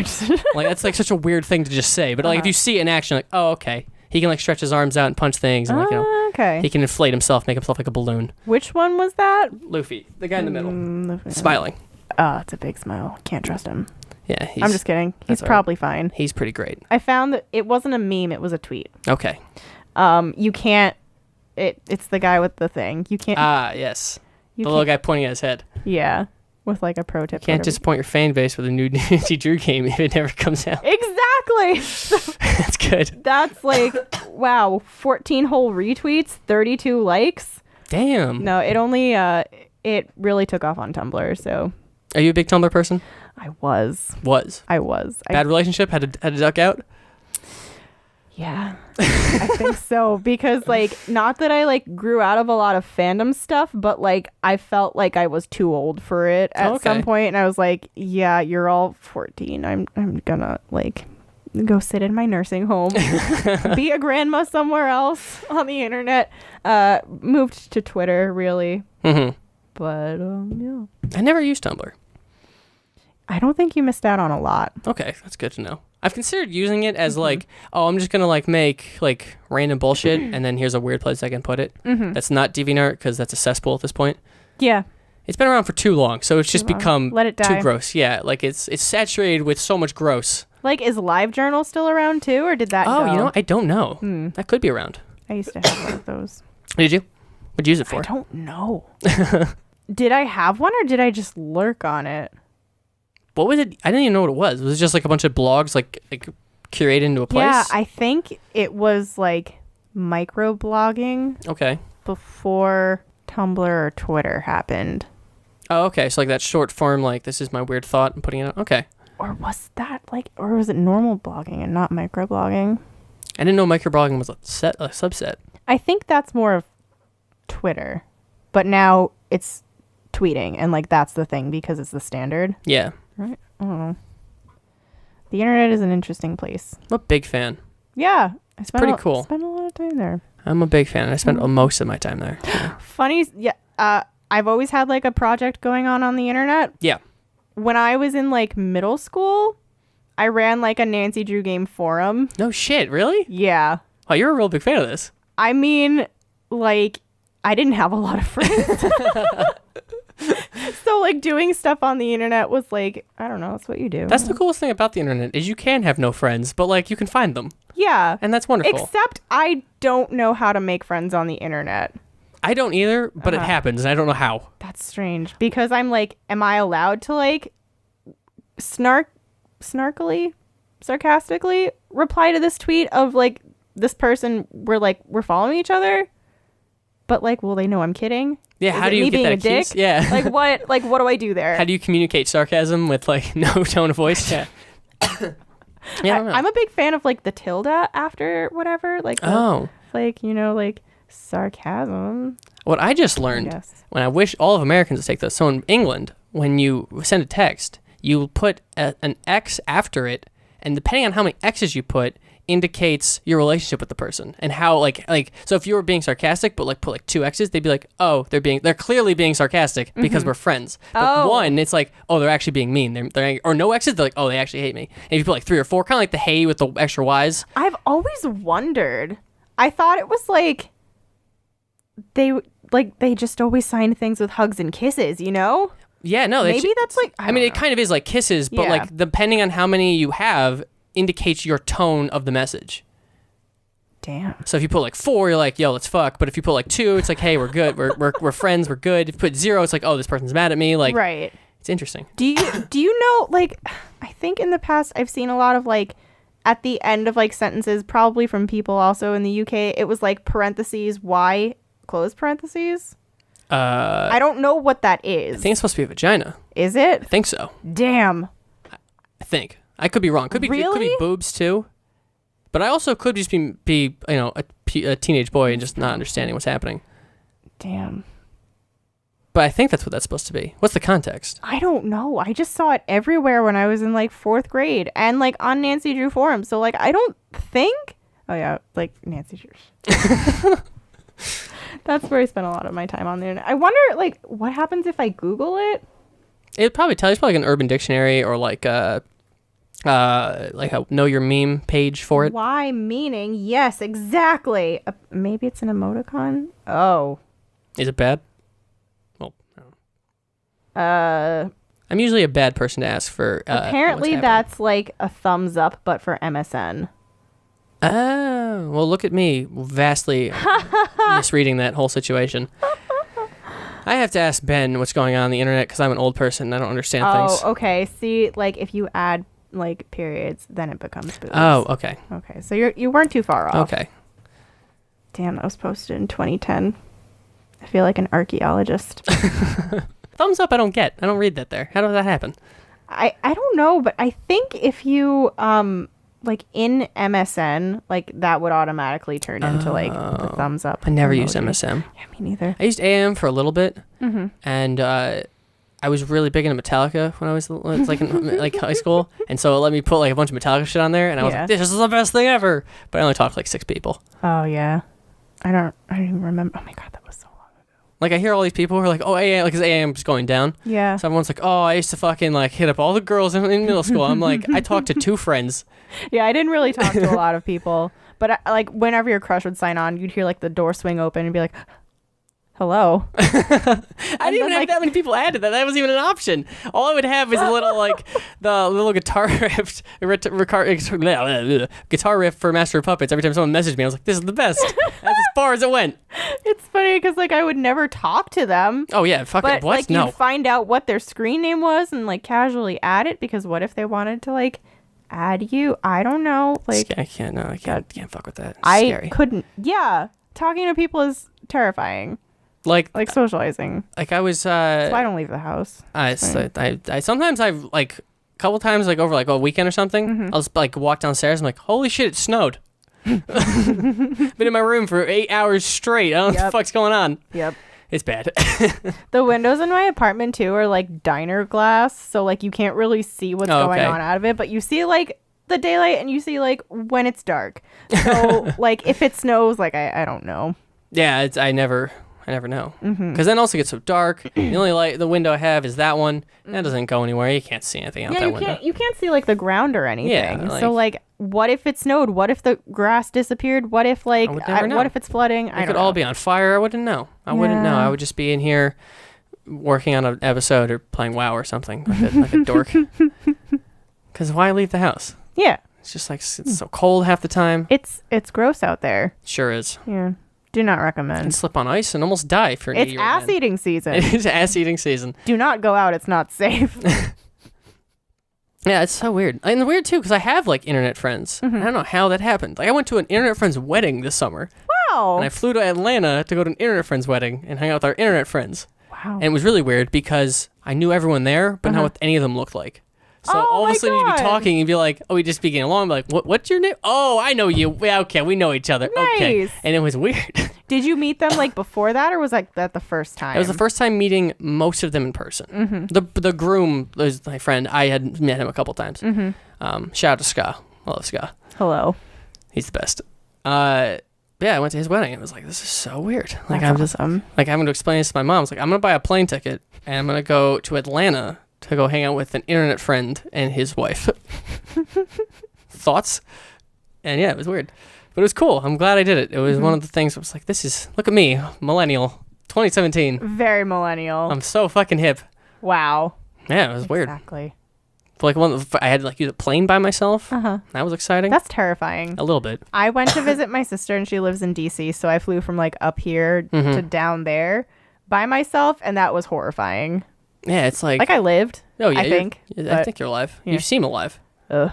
[SPEAKER 1] like that's like such a weird thing to just say. But like if you see it in action, like oh okay, he can like stretch his arms out and punch things, and like
[SPEAKER 3] okay,
[SPEAKER 1] he can inflate himself, make himself like a balloon.
[SPEAKER 3] Which one was that?
[SPEAKER 1] Luffy, the guy in the middle, smiling.
[SPEAKER 3] Oh, it's a big smile. Can't trust him.
[SPEAKER 1] Yeah,
[SPEAKER 3] I'm just kidding. He's probably fine.
[SPEAKER 1] He's pretty great.
[SPEAKER 3] I found that it wasn't a meme; it was a tweet.
[SPEAKER 1] Okay.
[SPEAKER 3] You can't. It's the guy with the thing. You can't.
[SPEAKER 1] Yes. The little guy pointing at his head.
[SPEAKER 3] Yeah, with like a pro tip.
[SPEAKER 1] You can't disappoint your fan base with a new Nancy Drew game if it never comes out.
[SPEAKER 3] Exactly.
[SPEAKER 1] That's good.
[SPEAKER 3] That's like wow, 14 whole retweets, 32 likes.
[SPEAKER 1] Damn.
[SPEAKER 3] No, it only it really took off on Tumblr. So.
[SPEAKER 1] Are you a big Tumblr person?
[SPEAKER 3] I was.
[SPEAKER 1] I Bad relationship? Had to duck out?
[SPEAKER 3] Yeah. I think so. Because like not that I like grew out of a lot of fandom stuff, but like I felt like I was too old for it at some point, and I was like, yeah, you're all 14. I'm gonna like go sit in my nursing home, be a grandma somewhere else on the internet. Moved to Twitter really. But yeah.
[SPEAKER 1] I never used Tumblr.
[SPEAKER 3] I don't think you missed out on a lot.
[SPEAKER 1] Okay, that's good to know. I've considered using it as like, oh, I'm just gonna like make like random bullshit, and then here's a weird place I can put it. That's not DeviantArt because that's a cesspool at this point.
[SPEAKER 3] Yeah,
[SPEAKER 1] it's been around for too long, so it's just become
[SPEAKER 3] Let it die.
[SPEAKER 1] too gross. Yeah, like it's saturated with so much gross.
[SPEAKER 3] Like, is LiveJournal still around too, or did that go?
[SPEAKER 1] You know, I don't know. That could be around.
[SPEAKER 3] I used to have one of those.
[SPEAKER 1] Did you? What'd you use it for?
[SPEAKER 3] I don't know. Did I have one, or did I just lurk on it?
[SPEAKER 1] What was it? I didn't even know what it was. Was it just like a bunch of blogs like curated into a place?
[SPEAKER 3] Yeah, I think it was like microblogging.
[SPEAKER 1] Okay. Before
[SPEAKER 3] Tumblr or Twitter happened.
[SPEAKER 1] Oh, okay. So like that short form, like this is my weird thought and putting it out. Okay.
[SPEAKER 3] Or was that like, or was it normal blogging and not microblogging?
[SPEAKER 1] I didn't know microblogging was a subset.
[SPEAKER 3] I think that's more of Twitter, but now it's tweeting, and like that's the thing because it's the standard.
[SPEAKER 1] Yeah.
[SPEAKER 3] Right? I don't know. The internet is an interesting place.
[SPEAKER 1] I'm a big fan.
[SPEAKER 3] Yeah.
[SPEAKER 1] It's pretty cool.
[SPEAKER 3] Spend a lot of time there.
[SPEAKER 1] I'm a big fan. I spent most of my time there. Yeah.
[SPEAKER 3] Funny. Yeah. I've always had like a project going on the internet.
[SPEAKER 1] Yeah.
[SPEAKER 3] When I was in like middle school, I ran like a Nancy Drew game forum.
[SPEAKER 1] No shit, really?
[SPEAKER 3] Yeah.
[SPEAKER 1] Oh, you're a real big fan of this.
[SPEAKER 3] I mean, like, I didn't have a lot of friends. So like doing stuff on the internet was like, I don't know, that's what you do.
[SPEAKER 1] That's the coolest thing about the internet is you can have no friends, but like you can find them.
[SPEAKER 3] Yeah.
[SPEAKER 1] And that's wonderful.
[SPEAKER 3] Except I don't know how to make friends on the internet.
[SPEAKER 1] I don't either, but it happens and I don't know how.
[SPEAKER 3] That's strange because I'm like, am I allowed to like sarcastically reply to this tweet of like this person we're following each other? But like, will they know I'm kidding?
[SPEAKER 1] Yeah, how do you get that excuse? Yeah.
[SPEAKER 3] Like what do I do there?
[SPEAKER 1] How do you communicate sarcasm with like no tone of voice? Yeah. Yeah, I don't know.
[SPEAKER 3] I'm a big fan of like the tilde after whatever. Like like, you know, like sarcasm.
[SPEAKER 1] What I just learned when I wish all of Americans would take this. So in England, when you send a text, you put an X after it, and depending on how many X's you put, indicates your relationship with the person and how like so if you were being sarcastic but like put like 2 X's, they'd be like, oh, they're clearly being sarcastic because we're friends. But one, it's like, oh, they're actually being mean. They're angry. Or no X's, they're like, oh, they actually hate me. And if you put like 3 or 4, kind of like the hey with the extra Y's.
[SPEAKER 3] I've always wondered. I thought it was like they just always signed things with hugs and kisses, you know?
[SPEAKER 1] Yeah, no.
[SPEAKER 3] Maybe that's like
[SPEAKER 1] I mean, it kind of is like kisses, but like depending on how many you have, indicates your tone of the message.
[SPEAKER 3] Damn.
[SPEAKER 1] So if you put like 4, you're like, yo, let's fuck. But if you put like 2, it's like, hey, we're good. We're friends. We're good. If you put 0, it's like, oh, this person's mad at me. Like,
[SPEAKER 3] right.
[SPEAKER 1] It's interesting.
[SPEAKER 3] Do you know, like, I think in the past I've seen a lot of like at the end of like sentences, probably from people also in the UK, it was like parentheses Y close parentheses. I don't know what that is.
[SPEAKER 1] I think it's supposed to be a vagina.
[SPEAKER 3] Is it?
[SPEAKER 1] I think so.
[SPEAKER 3] Damn.
[SPEAKER 1] I think. I could be wrong. It could be boobs too. But I also could just be you know, a teenage boy and just not understanding what's happening.
[SPEAKER 3] Damn.
[SPEAKER 1] But I think that's what that's supposed to be. What's the context?
[SPEAKER 3] I don't know. I just saw it everywhere when I was in like 4th grade and like on Nancy Drew forums. So like I don't think. Oh yeah, like Nancy Drew. That's where I spent a lot of my time on the internet. I wonder like what happens if I Google it?
[SPEAKER 1] It'd probably tell you. It's probably like an Urban Dictionary or like a know your meme page for it.
[SPEAKER 3] Why meaning? Yes, exactly. Maybe it's an emoticon. Oh.
[SPEAKER 1] Is it bad? Well, I don't know. I'm usually a bad person to ask for.
[SPEAKER 3] Apparently, that's like a thumbs up, but for MSN.
[SPEAKER 1] Oh, well, look at me, vastly misreading that whole situation. I have to ask Ben what's going on the internet because I'm an old person and I don't understand things.
[SPEAKER 3] Oh, okay. See, like if you add like periods, then it becomes boobs.
[SPEAKER 1] Oh, okay.
[SPEAKER 3] Okay, so you weren't too far off.
[SPEAKER 1] Okay.
[SPEAKER 3] Damn, that was posted in 2010. I feel like an archaeologist.
[SPEAKER 1] Thumbs up, I don't get. I don't read that there. How does that happen?
[SPEAKER 3] I don't know, but I think if you like in MSN, like that would automatically turn into like the thumbs up.
[SPEAKER 1] I never
[SPEAKER 3] emoji.
[SPEAKER 1] used MSN.
[SPEAKER 3] Yeah, me neither.
[SPEAKER 1] I used AM for a little bit, and I was really big into Metallica when I was like in like high school, and so it let me put like a bunch of Metallica shit on there, and I was like, this is the best thing ever. But I only talked to like 6 people.
[SPEAKER 3] Oh yeah, I don't even remember. Oh my god, that was so long ago.
[SPEAKER 1] Like I hear all these people who are like, oh AM, like because AM is going down.
[SPEAKER 3] Yeah.
[SPEAKER 1] So everyone's like, oh, I used to fucking like hit up all the girls in middle school. I'm like, I talked to 2 friends.
[SPEAKER 3] Yeah, I didn't really talk to a lot of people, but like whenever your crush would sign on, you'd hear like the door swing open and be like, hello.
[SPEAKER 1] I didn't even have that many people added that. That wasn't even an option. All I would have is a little like the little guitar riff for Master of Puppets. Every time someone messaged me, I was like, this is the best. That's as far as it went.
[SPEAKER 3] It's funny because like I would never talk to them.
[SPEAKER 1] Oh yeah, fucking
[SPEAKER 3] but,
[SPEAKER 1] what?
[SPEAKER 3] Like,
[SPEAKER 1] no.
[SPEAKER 3] you'd find out what their screen name was and like casually add it because what if they wanted to like add you? I don't know. Like
[SPEAKER 1] I can't fuck with that. It's scary.
[SPEAKER 3] Couldn't. Yeah, talking to people is terrifying.
[SPEAKER 1] Like
[SPEAKER 3] socializing.
[SPEAKER 1] Like I was.
[SPEAKER 3] So I don't leave the house.
[SPEAKER 1] I sometimes I've like a couple times like over like a weekend or something. I'll just like walk downstairs. I'm like, holy shit, it snowed. Been in my room for 8 hours straight. I don't know what the fuck's going on.
[SPEAKER 3] Yep.
[SPEAKER 1] It's bad.
[SPEAKER 3] The windows in my apartment too are like diner glass, so like you can't really see what's going on out of it, but you see like the daylight and you see like when it's dark. So like if it snows, like I don't know.
[SPEAKER 1] Yeah, I never know. Because then also gets so dark. The only light, the window I have is that one. That doesn't go anywhere. You can't see anything out that window.
[SPEAKER 3] You can't see like the ground or anything.
[SPEAKER 1] Yeah,
[SPEAKER 3] so like, what if it snowed? What if the grass disappeared? What if like, what if it's flooding?
[SPEAKER 1] It could all be on fire. I wouldn't know. I wouldn't know. I would just be in here working on an episode or playing WoW or something like a dork. Because why leave the house?
[SPEAKER 3] Yeah.
[SPEAKER 1] It's just like, it's so cold half the time.
[SPEAKER 3] It's gross out there.
[SPEAKER 1] Sure is.
[SPEAKER 3] Yeah. Do not recommend.
[SPEAKER 1] And slip on ice and almost die for an 8-year-old man.
[SPEAKER 3] It's ass-eating season.
[SPEAKER 1] It is ass-eating season.
[SPEAKER 3] Do not go out. It's not safe.
[SPEAKER 1] Yeah, it's so weird. And weird, too, because I have, like, internet friends. I don't know how that happened. Like, I went to an internet friend's wedding this summer.
[SPEAKER 3] Wow.
[SPEAKER 1] And I flew to Atlanta to go to an internet friend's wedding and hang out with our internet friends.
[SPEAKER 3] Wow.
[SPEAKER 1] And it was really weird because I knew everyone there, but not what any of them looked like. So all of a sudden you'd be talking and be like, oh, we just be getting along. I'm like, what's your name? Oh, I know you. Yeah, okay, we know each other.
[SPEAKER 3] Nice.
[SPEAKER 1] Okay. And it was weird.
[SPEAKER 3] Did you meet them like before that, or was like that the first time?
[SPEAKER 1] It was the first time meeting most of them in person. The groom was my friend. I had met him a couple times. Shout out to Ska. I love Ska.
[SPEAKER 3] Hello.
[SPEAKER 1] He's the best. Yeah, I went to his wedding. It was like, this is so weird. Like,
[SPEAKER 3] That's
[SPEAKER 1] I'm
[SPEAKER 3] awesome.
[SPEAKER 1] just like having to explain this to my mom. I was like, I'm gonna buy a plane ticket and I'm gonna go to Atlanta to go hang out with an internet friend and his wife. Thoughts? And yeah, it was weird. But it was cool. I'm glad I did it. It was one of the things I was like, look at me, millennial, 2017.
[SPEAKER 3] Very millennial.
[SPEAKER 1] I'm so fucking hip.
[SPEAKER 3] Wow.
[SPEAKER 1] Yeah, it was weird.
[SPEAKER 3] Exactly.
[SPEAKER 1] Like I had to like use a plane by myself. That was exciting.
[SPEAKER 3] That's terrifying.
[SPEAKER 1] A little bit.
[SPEAKER 3] I went to visit my sister and she lives in DC, so I flew from like up here to down there by myself, and that was horrifying.
[SPEAKER 1] Yeah, it's like
[SPEAKER 3] I lived.
[SPEAKER 1] Oh yeah,
[SPEAKER 3] I think
[SPEAKER 1] you're alive.
[SPEAKER 3] Yeah.
[SPEAKER 1] You seem alive.
[SPEAKER 3] Ugh.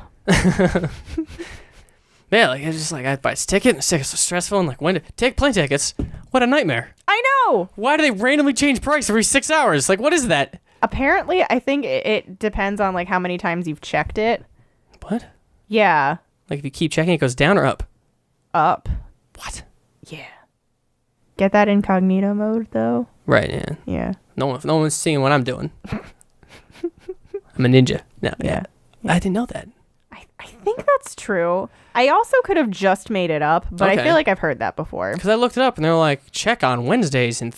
[SPEAKER 1] Yeah, like it's just like I buy a ticket, and it's so stressful, and like when to take plane tickets? What a nightmare!
[SPEAKER 3] I know.
[SPEAKER 1] Why do they randomly change price every 6 hours? Like, what is that?
[SPEAKER 3] Apparently, I think it depends on like how many times you've checked it.
[SPEAKER 1] What?
[SPEAKER 3] Yeah.
[SPEAKER 1] Like if you keep checking, it goes down or up?
[SPEAKER 3] Up.
[SPEAKER 1] What?
[SPEAKER 3] Yeah. Get that incognito mode though.
[SPEAKER 1] Right. Yeah.
[SPEAKER 3] Yeah.
[SPEAKER 1] No one's seeing what I'm doing. I'm a ninja. No.
[SPEAKER 3] Yeah.
[SPEAKER 1] I didn't know that.
[SPEAKER 3] I think that's true. I also could have just made it up, but
[SPEAKER 1] Okay.
[SPEAKER 3] I feel like I've heard that before.
[SPEAKER 1] Because I looked it up and they were like, check on Wednesdays and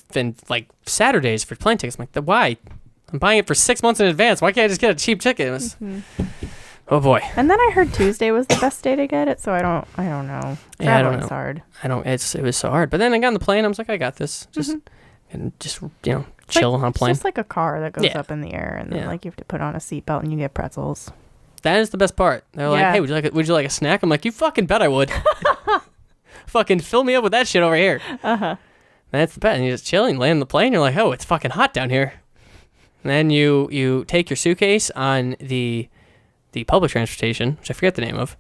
[SPEAKER 1] like Saturdays for plane tickets. I'm like, why? I'm buying it for 6 months in advance. Why can't I just get a cheap ticket? It was, oh boy.
[SPEAKER 3] And then I heard Tuesday was the best day to get it, so I don't know.
[SPEAKER 1] Yeah, I don't
[SPEAKER 3] Traveling's
[SPEAKER 1] know.
[SPEAKER 3] hard.
[SPEAKER 1] It was so hard. But then I got on the plane. I was like, I got this. Just chill on a plane.
[SPEAKER 3] It's just like a car that goes
[SPEAKER 1] Yeah.
[SPEAKER 3] up in the air, and then
[SPEAKER 1] Yeah.
[SPEAKER 3] like you have to put on a seatbelt and you get pretzels.
[SPEAKER 1] That is the best part. They're like,
[SPEAKER 3] Yeah.
[SPEAKER 1] hey, would you like a snack? I'm like, you fucking bet I would. Fucking fill me up with that shit over here. That's the best. And you just chill and land on the plane. You're like, oh, it's fucking hot down here. And then you take your suitcase on the public transportation, which I forget the name of.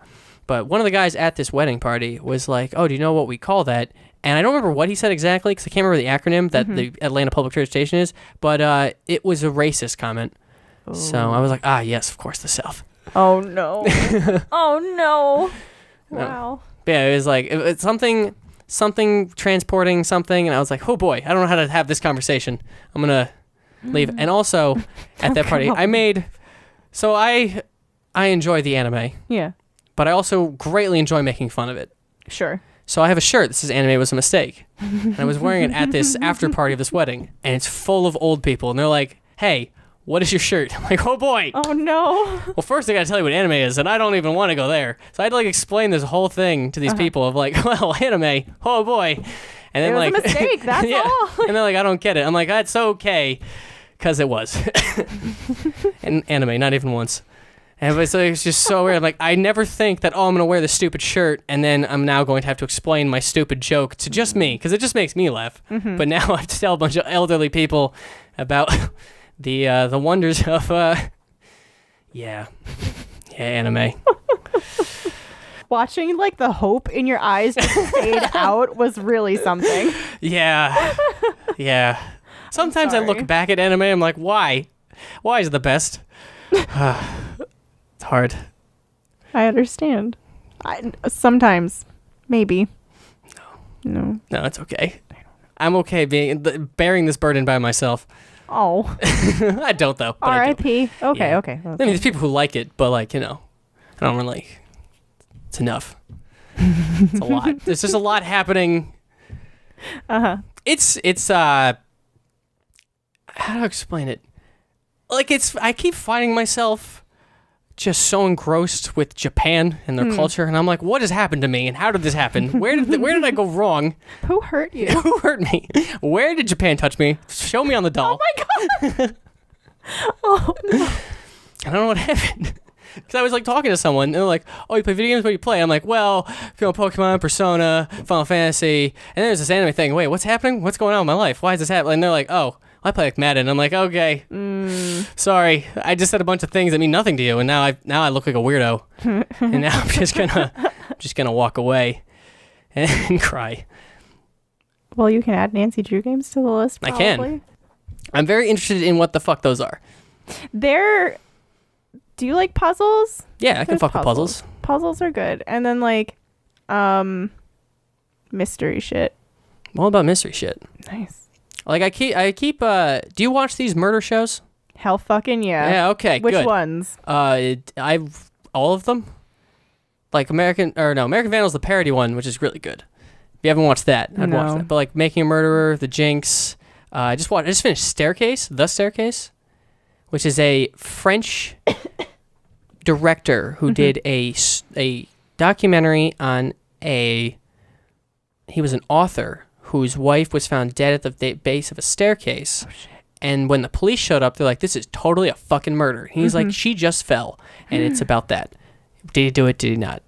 [SPEAKER 1] But one of the guys at this wedding party was like, oh, do you know what we call that? And I don't remember what he said exactly because I can't remember the acronym that the Atlanta Public Transportation is. But it was a racist comment.
[SPEAKER 3] Ooh.
[SPEAKER 1] So I was like, yes, of course, the South.
[SPEAKER 3] Oh no. Oh no. Wow.
[SPEAKER 1] But yeah, it was like it's something transporting something, and I was like, oh boy, I don't know how to have this conversation. I'm gonna leave. And also at that party, I enjoy the anime,
[SPEAKER 3] Yeah.
[SPEAKER 1] but I also greatly enjoy making fun of it.
[SPEAKER 3] Sure.
[SPEAKER 1] So I have a shirt that says anime was a mistake, and I was wearing it at this after party of this wedding, and it's full of old people, and they're like, hey, what is your shirt? I'm like, oh boy.
[SPEAKER 3] Oh no.
[SPEAKER 1] Well, first I gotta tell you what anime is, and I don't even want to go there. So I had to like explain this whole thing to these people of like, well, anime, oh boy. And then
[SPEAKER 3] It was
[SPEAKER 1] like
[SPEAKER 3] a mistake, that's all.
[SPEAKER 1] And they're like, I don't get it. I'm like, that's okay, because it was. And anime, not even once. And so it's just so weird. I'm like, I never think that, I'm gonna wear this stupid shirt, and then I'm now going to have to explain my stupid joke to just me, because it just makes me laugh. But now I have to tell a bunch of elderly people about the wonders of anime.
[SPEAKER 3] Watching like the hope in your eyes just fade out was really something.
[SPEAKER 1] Yeah. Sometimes I look
[SPEAKER 3] sorry.
[SPEAKER 1] back at anime, I'm like, why? Why is it the best? It's hard.
[SPEAKER 3] I understand. Sometimes, maybe. No.
[SPEAKER 1] No, it's okay. I'm okay bearing this burden by myself.
[SPEAKER 3] Oh.
[SPEAKER 1] I don't though. But
[SPEAKER 3] R.I.P. Okay,
[SPEAKER 1] Yeah.
[SPEAKER 3] okay.
[SPEAKER 1] I mean, there's people who like it, but like, I don't really. It's enough. It's a lot. There's just a lot happening. It's how do I explain it? Like I keep finding myself just so engrossed with Japan and their culture, and I'm like, what has happened to me, and how did this happen? Where did I go wrong?
[SPEAKER 3] Who hurt you?
[SPEAKER 1] Who hurt me? Where did Japan touch me? Show me on the doll.
[SPEAKER 3] Oh my god! Oh no.
[SPEAKER 1] I don't know what happened. Because I was like talking to someone, and they're like, "Oh, you play video games? What do you play?" I'm like, "Well, Pokemon, Persona, Final Fantasy." And then there's this anime thing. Wait, what's happening? What's going on in my life? Why is this happening? And they're like, "Oh, I play like Madden." I'm like, "Okay, sorry, I just said a bunch of things that mean nothing to you, and now I look like a weirdo, and now I'm just gonna walk away and cry."
[SPEAKER 3] Well, you can add Nancy Drew games to the list. Probably.
[SPEAKER 1] I can. I'm very interested in what the fuck those are.
[SPEAKER 3] Do you like puzzles?
[SPEAKER 1] Yeah, I can fuck with puzzles.
[SPEAKER 3] Puzzles are good. And then like mystery shit.
[SPEAKER 1] I'm all about mystery shit.
[SPEAKER 3] Nice.
[SPEAKER 1] Like I keep do you watch these murder shows?
[SPEAKER 3] Hell fucking yeah.
[SPEAKER 1] Yeah, okay,
[SPEAKER 3] Which
[SPEAKER 1] good.
[SPEAKER 3] ones?
[SPEAKER 1] I've all of them. Like American Vandal's the parody one, which is really good. If you haven't watched that, I'd watch that. But like Making a Murderer, The Jinx, I just finished The Staircase, which is a French director who did a documentary on he was an author whose wife was found dead at the base of a staircase. Oh, shit. And when the police showed up, they're like, "This is totally a fucking murder." And he's like, "She just fell." And it's about that. Did he do it? Did he not?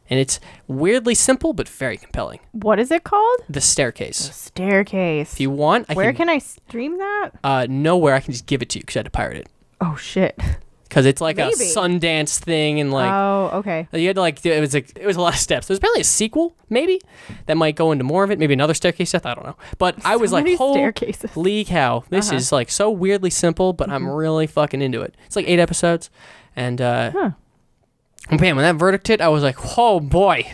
[SPEAKER 1] And it's weirdly simple, but very compelling.
[SPEAKER 3] What is it called?
[SPEAKER 1] The Staircase.
[SPEAKER 3] The Staircase.
[SPEAKER 1] If you want,
[SPEAKER 3] Where can I stream that?
[SPEAKER 1] Nowhere. I can just give it to you because I had to pirate it.
[SPEAKER 3] Oh, shit.
[SPEAKER 1] Because it's like
[SPEAKER 3] Maybe.
[SPEAKER 1] a Sundance thing, and like,
[SPEAKER 3] oh, okay.
[SPEAKER 1] you had to like, it was a lot of steps. There's probably a sequel, maybe, that might go into more of it. Maybe another staircase stuff. I don't know. But I was like, holy cow, this is like so weirdly simple, but I'm really fucking into it. It's like 8 episodes, and man, when that verdict hit, I was like, oh boy.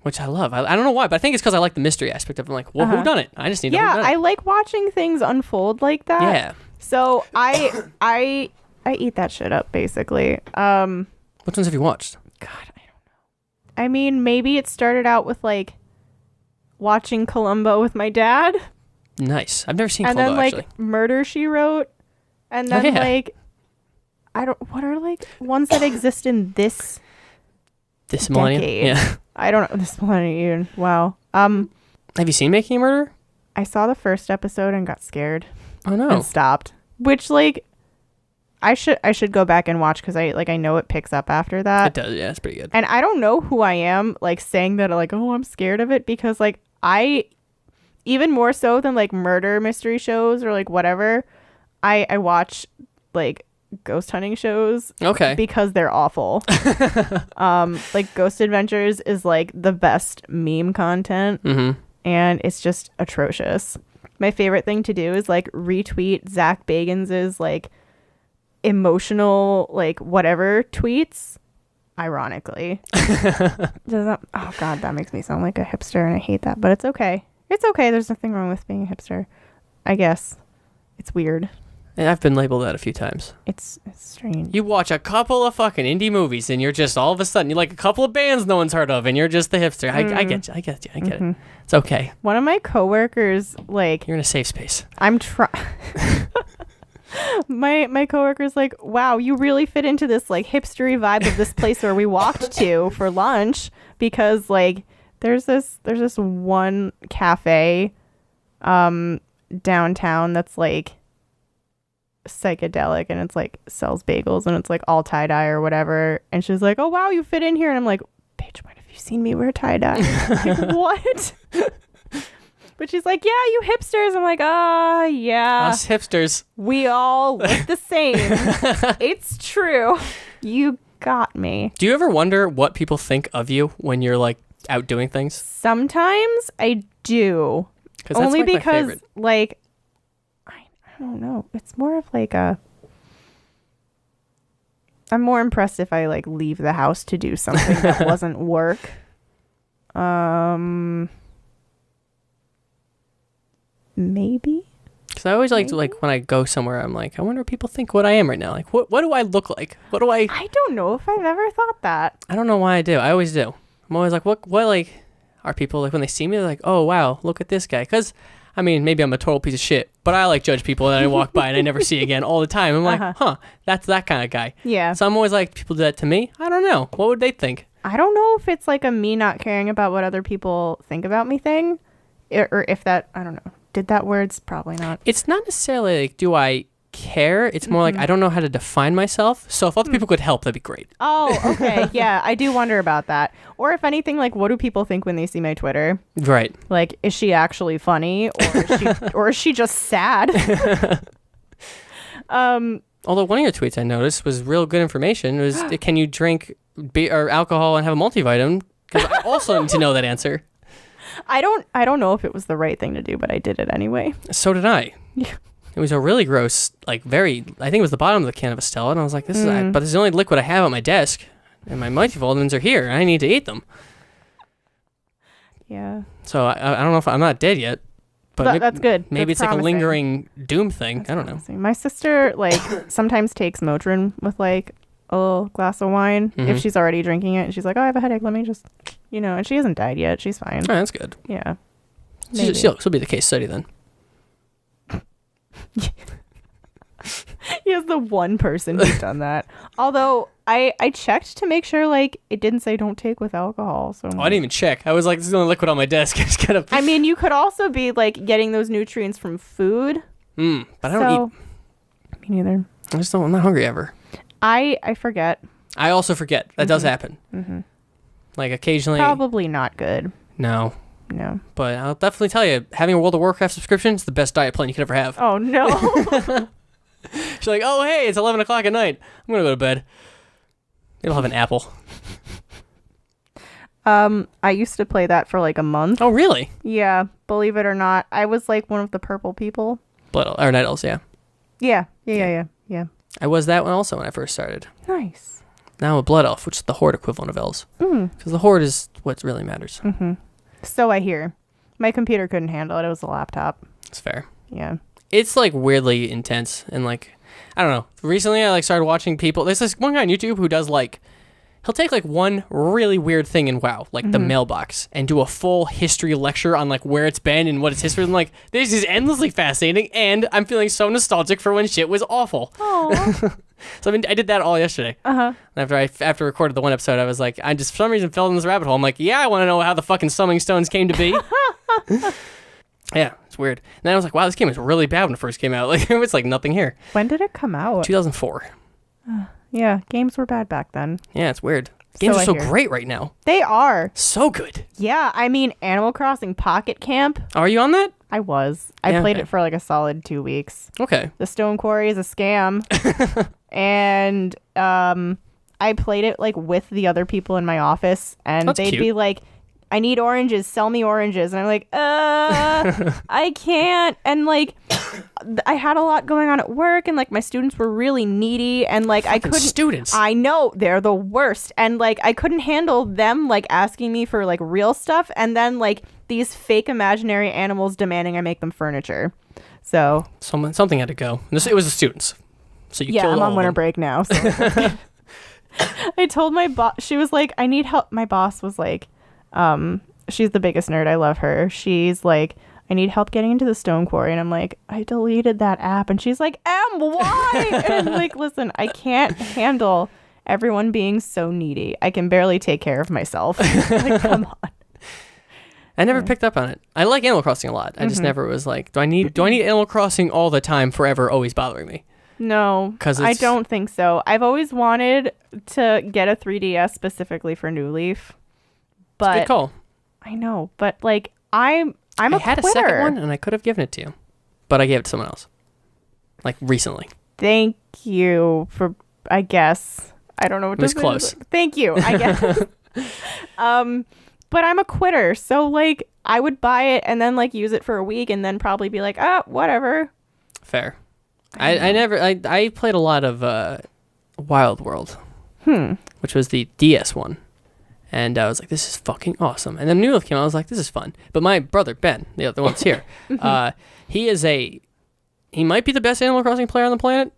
[SPEAKER 1] Which I love. I don't know why, but I think it's because I like the mystery aspect of it. I'm like, well, who done it? I just need to know who done it.
[SPEAKER 3] I like watching things unfold like that.
[SPEAKER 1] Yeah.
[SPEAKER 3] So I eat that shit up basically.
[SPEAKER 1] Which ones have you watched?
[SPEAKER 3] God, I don't know. I mean, maybe it started out with like watching Columbo with my dad.
[SPEAKER 1] Nice. I've never seen
[SPEAKER 3] and
[SPEAKER 1] Columbo,
[SPEAKER 3] then like
[SPEAKER 1] actually.
[SPEAKER 3] Murder, She Wrote, and then like what are like ones that exist in this
[SPEAKER 1] millennium?
[SPEAKER 3] decade?
[SPEAKER 1] Yeah.
[SPEAKER 3] I don't know this millennium. Wow.
[SPEAKER 1] Have you seen Making a Murderer?
[SPEAKER 3] I saw the first episode and got scared.
[SPEAKER 1] Oh no.
[SPEAKER 3] And stopped. Which like I should go back and watch because I know it picks up after that.
[SPEAKER 1] It does, yeah, it's pretty good.
[SPEAKER 3] And I don't know who I am like saying that like, oh, I'm scared of it, because like I even more so than like murder mystery shows or like whatever, I watch like ghost hunting shows.
[SPEAKER 1] Okay.
[SPEAKER 3] Because they're awful. Like Ghost Adventures is like the best meme content.
[SPEAKER 1] Mm-hmm.
[SPEAKER 3] And it's just atrocious. My favorite thing to do is like retweet Zach Bagans' like emotional like whatever tweets, ironically. Oh god, that makes me sound like a hipster, and I hate that, but it's okay. It's okay. There's nothing wrong with being a hipster, I guess. It's weird.
[SPEAKER 1] And I've been labeled that a few times.
[SPEAKER 3] It's strange.
[SPEAKER 1] You watch a couple of fucking indie movies and you're just all of a sudden, you like a couple of bands no one's heard of and you're just the hipster. I get you. I get it. It's okay.
[SPEAKER 3] One of my coworkers, like...
[SPEAKER 1] You're in a safe space.
[SPEAKER 3] I'm trying... my coworker's like, wow, you really fit into this like hipstery vibe of this place where we walked to for lunch, because like there's this one cafe downtown that's like psychedelic, and it's like sells bagels, and it's like all tie-dye or whatever, and she's like, oh wow, you fit in here, and I'm like, bitch, when have you seen me wear tie-dye? Like, what? But she's like, yeah, you hipsters. I'm like, yeah.
[SPEAKER 1] Us hipsters.
[SPEAKER 3] We all look the same. It's true. You got me.
[SPEAKER 1] Do you ever wonder what people think of you when you're like out doing things?
[SPEAKER 3] Sometimes I do. Only like because like I don't know. It's more of like I'm more impressed if I like leave the house to do something that wasn't work. Maybe.
[SPEAKER 1] Because I always like to, like, when I go somewhere, I'm like, I wonder what people think what I am right now. Like, what do I look like? What do I...
[SPEAKER 3] I don't know if I've ever thought that.
[SPEAKER 1] I don't know why I do. I always do. I'm always like, what like, are people, like, when they see me, they're like, oh, wow, look at this guy. Because, I mean, maybe I'm a total piece of shit, but I, like, judge people that I walk by and I never see again all the time. I'm like, that's that kind of guy.
[SPEAKER 3] Yeah.
[SPEAKER 1] So I'm always like, people do that to me? I don't know. What would they think?
[SPEAKER 3] I don't know if it's like a me not caring about what other people think about me thing, or if that, I don't know. Did that words? Probably not.
[SPEAKER 1] It's not necessarily like, do I care? It's more like, I don't know how to define myself. So if other people could help, that'd be great.
[SPEAKER 3] Oh, okay. Yeah, I do wonder about that. Or if anything, like, what do people think when they see my Twitter?
[SPEAKER 1] Right.
[SPEAKER 3] Like, is she actually funny, or is she just sad?
[SPEAKER 1] Although one of your tweets I noticed was real good information. It was, can you drink or alcohol and have a multivitamin? Because I also need to know that answer.
[SPEAKER 3] I don't know if it was the right thing to do, but I did it anyway.
[SPEAKER 1] So did I.
[SPEAKER 3] Yeah.
[SPEAKER 1] It was a really gross, like, I think it was the bottom of the can of Estella, and I was like, but this is the only liquid I have at my desk, and my multivitamins are here, and I need to eat them.
[SPEAKER 3] Yeah.
[SPEAKER 1] So I don't know if I'm not dead yet, but
[SPEAKER 3] that's good.
[SPEAKER 1] Maybe
[SPEAKER 3] That's
[SPEAKER 1] it's like a
[SPEAKER 3] promising.
[SPEAKER 1] lingering doom thing.
[SPEAKER 3] That's
[SPEAKER 1] I don't
[SPEAKER 3] promising. My sister, like, sometimes takes Motrin with, like, a little glass of wine if she's already drinking it, and she's like, oh, I have a headache, let me just, and she hasn't died yet. She's fine.
[SPEAKER 1] know. Oh, that's good.
[SPEAKER 3] Yeah.
[SPEAKER 1] She'll be the case study then.
[SPEAKER 3] He is the one person who's done that. Although I checked to make sure, like, it didn't say don't take with alcohol. So
[SPEAKER 1] I didn't even check. I was like, this is the only liquid on my desk. I just gotta...
[SPEAKER 3] I mean, you could also be like getting those nutrients from food.
[SPEAKER 1] But I don't eat.
[SPEAKER 3] Me neither.
[SPEAKER 1] I'm not hungry ever.
[SPEAKER 3] I forget.
[SPEAKER 1] I also forget. That does happen. Like occasionally.
[SPEAKER 3] Probably not good.
[SPEAKER 1] No.
[SPEAKER 3] No.
[SPEAKER 1] But I'll definitely tell you, having a World of Warcraft subscription is the best diet plan you could ever have.
[SPEAKER 3] Oh, no.
[SPEAKER 1] She's like, oh, hey, it's 11 o'clock at night. I'm going to go to bed. Maybe I'll have an apple.
[SPEAKER 3] I used to play that for like a month.
[SPEAKER 1] Oh, really?
[SPEAKER 3] Yeah. Believe it or not. I was like one of the purple people.
[SPEAKER 1] Night elves, yeah.
[SPEAKER 3] Yeah.
[SPEAKER 1] I was that one also when I first started.
[SPEAKER 3] Nice.
[SPEAKER 1] Now I'm a blood elf, which is the horde equivalent of elves. Because the horde is what really matters.
[SPEAKER 3] So I hear. My computer couldn't handle it. It was a laptop.
[SPEAKER 1] It's fair.
[SPEAKER 3] Yeah.
[SPEAKER 1] It's like weirdly intense and like, I don't know. Recently I like started watching people. There's this one guy on YouTube who does like, he'll take like one really weird thing in WoW, like the mailbox, and do a full history lecture on like where it's been and what its history is. I'm like, this is endlessly fascinating, and I'm feeling so nostalgic for when shit was awful.
[SPEAKER 3] Aww.
[SPEAKER 1] So I did that all yesterday. After I recorded the one episode, I was like, I just for some reason fell in this rabbit hole. I'm like, yeah, I want to know how the fucking Summoning Stones came to be. Yeah, it's weird. And then I was like, wow, this game was really bad when it first came out. Like, it was like nothing here.
[SPEAKER 3] When did it come out?
[SPEAKER 1] 2004.
[SPEAKER 3] Yeah, games were bad back then.
[SPEAKER 1] Yeah, it's weird. Games
[SPEAKER 3] So
[SPEAKER 1] are
[SPEAKER 3] I
[SPEAKER 1] so
[SPEAKER 3] hear.
[SPEAKER 1] great right now.
[SPEAKER 3] They are.
[SPEAKER 1] So good.
[SPEAKER 3] Yeah, I mean, Animal Crossing Pocket Camp.
[SPEAKER 1] Oh, are you on that?
[SPEAKER 3] I was. I
[SPEAKER 1] Yeah,
[SPEAKER 3] played
[SPEAKER 1] okay.
[SPEAKER 3] it for like a solid 2 weeks.
[SPEAKER 1] Okay.
[SPEAKER 3] The Stone Quarry is a scam. And I played it like with the other people in my office, and
[SPEAKER 1] That's
[SPEAKER 3] they'd
[SPEAKER 1] cute.
[SPEAKER 3] be like, I need oranges, sell me oranges. And I'm like, I can't. And like, I had a lot going on at work, and like my students were really needy, and like I couldn't.
[SPEAKER 1] Students.
[SPEAKER 3] I know, they're the worst. And like I couldn't handle them like asking me for like real stuff, and then like these fake imaginary animals demanding I make them furniture. So
[SPEAKER 1] Something had to go. It was the students. So you
[SPEAKER 3] yeah,
[SPEAKER 1] killed
[SPEAKER 3] I'm
[SPEAKER 1] all
[SPEAKER 3] on
[SPEAKER 1] of
[SPEAKER 3] winter
[SPEAKER 1] them.
[SPEAKER 3] break now. So I told my boss, she was like, I need help. My boss was like, she's the biggest nerd. I love her. She's like, I need help getting into the Stone Quarry. And I'm like, I deleted that app. And she's like, why? And I'm like, listen, I can't handle everyone being so needy. I can barely take care of myself. Like, come on.
[SPEAKER 1] I never picked up on it. I like Animal Crossing a lot. I just never was like, do I need Animal Crossing all the time, forever, always bothering me?
[SPEAKER 3] No,
[SPEAKER 1] 'Cause
[SPEAKER 3] I
[SPEAKER 1] it's-
[SPEAKER 3] don't think so. I've always wanted to get a 3DS specifically for New Leaf. But
[SPEAKER 1] Good call.
[SPEAKER 3] I know, but like I had
[SPEAKER 1] a second one, and I could have given it to you, but I gave it to someone else. Like recently.
[SPEAKER 3] Thank you for. I guess I don't know what
[SPEAKER 1] It was
[SPEAKER 3] to say.
[SPEAKER 1] close.
[SPEAKER 3] Thank you. I guess. But I'm a quitter, so like I would buy it and then like use it for a week and then probably be like, whatever.
[SPEAKER 1] Fair. I played a lot of Wild World, which was the DS one, And I was like, this is fucking awesome. And then New Leaf came out. I was like, this is fun. But my brother, Ben, the other one's here, he might be the best Animal Crossing player on the planet.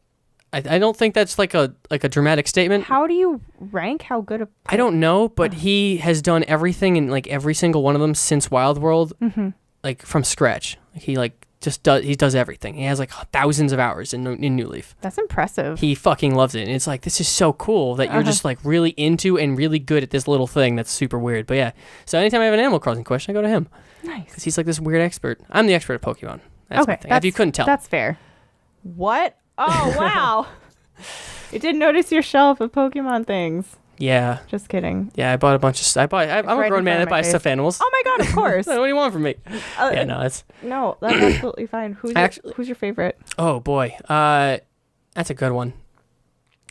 [SPEAKER 1] I don't think that's like a dramatic statement.
[SPEAKER 3] How do you rank how good
[SPEAKER 1] I don't know, but he has done everything in like every single one of them since Wild World, like from scratch. He like he does everything. He has like thousands of hours in New Leaf.
[SPEAKER 3] That's impressive.
[SPEAKER 1] He fucking loves it. And it's like, this is so cool that you're just like really into and really good at this little thing that's super weird. But yeah, so anytime I have an Animal Crossing question, I go to him.
[SPEAKER 3] Nice.
[SPEAKER 1] Because he's like this weird expert. I'm the expert at Pokemon. That's my thing. If you couldn't tell.
[SPEAKER 3] That's fair. What? Oh, wow. You did notice your shelf of Pokemon things.
[SPEAKER 1] Yeah.
[SPEAKER 3] Just kidding.
[SPEAKER 1] Yeah, I bought a bunch of stuff. I'm a grown man that buys stuffed animals.
[SPEAKER 3] Oh my god, of course.
[SPEAKER 1] What do you want from me? Yeah, no, that's...
[SPEAKER 3] No, that's absolutely fine. Who's your favorite?
[SPEAKER 1] Oh, boy. That's a good one.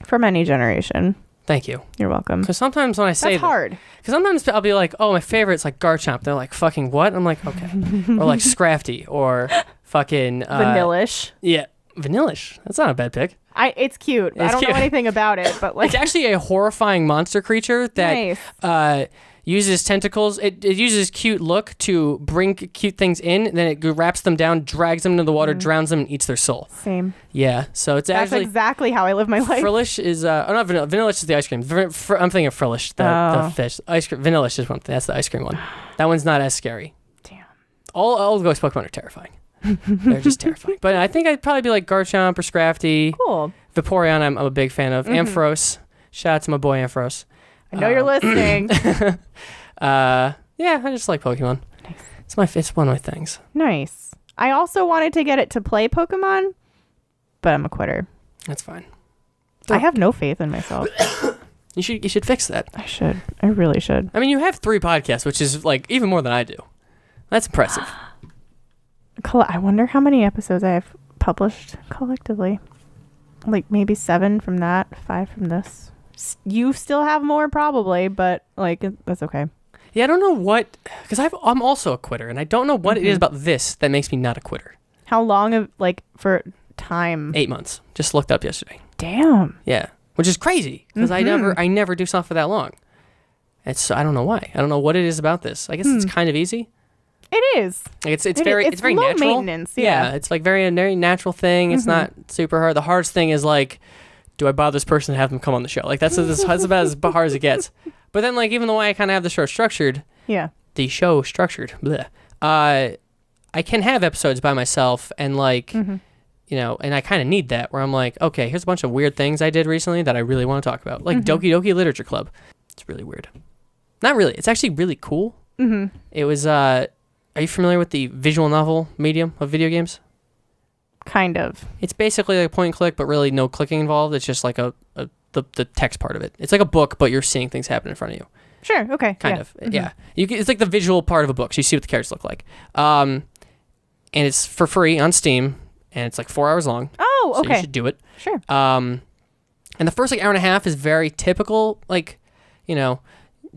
[SPEAKER 3] From any generation.
[SPEAKER 1] Thank you.
[SPEAKER 3] You're welcome.
[SPEAKER 1] Because sometimes when I say...
[SPEAKER 3] That's hard.
[SPEAKER 1] Because sometimes I'll be like, oh, my favorite's like Garchomp. They're like, fucking what? I'm like, okay. Or like Scrafty. Or fucking...
[SPEAKER 3] Vanillish.
[SPEAKER 1] Yeah. Vanillish. That's not a bad pick.
[SPEAKER 3] It's cute. I don't know anything about it, but like...
[SPEAKER 1] It's actually a horrifying monster creature that uses tentacles. It uses cute look to bring cute things in, then it wraps them down, drags them into the water, drowns them, and eats their soul.
[SPEAKER 3] Same.
[SPEAKER 1] Yeah, so it's
[SPEAKER 3] That's
[SPEAKER 1] actually...
[SPEAKER 3] exactly how I live my life.
[SPEAKER 1] Frillish is... not Vanillish is the ice cream. I'm thinking of Frillish, the fish. Ice cream. Vanillish is one thing. That's the ice cream one. That one's not as scary.
[SPEAKER 3] Damn.
[SPEAKER 1] All of those Pokemon are terrifying. They're just terrifying. But I think I'd probably be like Garchomp or Scrafty.
[SPEAKER 3] Cool.
[SPEAKER 1] Vaporeon, I'm a big fan of. Ampharos. Shout out to my boy Ampharos.
[SPEAKER 3] I know you're listening.
[SPEAKER 1] Yeah, I just like Pokemon. Nice. It's one of my things.
[SPEAKER 3] Nice. I also wanted to get it to play Pokemon, but I'm a quitter.
[SPEAKER 1] That's fine.
[SPEAKER 3] I have no faith in myself.
[SPEAKER 1] You should fix that.
[SPEAKER 3] I should. I really should.
[SPEAKER 1] I mean, you have 3 podcasts, which is like even more than I do. That's impressive.
[SPEAKER 3] I wonder how many episodes I've published collectively. Like maybe 7 from that, 5 from this. You still have more probably, but like that's okay.
[SPEAKER 1] Yeah, I don't know what, because I'm also a quitter, and I don't know what it is about this that makes me not a quitter.
[SPEAKER 3] How long for time?
[SPEAKER 1] 8 months. Just looked up yesterday.
[SPEAKER 3] Damn.
[SPEAKER 1] Yeah, which is crazy because I never do stuff for that long. I don't know why. I don't know what it is about this. I guess it's kind of easy.
[SPEAKER 3] It is.
[SPEAKER 1] It's very
[SPEAKER 3] low
[SPEAKER 1] natural.
[SPEAKER 3] Maintenance. Yeah.
[SPEAKER 1] It's like very natural thing. It's not super hard. The hardest thing is like, do I bother this person to have them come on the show? Like that's about as hard as it gets. But then like even the way I kind of have the show structured.
[SPEAKER 3] Yeah.
[SPEAKER 1] The show structured. Bleh, I can have episodes by myself and like, and I kind of need that where I'm like, okay, here's a bunch of weird things I did recently that I really want to talk about. Like Doki Doki Literature Club. It's really weird. Not really. It's actually really cool. It was, are you familiar with the visual novel medium of video games?
[SPEAKER 3] Kind of.
[SPEAKER 1] It's basically like a point and click, but really no clicking involved. It's just like the text part of it. It's like a book, but you're seeing things happen in front of you.
[SPEAKER 3] Sure. Okay.
[SPEAKER 1] Kind of. Yeah. It's like the visual part of a book. So you see what the characters look like. And it's for free on Steam, and it's like 4 hours long.
[SPEAKER 3] Oh, okay.
[SPEAKER 1] So you should do it.
[SPEAKER 3] Sure.
[SPEAKER 1] And the first like hour and a half is very typical, like,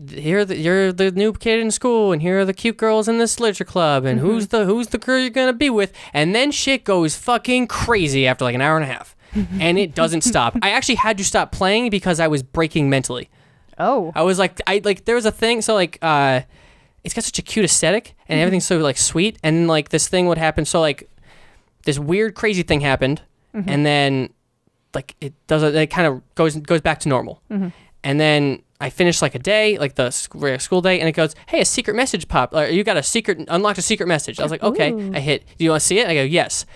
[SPEAKER 1] you're the new kid in school, and here are the cute girls in this literature club, and who's the girl you're gonna be with, and then shit goes fucking crazy after like an hour and a half, and it doesn't stop. I actually had to stop playing because I was breaking mentally.
[SPEAKER 3] Oh.
[SPEAKER 1] I was like, there was a thing, so like, it's got such a cute aesthetic, and everything's so like sweet, and like this thing would happen, so like, this weird crazy thing happened, and then like it kind of goes back to normal, and then I finished like a day, like the school day, and it goes, hey, a secret message popped. You got unlocked a secret message. I was like, okay.
[SPEAKER 3] Ooh.
[SPEAKER 1] I hit, do you want to see it? I go, yes.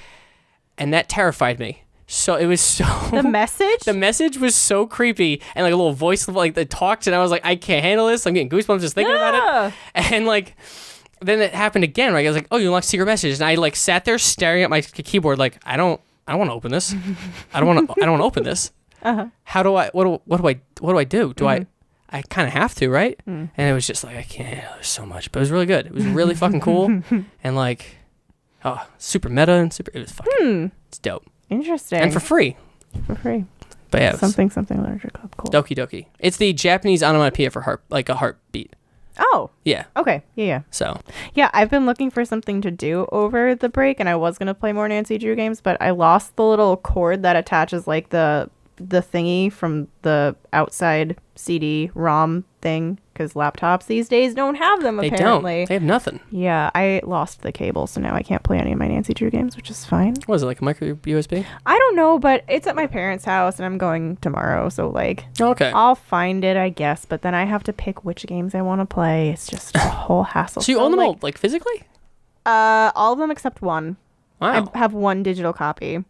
[SPEAKER 1] And that terrified me. So it was so...
[SPEAKER 3] The message?
[SPEAKER 1] The message was so creepy, and like a little voice like that talked, and I was like, I can't handle this. I'm getting goosebumps just thinking about it. And like, then it happened again, right? I was like, oh, you unlocked secret message. And I like sat there staring at my keyboard like, I don't want to open this. I don't want to open this. How do I, what do I do? Do I kind of have to, right? And it was just like, I can't handle this so much. But it was really good. It was really fucking cool. And like, super meta and super, it was fucking, it's dope.
[SPEAKER 3] Interesting.
[SPEAKER 1] And for free. But yeah.
[SPEAKER 3] Something literature club. Cool.
[SPEAKER 1] Doki Doki. It's the Japanese onomatopoeia for like a heartbeat.
[SPEAKER 3] Oh.
[SPEAKER 1] Yeah.
[SPEAKER 3] Okay. Yeah.
[SPEAKER 1] So.
[SPEAKER 3] Yeah, I've been looking for something to do over the break, and I was going to play more Nancy Drew games, but I lost the little cord that attaches like the the thingy from the outside CD-ROM thing, because laptops these days don't have them,
[SPEAKER 1] They
[SPEAKER 3] apparently.
[SPEAKER 1] don't. They have nothing.
[SPEAKER 3] Yeah, I lost the cable, so now I can't play any of my Nancy Drew games, which is fine.
[SPEAKER 1] What is it, like a micro USB?
[SPEAKER 3] I don't know, but it's at my parents' house, and I'm going tomorrow, so, like,
[SPEAKER 1] Oh, okay.
[SPEAKER 3] I'll find it, I guess, but then I have to pick which games I want to play. It's just a whole hassle.
[SPEAKER 1] So you own them all, like, physically?
[SPEAKER 3] All of them except one.
[SPEAKER 1] Wow.
[SPEAKER 3] I have one digital copy.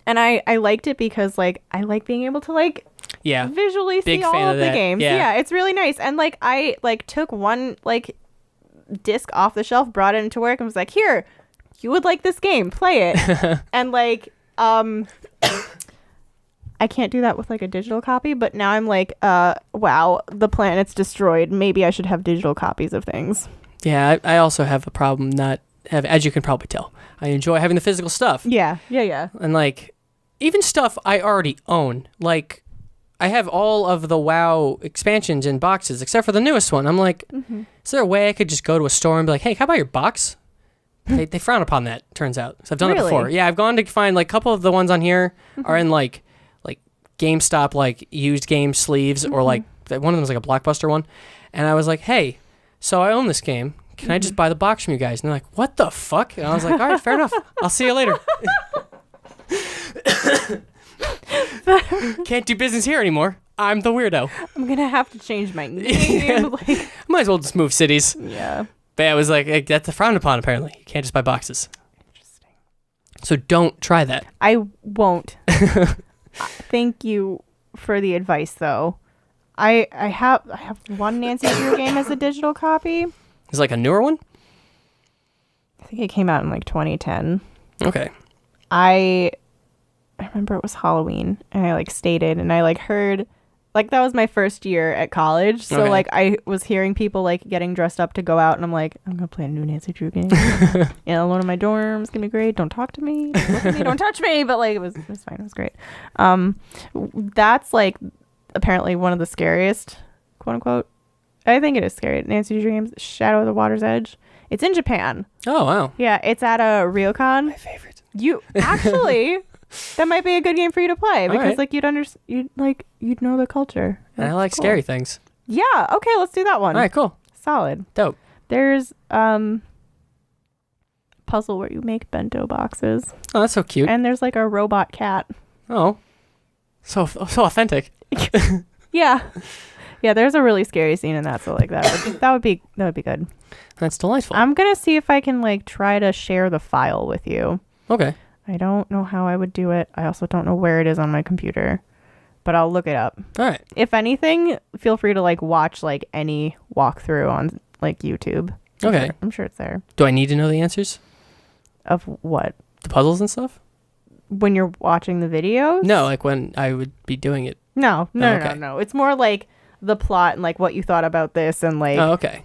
[SPEAKER 3] And I liked it because, like, I like being able to, like,
[SPEAKER 1] Yeah.
[SPEAKER 3] visually
[SPEAKER 1] Big
[SPEAKER 3] see all
[SPEAKER 1] fan
[SPEAKER 3] of
[SPEAKER 1] of
[SPEAKER 3] the
[SPEAKER 1] that.
[SPEAKER 3] games.
[SPEAKER 1] Yeah.
[SPEAKER 3] Yeah, it's really nice. And, like, I, like, took one, like, disc off the shelf, brought it into work, and was like, here, you would like this game. Play it. And, like, I can't do that with, like, a digital copy, but now I'm like, wow, the planet's destroyed. Maybe I should have digital copies of things.
[SPEAKER 1] Yeah, I also have a problem not having, as you can probably tell. I enjoy having the physical stuff.
[SPEAKER 3] Yeah.
[SPEAKER 1] And, like, even stuff I already own. Like, I have all of the WoW expansions in boxes, except for the newest one. I'm like, is there a way I could just go to a store and be like, hey, can I buy your box? They frown upon that, turns out. So I've done it
[SPEAKER 3] Really?
[SPEAKER 1] before. Yeah, I've gone to find, like, a couple of the ones on here are in, like GameStop, like, used game sleeves, or, like, one of them was, like, a Blockbuster one. And I was like, hey, so I own this game. Can I just buy the box from you guys? And they're like, what the fuck? And I was like, all right, fair enough. I'll see you later. Can't do business here anymore. I'm the weirdo.
[SPEAKER 3] I'm going to have to change my name. Like,
[SPEAKER 1] Might as well just move cities.
[SPEAKER 3] yeah.
[SPEAKER 1] But yeah, it was like, that's frowned upon, apparently. You can't just buy boxes.
[SPEAKER 3] Interesting.
[SPEAKER 1] So don't try that.
[SPEAKER 3] I won't. Thank you for the advice, though. I have one Nancy Drew game as a digital copy.
[SPEAKER 1] It's like a newer one?
[SPEAKER 3] I think it came out in like 2010.
[SPEAKER 1] Okay.
[SPEAKER 3] I remember it was Halloween, and I like stated, and I like heard, like, that was my first year at college, so
[SPEAKER 1] Okay.
[SPEAKER 3] like I was hearing people like getting dressed up to go out, and I'm like, I'm gonna play a new Nancy Drew game. Alone in my dorm, it's gonna be great. Don't talk to me, don't look at me, don't touch me. But like it was fine. It was great. That's like apparently one of the scariest, quote unquote. I think it is scary. Nancy Drew games, Shadow of the Water's Edge. It's in Japan.
[SPEAKER 1] Oh, wow.
[SPEAKER 3] Yeah, it's at a Ryokan.
[SPEAKER 1] My favorite.
[SPEAKER 3] You actually, that might be a good game for you to play because
[SPEAKER 1] right.
[SPEAKER 3] like you'd know the culture.
[SPEAKER 1] And I
[SPEAKER 3] That's
[SPEAKER 1] like
[SPEAKER 3] cool.
[SPEAKER 1] scary things.
[SPEAKER 3] Yeah. Okay, let's do that one.
[SPEAKER 1] All right, cool.
[SPEAKER 3] Solid.
[SPEAKER 1] Dope.
[SPEAKER 3] There's puzzle where you make bento boxes,
[SPEAKER 1] Oh, that's so cute.
[SPEAKER 3] and there's like a robot cat.
[SPEAKER 1] Oh. So authentic.
[SPEAKER 3] Yeah. Yeah, there's a really scary scene in that, so like that would be good.
[SPEAKER 1] That's delightful.
[SPEAKER 3] I'm gonna see if I can like try to share the file with you.
[SPEAKER 1] Okay.
[SPEAKER 3] I don't know how I would do it. I also don't know where it is on my computer, but I'll look it up.
[SPEAKER 1] All right.
[SPEAKER 3] If anything, feel free to like watch like any walkthrough on like YouTube.
[SPEAKER 1] Okay.
[SPEAKER 3] I'm sure it's there.
[SPEAKER 1] Do I need to know the answers?
[SPEAKER 3] Of what?
[SPEAKER 1] The puzzles and stuff?
[SPEAKER 3] When you're watching the videos?
[SPEAKER 1] No, like when I would be doing it.
[SPEAKER 3] No.
[SPEAKER 1] okay.
[SPEAKER 3] No. It's more like the plot and like what you thought about this and like
[SPEAKER 1] Oh, okay.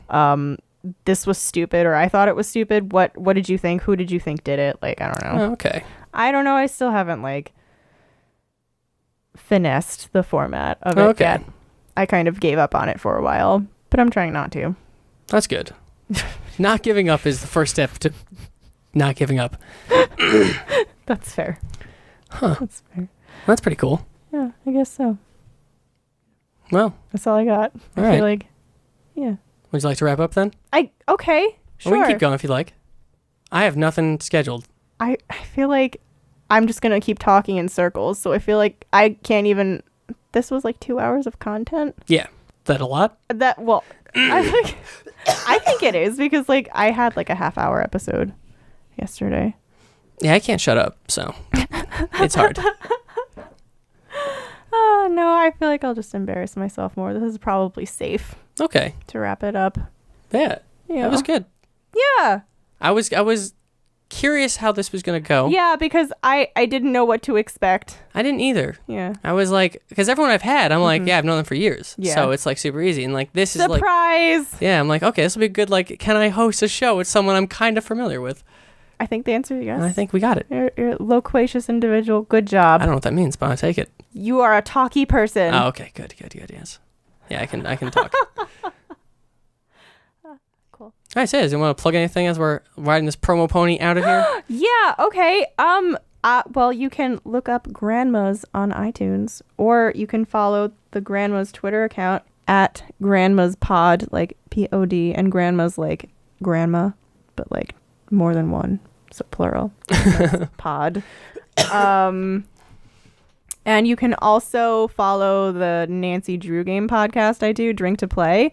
[SPEAKER 3] this was stupid or I thought it was stupid. What did you think? Who did you think did it? Like, I don't know.
[SPEAKER 1] Oh, okay.
[SPEAKER 3] I don't know. I still haven't like finessed the format of it yet. I kind of gave up on it for a while, but I'm trying not to.
[SPEAKER 1] That's good. Not giving up is the first step to not giving up.
[SPEAKER 3] That's fair.
[SPEAKER 1] Huh.
[SPEAKER 3] That's fair.
[SPEAKER 1] That's pretty cool.
[SPEAKER 3] Yeah, I guess so.
[SPEAKER 1] Well,
[SPEAKER 3] That's all I got.
[SPEAKER 1] All
[SPEAKER 3] I
[SPEAKER 1] right.
[SPEAKER 3] feel like, yeah.
[SPEAKER 1] would you like to wrap up then?
[SPEAKER 3] Okay,
[SPEAKER 1] Or
[SPEAKER 3] sure.
[SPEAKER 1] we can keep going if you'd like. I have nothing scheduled.
[SPEAKER 3] I feel like I'm just going to keep talking in circles. So I feel like I can't even, this was like 2 hours of content.
[SPEAKER 1] Yeah. Is that a lot?
[SPEAKER 3] I think it is because like I had like a half-hour episode yesterday.
[SPEAKER 1] Yeah, I can't shut up, so it's hard.
[SPEAKER 3] Oh, no, I feel like I'll just embarrass myself more. This is probably safe
[SPEAKER 1] Okay.
[SPEAKER 3] to wrap it up.
[SPEAKER 1] Yeah.
[SPEAKER 3] Yeah.
[SPEAKER 1] That was good.
[SPEAKER 3] Yeah.
[SPEAKER 1] I was curious how this was going to go.
[SPEAKER 3] Yeah, because I didn't know what to expect.
[SPEAKER 1] I didn't either.
[SPEAKER 3] Yeah.
[SPEAKER 1] I was like, because everyone I've had, I'm like, yeah, I've known them for years.
[SPEAKER 3] Yeah.
[SPEAKER 1] So it's like super easy. And like, this is like,
[SPEAKER 3] Surprise!
[SPEAKER 1] yeah, I'm like, okay, this will be good. Like, can I host a show with someone I'm kind of familiar with?
[SPEAKER 3] I think the answer is yes.
[SPEAKER 1] And I think we got it.
[SPEAKER 3] You're a loquacious individual. Good job.
[SPEAKER 1] I don't know what that means, but I'll take it.
[SPEAKER 3] You are a talky person.
[SPEAKER 1] Oh, okay. Good, yes. Yeah, I can talk.
[SPEAKER 3] Cool.
[SPEAKER 1] All right, Says, you want to plug anything as we're riding this promo pony out of here?
[SPEAKER 3] Yeah, okay. Well, you can look up Grandmas on iTunes, or you can follow the Grandmas Twitter account at Grandmas Pod, like POD, and Grandmas like grandma, but like more than one, so plural. Pod. And you can also follow the Nancy Drew Game podcast I do, Drink to Play.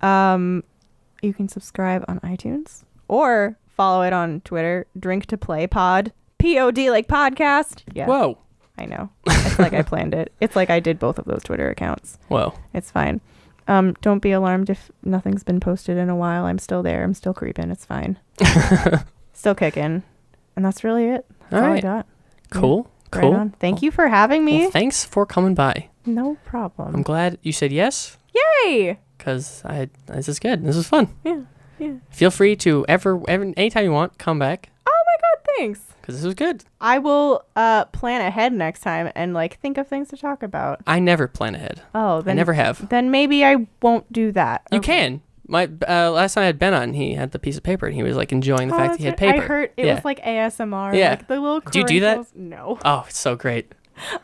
[SPEAKER 3] You can subscribe on iTunes or follow it on Twitter, Drink to Play Pod. POD like podcast. Yeah.
[SPEAKER 1] Whoa.
[SPEAKER 3] I know. It's like I planned it. It's like I did both of those Twitter accounts.
[SPEAKER 1] Whoa.
[SPEAKER 3] It's fine. Don't be alarmed if nothing's been posted in a while. I'm still there. I'm still creeping. It's fine. Still kicking. And that's really it. That's all I got.
[SPEAKER 1] Cool.
[SPEAKER 3] Yeah.
[SPEAKER 1] Cool.
[SPEAKER 3] Right on. Thank you for having me.
[SPEAKER 1] Well, thanks for coming by.
[SPEAKER 3] No problem.
[SPEAKER 1] I'm glad you said yes.
[SPEAKER 3] Yay!
[SPEAKER 1] Because this is good. This is fun.
[SPEAKER 3] Yeah. Yeah.
[SPEAKER 1] Feel free to anytime you want, come back.
[SPEAKER 3] Oh my God, thanks.
[SPEAKER 1] Because this was good.
[SPEAKER 3] I will plan ahead next time and like think of things to talk about.
[SPEAKER 1] I never plan ahead.
[SPEAKER 3] Oh, then
[SPEAKER 1] I never have.
[SPEAKER 3] Then maybe I won't do that.
[SPEAKER 1] You can. My last time I had Ben on, he had the piece of paper and he was like enjoying the fact that he had paper.
[SPEAKER 3] I heard it was like ASMR.
[SPEAKER 1] Yeah.
[SPEAKER 3] Like the little
[SPEAKER 1] Do you do that?
[SPEAKER 3] crinkles. No.
[SPEAKER 1] Oh, it's so great.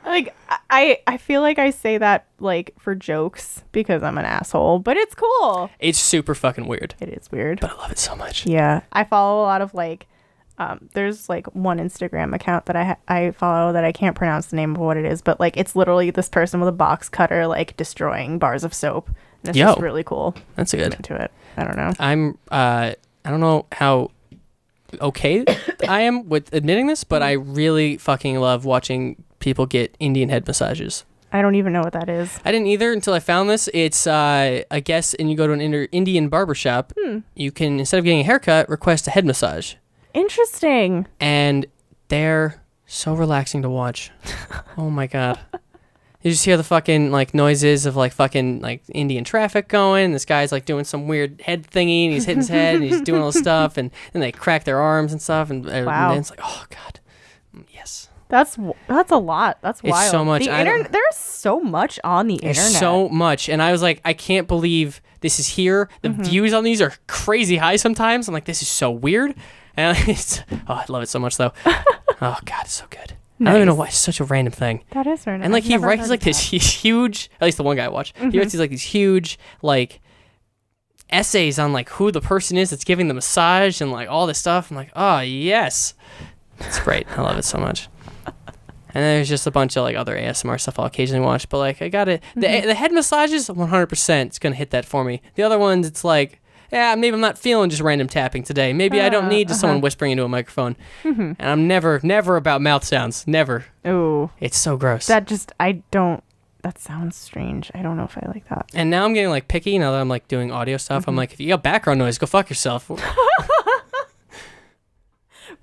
[SPEAKER 3] Like I feel like I say that like for jokes because I'm an asshole, but it's cool.
[SPEAKER 1] It's super fucking weird.
[SPEAKER 3] It is weird.
[SPEAKER 1] But I love it so much.
[SPEAKER 3] Yeah. I follow a lot of like there's like one Instagram account that I follow that I can't pronounce the name of what it is, but like it's literally this person with a box cutter like destroying bars of soap. And it's just really cool.
[SPEAKER 1] That's good.
[SPEAKER 3] I'm into it. I don't know.
[SPEAKER 1] I don't know how okay I am with admitting this, but I really fucking love watching people get Indian head massages.
[SPEAKER 3] I don't even know what that is.
[SPEAKER 1] I didn't either until I found this. It's I guess, and you go to an Indian barbershop, you can, instead of getting a haircut, request a head massage.
[SPEAKER 3] Interesting.
[SPEAKER 1] And they're so relaxing to watch. Oh my God. You just hear the fucking like noises of like fucking like Indian traffic going. And this guy's like doing some weird head thingy and he's hitting his head and he's doing all this stuff and then they crack their arms and stuff and then it's like, oh God, yes.
[SPEAKER 3] That's a lot. That's wild.
[SPEAKER 1] It's so much.
[SPEAKER 3] There's so much on the internet.
[SPEAKER 1] So much. And I was like, I can't believe this is here. The views on these are crazy high sometimes. I'm like, this is so weird. And I love it so much though. Oh God, it's so good. Nice. I don't even know why it's such a random thing.
[SPEAKER 3] That is random.
[SPEAKER 1] And like he writes like this huge, at least the one guy I watch, he writes these like these huge like essays on like who the person is that's giving the massage and like all this stuff. I'm like, oh yes. It's great. I love it so much. And then there's just a bunch of like other ASMR stuff I'll occasionally watch, but like I got it. The head massages, 100% it's gonna hit that for me. The other ones, it's like, yeah, maybe I'm not feeling just random tapping today. Maybe I don't need just someone whispering into a microphone. And I'm never about mouth sounds. Never.
[SPEAKER 3] Ooh.
[SPEAKER 1] It's so gross.
[SPEAKER 3] That sounds strange. I don't know if I like that.
[SPEAKER 1] And now I'm getting like picky now that I'm like doing audio stuff. I'm like, if you got background noise, go fuck yourself.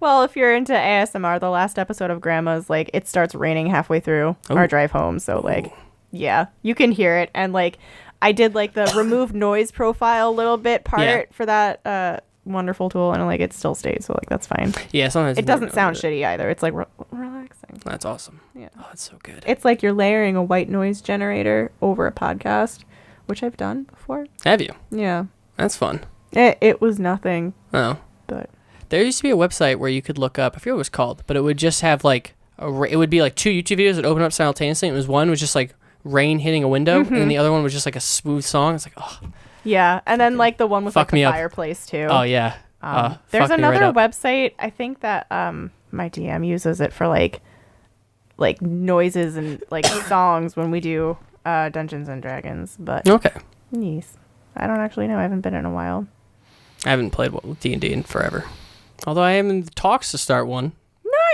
[SPEAKER 3] Well, if you're into ASMR, the last episode of Grandma's, like, it starts raining halfway through our drive home. So, like, yeah, you can hear it. And, like, I did, like, the remove noise profile little bit part for that wonderful tool. And, like, it still stays. So, like, that's fine.
[SPEAKER 1] Yeah, sometimes
[SPEAKER 3] it doesn't sound shitty either. It's, like, relaxing.
[SPEAKER 1] That's awesome.
[SPEAKER 3] Yeah.
[SPEAKER 1] Oh, it's so good.
[SPEAKER 3] It's like you're layering a white noise generator over a podcast, which I've done before.
[SPEAKER 1] Have you?
[SPEAKER 3] Yeah.
[SPEAKER 1] That's fun.
[SPEAKER 3] It was nothing.
[SPEAKER 1] Oh.
[SPEAKER 3] But
[SPEAKER 1] there used to be a website where you could look up, I forget what it was called, but it would just have like, it would be like 2 YouTube videos that open up simultaneously. And it was one was just like rain hitting a window, and then the other one was just like a smooth song. It's like, oh.
[SPEAKER 3] Yeah, and then like the one with like the
[SPEAKER 1] up.
[SPEAKER 3] fireplace too.
[SPEAKER 1] Oh, yeah.
[SPEAKER 3] There's another website, I think that my DM uses it for like noises and like songs when we do Dungeons and Dragons. But
[SPEAKER 1] okay.
[SPEAKER 3] Yes. I don't actually know. I haven't been in a while.
[SPEAKER 1] I haven't played D&D in forever. Although I am in talks to start one.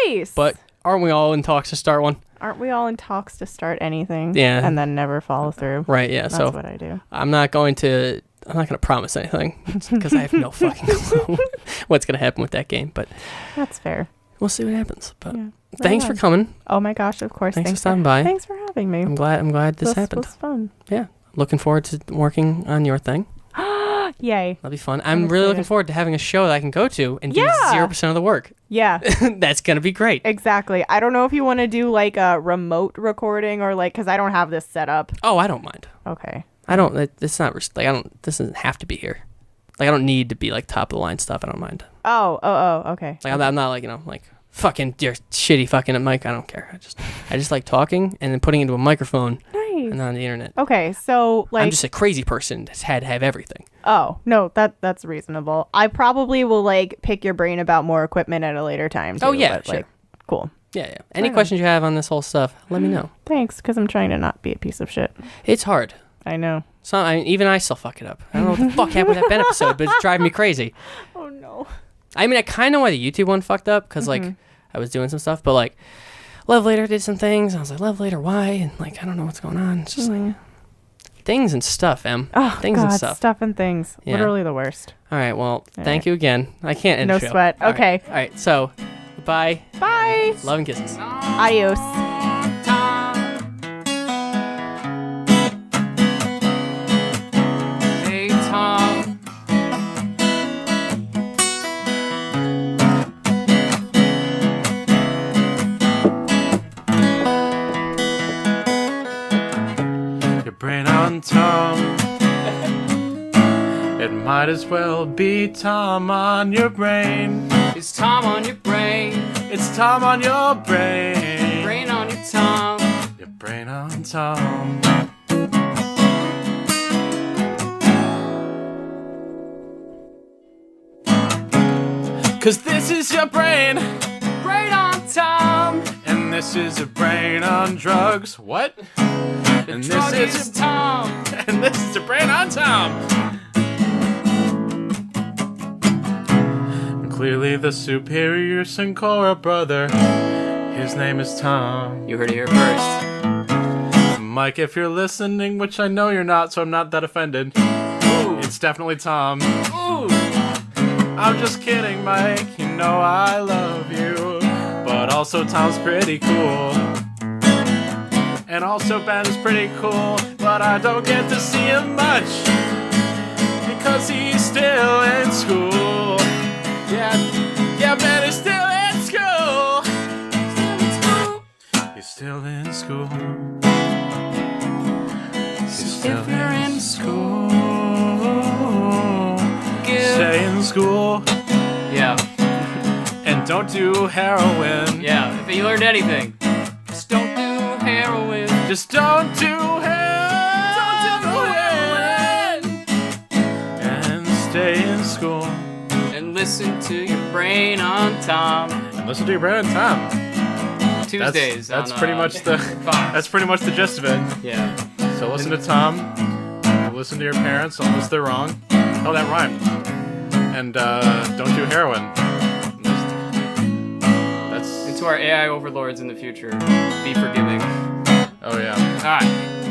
[SPEAKER 3] Nice.
[SPEAKER 1] But aren't we all in talks to start one?
[SPEAKER 3] Aren't we all in talks to start anything?
[SPEAKER 1] Yeah.
[SPEAKER 3] And then never follow through?
[SPEAKER 1] Right, yeah.
[SPEAKER 3] That's what I do.
[SPEAKER 1] I'm not going to promise anything because I have no fucking clue what's going to happen with that game. But
[SPEAKER 3] that's fair.
[SPEAKER 1] We'll see what happens. But
[SPEAKER 3] yeah.
[SPEAKER 1] Thanks for coming.
[SPEAKER 3] Oh my gosh, of course.
[SPEAKER 1] Thanks for stopping by.
[SPEAKER 3] Thanks for having me.
[SPEAKER 1] I'm glad this happened.
[SPEAKER 3] This was fun.
[SPEAKER 1] Yeah. Looking forward to working on your thing.
[SPEAKER 3] Yay.
[SPEAKER 1] That'll be fun. I'm really looking forward to having a show that I can go to and do 0% of the work.
[SPEAKER 3] Yeah.
[SPEAKER 1] That's going to be great.
[SPEAKER 3] Exactly. I don't know if you want to do like a remote recording or like, because I don't have this set up.
[SPEAKER 1] Oh, I don't mind.
[SPEAKER 3] Okay.
[SPEAKER 1] I don't, it's not, like, this doesn't have to be here. Like, I don't need to be like top of the line stuff. I don't mind.
[SPEAKER 3] Oh, okay.
[SPEAKER 1] Like, I'm not like, like fucking your shitty fucking mic. I don't care. I just like talking and then putting it into a microphone and on the internet.
[SPEAKER 3] Okay, so like
[SPEAKER 1] I'm just a crazy person that's had to have everything.
[SPEAKER 3] Oh, no, that's reasonable. I probably will like pick your brain about more equipment at a later time too,
[SPEAKER 1] Oh yeah,
[SPEAKER 3] but,
[SPEAKER 1] sure.
[SPEAKER 3] like, cool.
[SPEAKER 1] Yeah. Any questions you have on this whole stuff, let me know.
[SPEAKER 3] Thanks, because I'm trying to not be a piece of shit.
[SPEAKER 1] It's hard.
[SPEAKER 3] I know.
[SPEAKER 1] So even I still fuck it up. I don't know what the fuck happened with that Ben episode, but it's driving me crazy.
[SPEAKER 3] Oh no.
[SPEAKER 1] I mean, I kind of know why the YouTube one fucked up because like I was doing some stuff, but like Love Later did some things. And I was like, Love Later, why? And like I don't know what's going on. It's just like things and stuff, Em.
[SPEAKER 3] Oh
[SPEAKER 1] things
[SPEAKER 3] God,
[SPEAKER 1] and stuff.
[SPEAKER 3] stuff and things.
[SPEAKER 1] Yeah.
[SPEAKER 3] Literally the worst.
[SPEAKER 1] All right. Well, thank you again. I can't end
[SPEAKER 3] No
[SPEAKER 1] the show.
[SPEAKER 3] sweat.
[SPEAKER 1] All
[SPEAKER 3] Okay.
[SPEAKER 1] Right. All right. So, goodbye.
[SPEAKER 3] Bye.
[SPEAKER 1] Love and kisses.
[SPEAKER 3] Adios.
[SPEAKER 2] Hey, Tom.
[SPEAKER 4] Your brain on Tom. It might as well be Tom on your brain.
[SPEAKER 2] It's Tom on your brain.
[SPEAKER 4] It's Tom on your brain.
[SPEAKER 2] Brain on your Tom.
[SPEAKER 4] Your brain on Tom. Cause this is your brain.
[SPEAKER 2] Brain on Tom.
[SPEAKER 4] And this is a brain on drugs. What? And
[SPEAKER 2] Drug
[SPEAKER 4] this
[SPEAKER 2] is
[SPEAKER 4] is
[SPEAKER 2] Tom.
[SPEAKER 4] And this is a brain on Tom. And clearly the superior Sincora brother. His name is Tom.
[SPEAKER 2] You heard it here first.
[SPEAKER 4] Mike, if you're listening, which I know you're not, so I'm not that offended.
[SPEAKER 2] Ooh.
[SPEAKER 4] It's definitely Tom.
[SPEAKER 2] Ooh.
[SPEAKER 4] I'm just kidding, Mike. You know I love you. But also Tom's pretty cool. And also Ben is pretty cool. But I don't get to see him much. Because he's still in school. Yeah, Ben is still in school. He's still in school. He's still
[SPEAKER 2] If you're in
[SPEAKER 4] school.
[SPEAKER 2] Give.
[SPEAKER 4] Stay in school
[SPEAKER 2] Yeah.
[SPEAKER 4] and don't do heroin.
[SPEAKER 2] Yeah. If you learned anything, just don't do heroin.
[SPEAKER 4] Just don't do heroin. And stay in school.
[SPEAKER 2] And listen to your brain on Tom.
[SPEAKER 4] And listen to your brain on Tom.
[SPEAKER 2] Tuesdays.
[SPEAKER 4] That's
[SPEAKER 2] on,
[SPEAKER 4] pretty much the
[SPEAKER 2] Fox.
[SPEAKER 4] that's pretty much the gist of it.
[SPEAKER 2] Yeah.
[SPEAKER 4] So listen to Tom. Listen to your parents unless they're wrong. Oh, that rhymed. And don't do heroin. That's
[SPEAKER 2] And to our AI overlords in the future, be forgiving.
[SPEAKER 4] oh yeah.
[SPEAKER 2] All right.